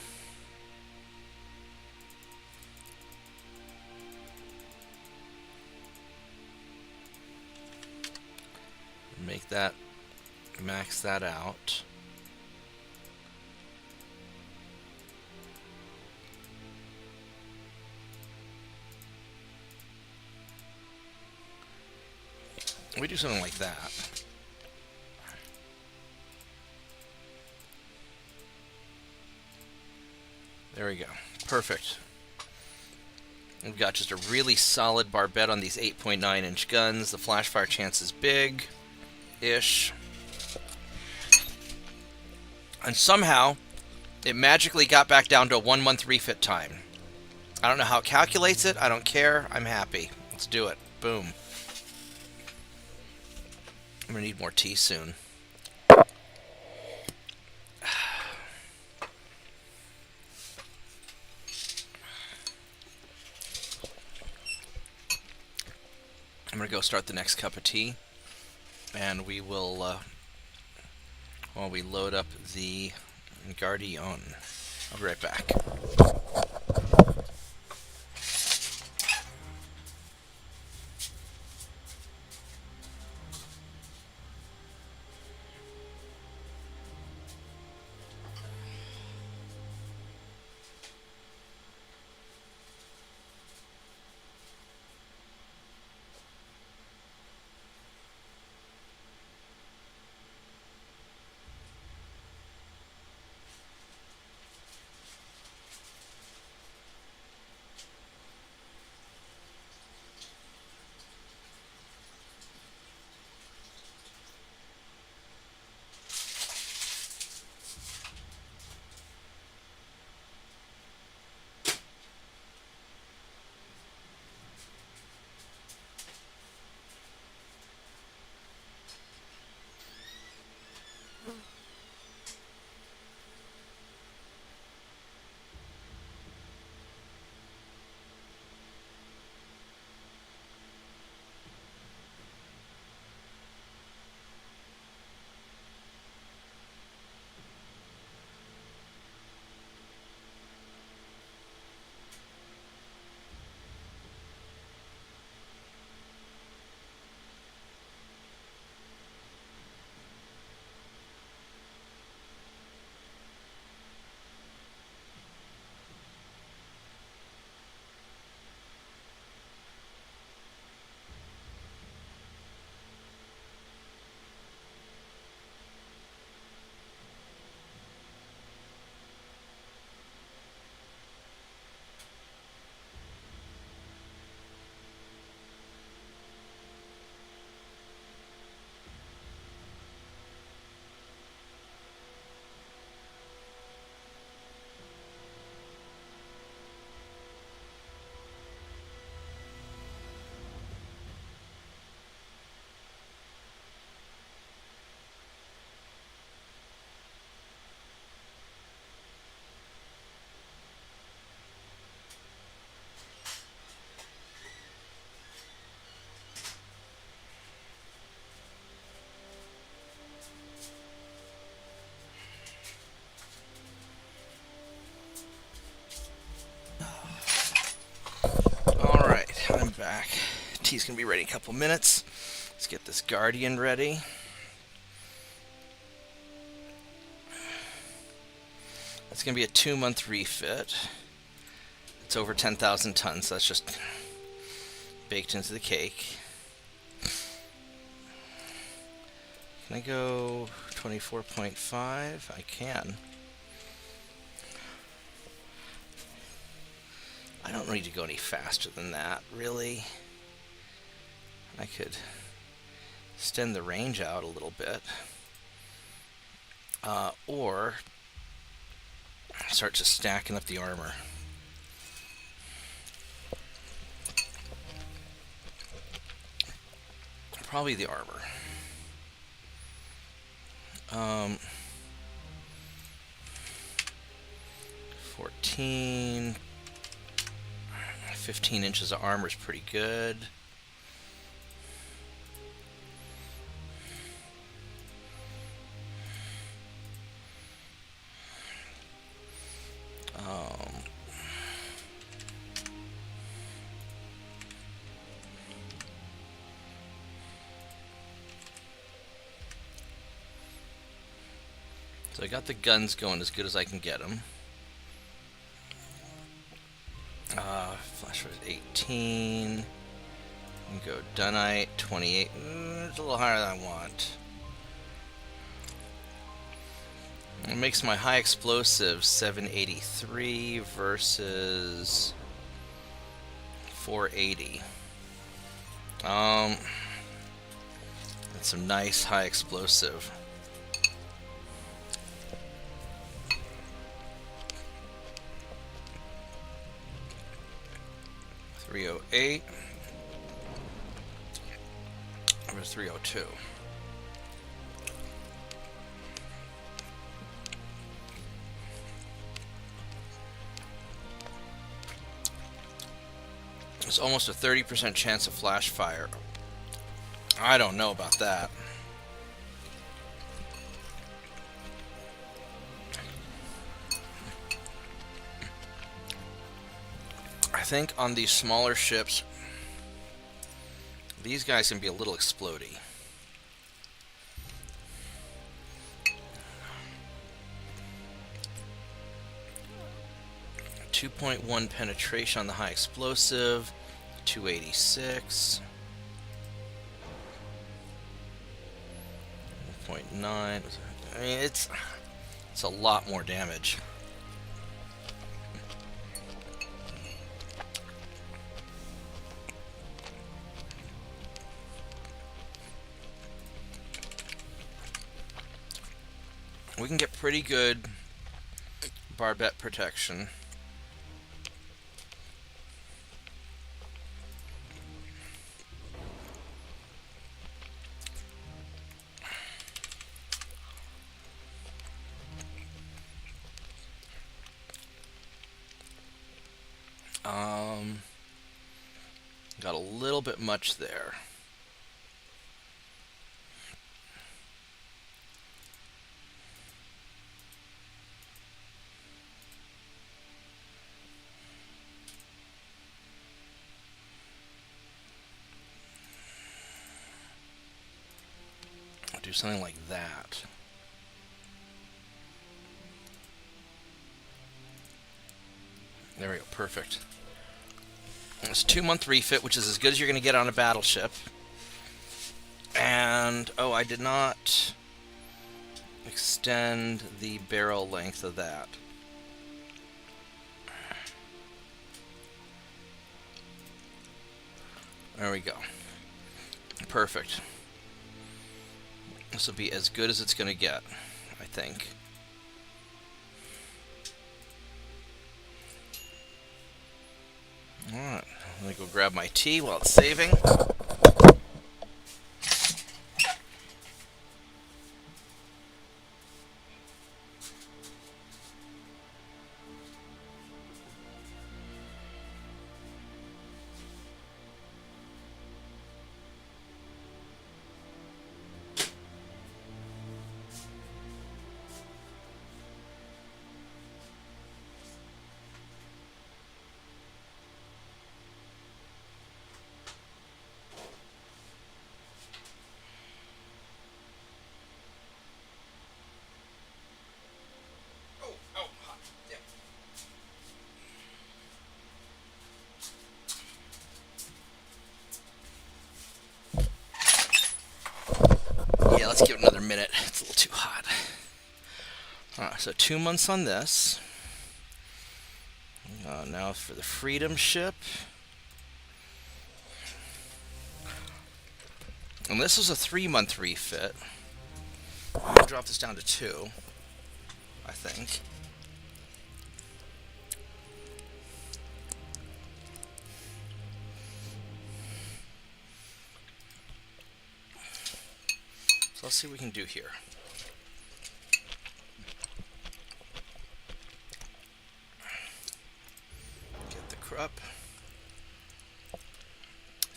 Make that, max that out. We do something like that. There we go. Perfect. We've got just a really solid barbette on these 8.9-inch guns. The flash fire chance is big-ish. And somehow, it magically got back down to a 1-month refit time. I don't know how it calculates it. I don't care. I'm happy. Let's do it. Boom. I'm going to need more tea soon. I'm going to go start the next cup of tea. And we will, while we load up the Guardian. I'll be right back. I'm back. Tea's gonna be ready in a couple minutes. Let's get this Guardian ready. That's gonna be a 2-month refit. It's over 10,000 tons, so that's just baked into the cake. Can I go 24.5? I can. I don't need to go any faster than that, really. I could extend the range out a little bit. Or start just stacking up the armor. Probably the armor. 14, 15 inches of armor is pretty good. So I got the guns going as good as I can get them. Flash was 18. Go Dunite, 28. It's a little higher than I want. It makes my high explosive 783 versus 480. That's some nice high explosive. .308 over 302. There's almost a 30% chance of flash fire. I don't know about that. I think on these smaller ships, these guys can be a little explodey. .1 penetration on the high explosive, 286. 1.9. I mean, it's a lot more damage. We can get pretty good barbette protection. Got a little bit much there. I'll do something like that. There we go, perfect. It's a 2-month refit, which is as good as you're going to get on a battleship. And, oh, I did not extend the barrel length of that. There we go. Perfect. This will be as good as it's going to get, I think. Alright, let me go grab my tea while it's saving. Yeah, let's give it another minute. It's a little too hot. Alright, so 2 months on this. Now for the Freedom ship. And this was a 3-month refit. I'm going to drop this down to 2, I think. let's see what we can do here. Get the Krupp.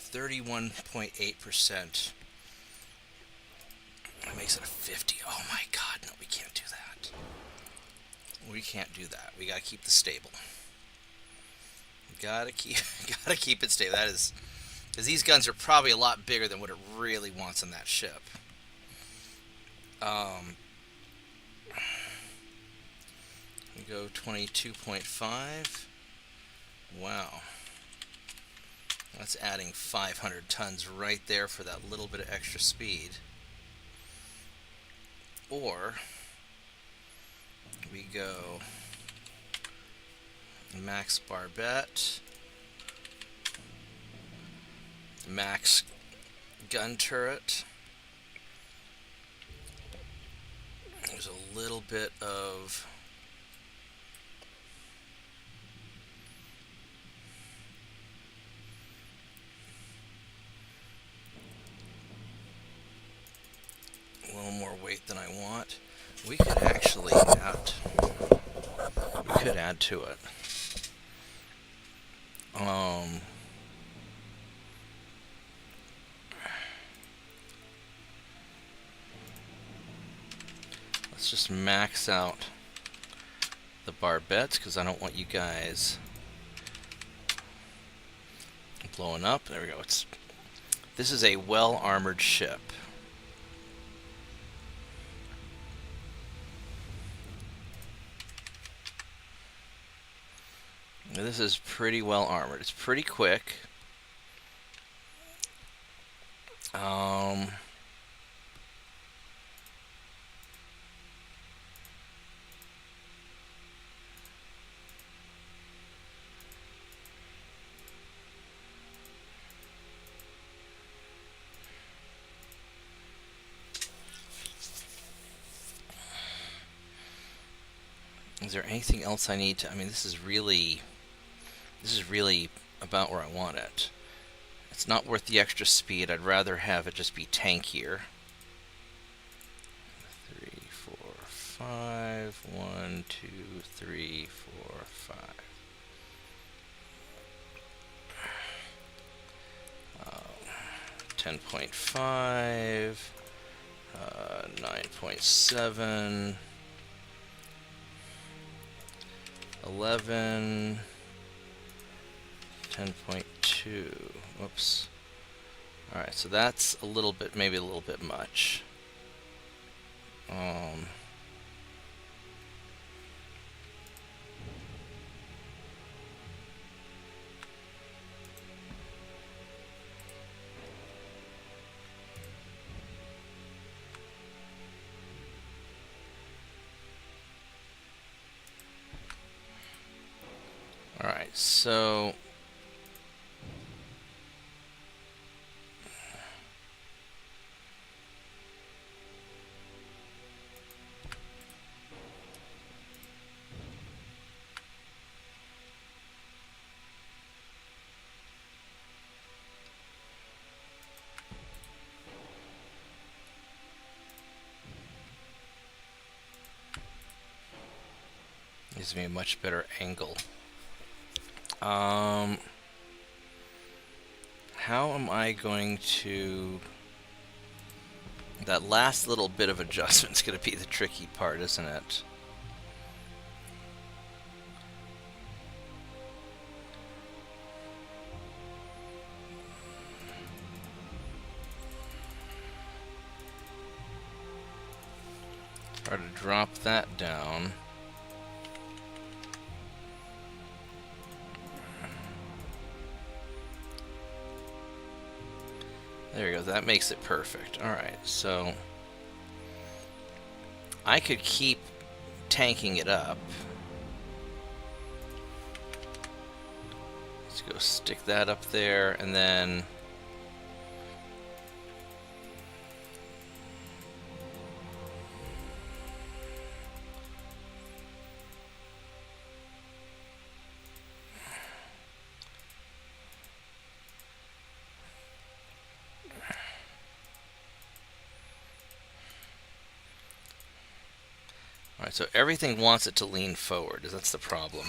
31.8%. That makes it a 50. Oh my god, no, we can't do that. We can't do that. We gotta keep the stable. Gotta keep it stable. That is, because these guns are probably a lot bigger than what it really wants on that ship. We go 22.5. Wow. That's adding 500 tons right there for that little bit of extra speed. Or we go max barbette, max gun turret. There's a little bit of a little more weight than I want. We could actually add to it. Let's just max out the barbettes because I don't want you guys blowing up. There we go. This is a well-armored ship. This is pretty well armored. It's pretty quick. Is there anything else I need to? I mean, this is really about where I want it. It's not worth the extra speed. I'd rather have it just be tankier. 3, 4, 5. 1, 2, 3, 4, 5. 10.5. 9.7. 11. 10.2. Whoops. Alright, so that's a little bit, maybe a little bit much. Alright, so gives me a much better angle. How am I going to... That last little bit of adjustment's going to be the tricky part, isn't it? Try to drop that down. There we go, that makes it perfect. Alright, so I could keep tanking it up. Let's go stick that up there, and then So everything wants it to lean forward. That's the problem.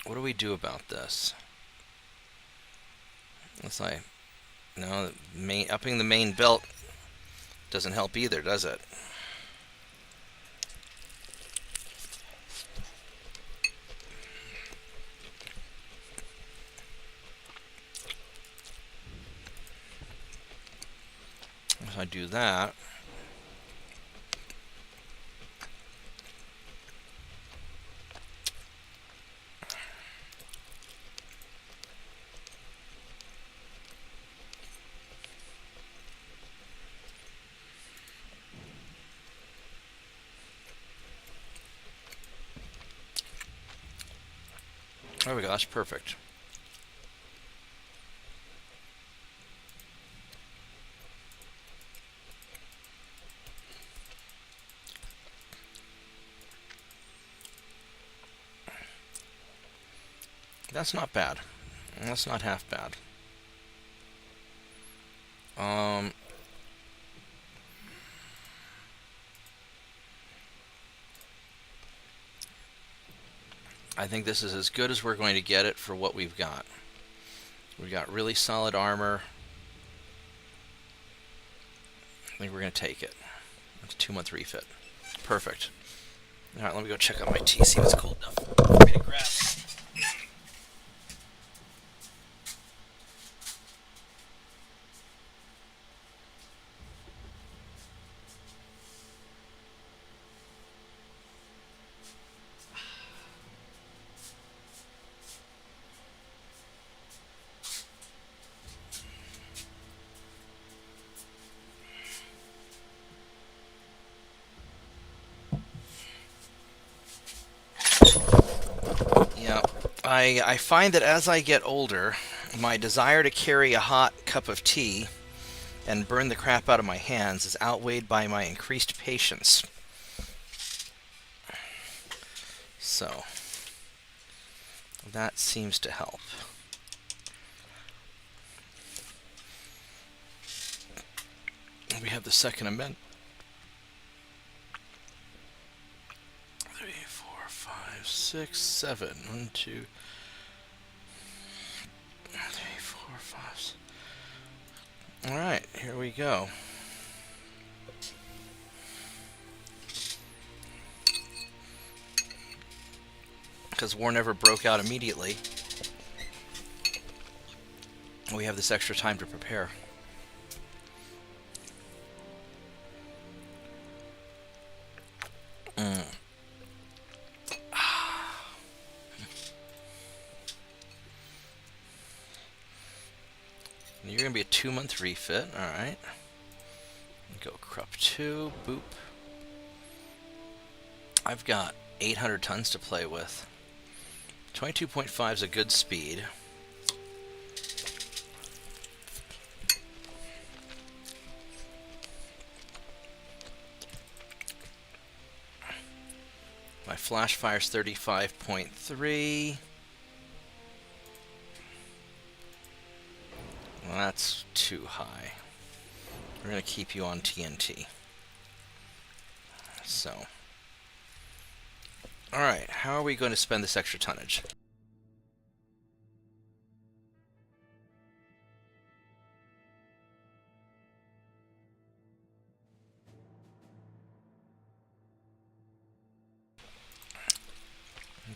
What do we do about this? Let's like, no, upping the main belt doesn't help either, does it? If I do that, there we go, that's perfect. That's not bad. That's not half bad. I think this is as good as we're going to get it for what we've got. We've got really solid armor. I think we're going to take it. It's a 2-month refit. Perfect. Alright, let me go check out my tea, see if it's cold enough for me to grab. Yeah, I find that as I get older, my desire to carry a hot cup of tea and burn the crap out of my hands is outweighed by my increased patience. So, that seems to help. We have the Second Amendment. 3, 4, 5, 6, 7. 1, 2, 3, 4, 5. Alright, here we go. Because war never broke out immediately, we have this extra time to prepare. You're going to be a 2-month refit, alright. Go Krupp 2, boop. I've got 800 tons to play with. 22.5 is a good speed. My flash fire's 35.3. Well, that's too high. We're going to keep you on TNT. So. Alright, how are we going to spend this extra tonnage?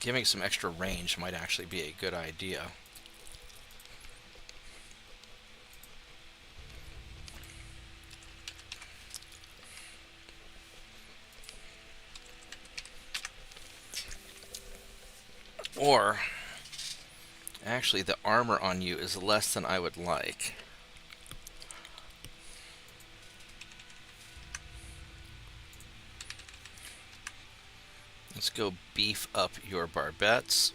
Giving some extra range might actually be a good idea. Or, actually, the armor on you is less than I would like. Let's go beef up your barbettes.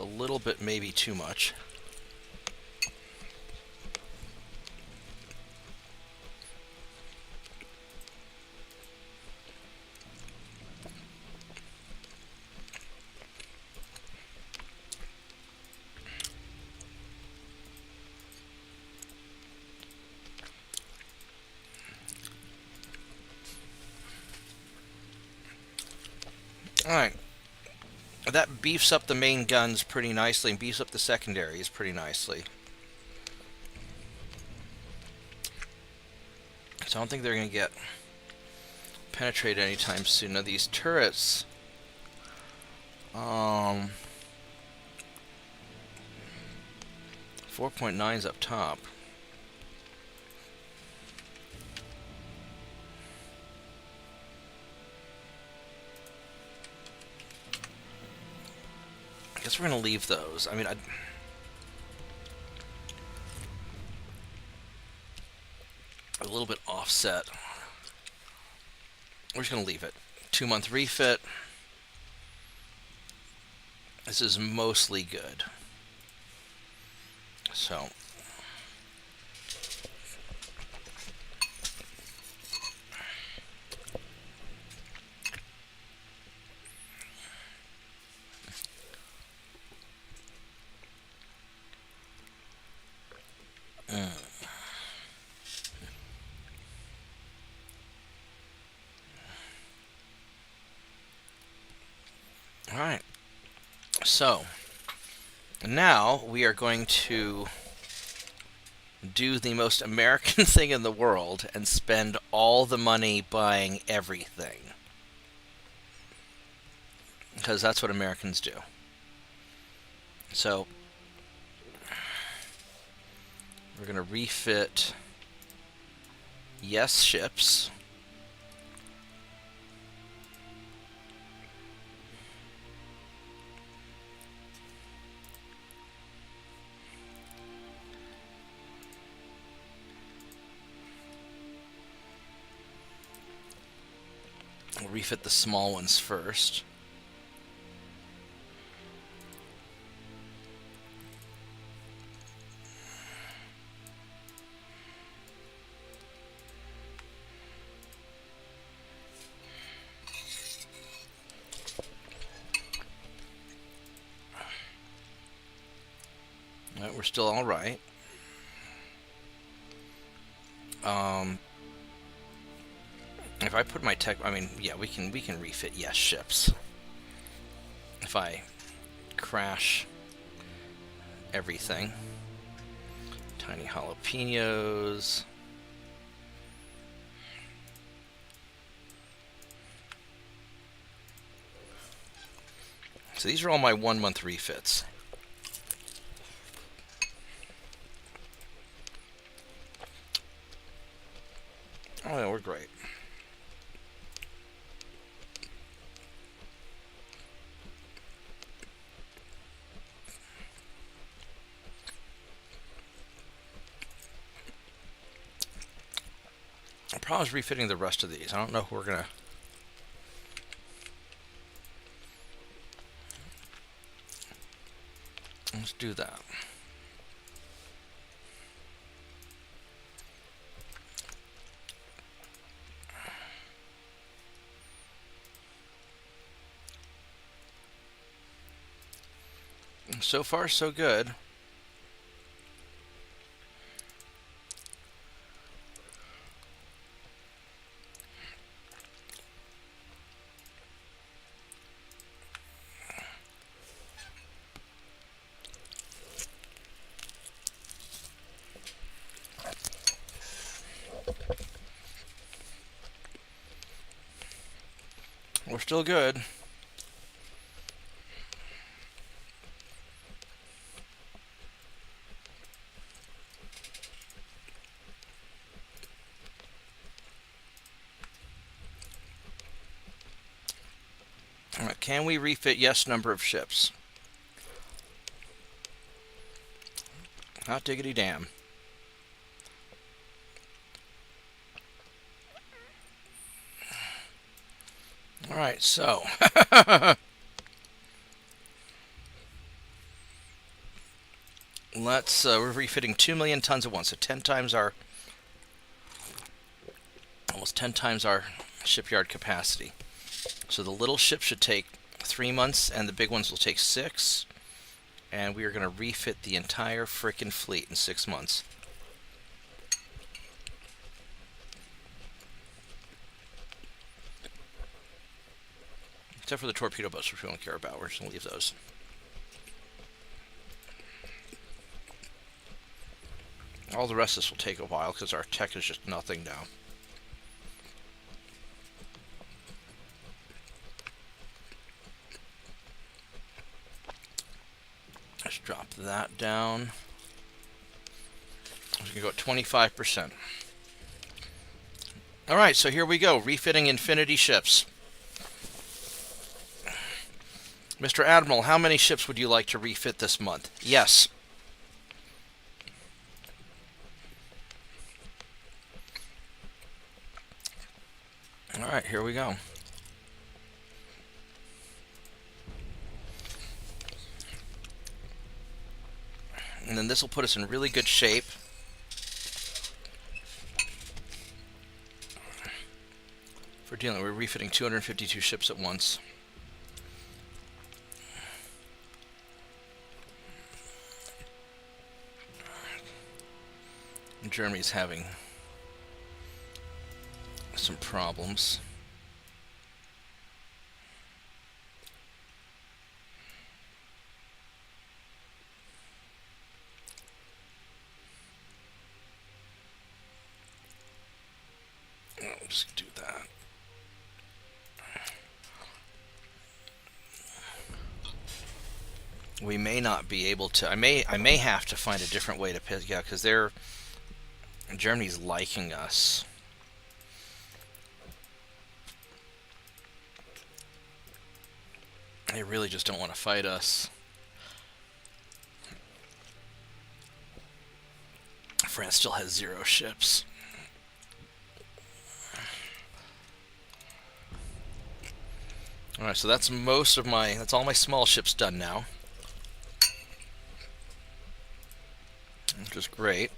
a little bit maybe too much. Alright, that beefs up the main guns pretty nicely and beefs up the secondaries pretty nicely. So I don't think they're going to get penetrated anytime soon. Now these turrets, 4.9's up top. I guess we're going to leave those. I mean, a little bit offset. We're just going to leave it. 2-month refit. This is mostly good. So. Alright, so now we are going to do the most American thing in the world and spend all the money buying everything. Because that's what Americans do. So we're going to refit yes ships. We'll refit the small ones first. Alright, we're still all right. If I put my tech, I mean, yeah, we can refit yes ships. If I crash everything, tiny jalapenos. So these are all my 1-month refits. Oh yeah, we're great. The problem is refitting the rest of these. I don't know if we're gonna. Let's do that. So far, so good. We're still good. All right, can we refit yes number of ships? Hot diggity damn. All right, so we're refitting 2 million tons at once, so 10 times our, almost 10 times our shipyard capacity. So the little ship should take 3 months, and the big ones will take 6. And we are going to refit the entire frickin' fleet in 6 months. Except for the torpedo boats, which we don't care about. We're just going to leave those. All the rest of this will take a while because our tech is just nothing now. Let's drop that down. We're going to go at 25%. Alright, so here we go. Refitting Infinity ships. Mr. Admiral, how many ships would you like to refit this month? Yes. Alright, here we go. And then this will put us in really good shape. For dealing, we're refitting 252 ships at once. Germany's having some problems. I'll just do that. We may not be able to. I may have to find a different way to pick. Yeah, because Germany's liking us. They really just don't want to fight us. France still has 0 ships. Alright, so that's all my small ships done now. Which is great.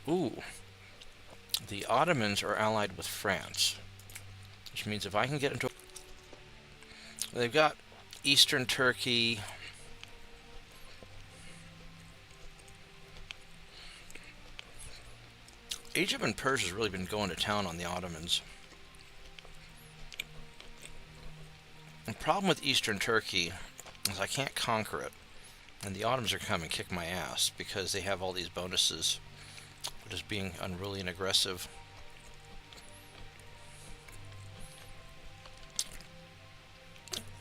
Ooh. The Ottomans are allied with France. Which means if I can get into... They've got Eastern Turkey. Egypt and Persia has really been going to town on the Ottomans. The problem with Eastern Turkey is I can't conquer it. And the Ottomans are coming and kick my ass because they have all these bonuses for just being unruly and aggressive.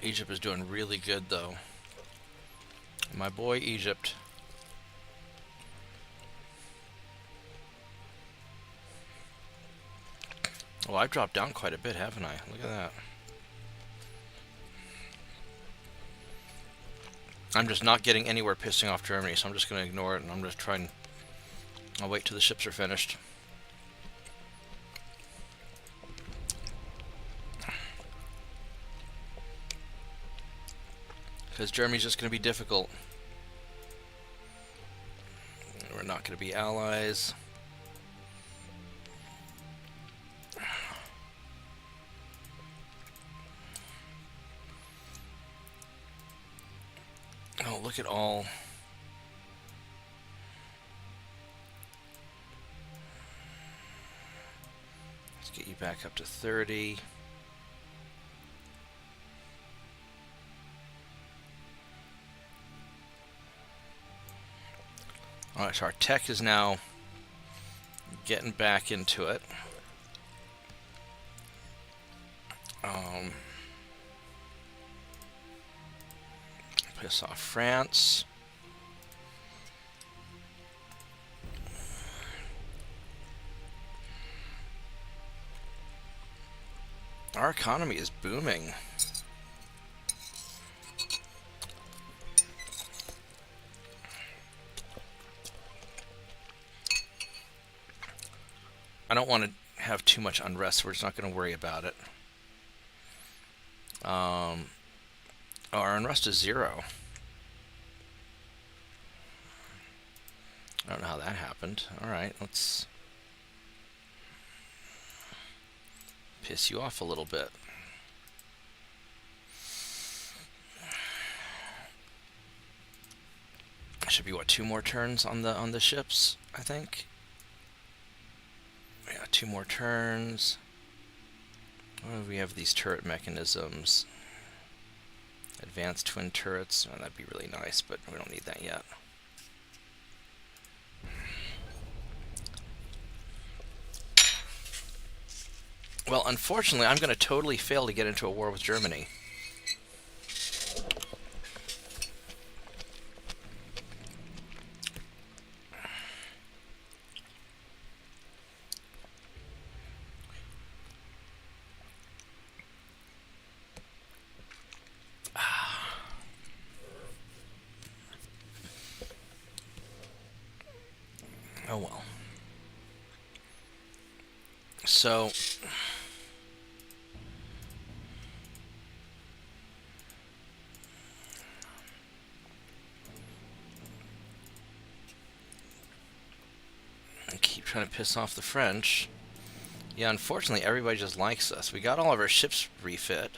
Egypt is doing really good though. My boy Egypt. Oh, I've dropped down quite a bit, haven't I? Look at that. I'm just not getting anywhere pissing off Germany, so I'm just going to ignore it, and I'm just trying... I'll wait till the ships are finished. Because Germany's just going to be difficult. We're not going to be allies. Oh, look at all. Let's get you back up to 30. Alright, so our tech is now getting back into it. Piss off France. Our economy is booming. I don't want to have too much unrest, so we're just not going to worry about it. Oh, our unrest is 0. I don't know how that happened. Alright, let's piss you off a little bit. Should be what, 2 more turns on the ships, I think. Yeah, 2 more turns. Oh, we have these turret mechanisms. Advanced twin turrets. Oh, that'd be really nice, but we don't need that yet. Well, unfortunately, I'm going to totally fail to get into a war with Germany. Oh well. So I keep trying to piss off the French. Yeah, unfortunately, everybody just likes us. We got all of our ships refit.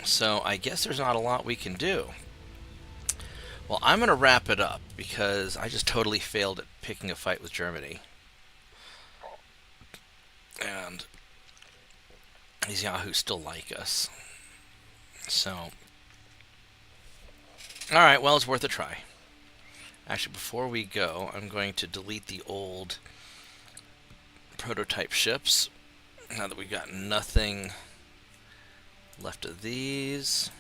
So I guess there's not a lot we can do. Well, I'm going to wrap it up because I just totally failed at picking a fight with Germany. And these yahoos still like us. So, alright, well, it's worth a try. Actually, before we go, I'm going to delete the old prototype ships. Now that we've got nothing left of these.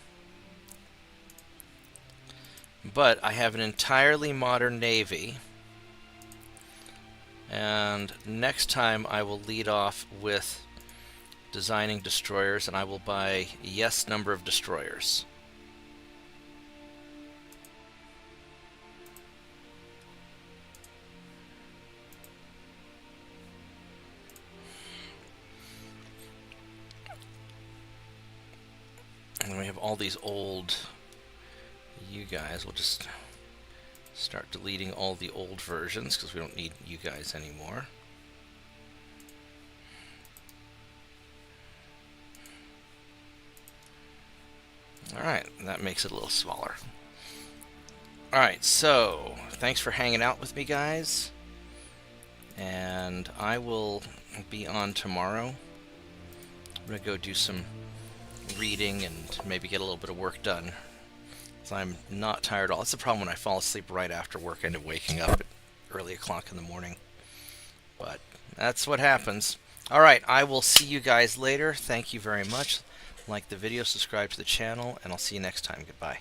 But I have an entirely modern navy. And next time I will lead off with designing destroyers, and I will buy yes number of destroyers. And we have all these old you guys. We'll just start deleting all the old versions because we don't need you guys anymore. Alright, that makes it a little smaller. Alright, so thanks for hanging out with me, guys. And I will be on tomorrow. I'm going to go do some reading and maybe get a little bit of work done. So I'm not tired at all. That's the problem when I fall asleep right after work. I end up waking up at early o'clock in the morning. But that's what happens. Alright, I will see you guys later. Thank you very much. Like the video, subscribe to the channel, and I'll see you next time. Goodbye.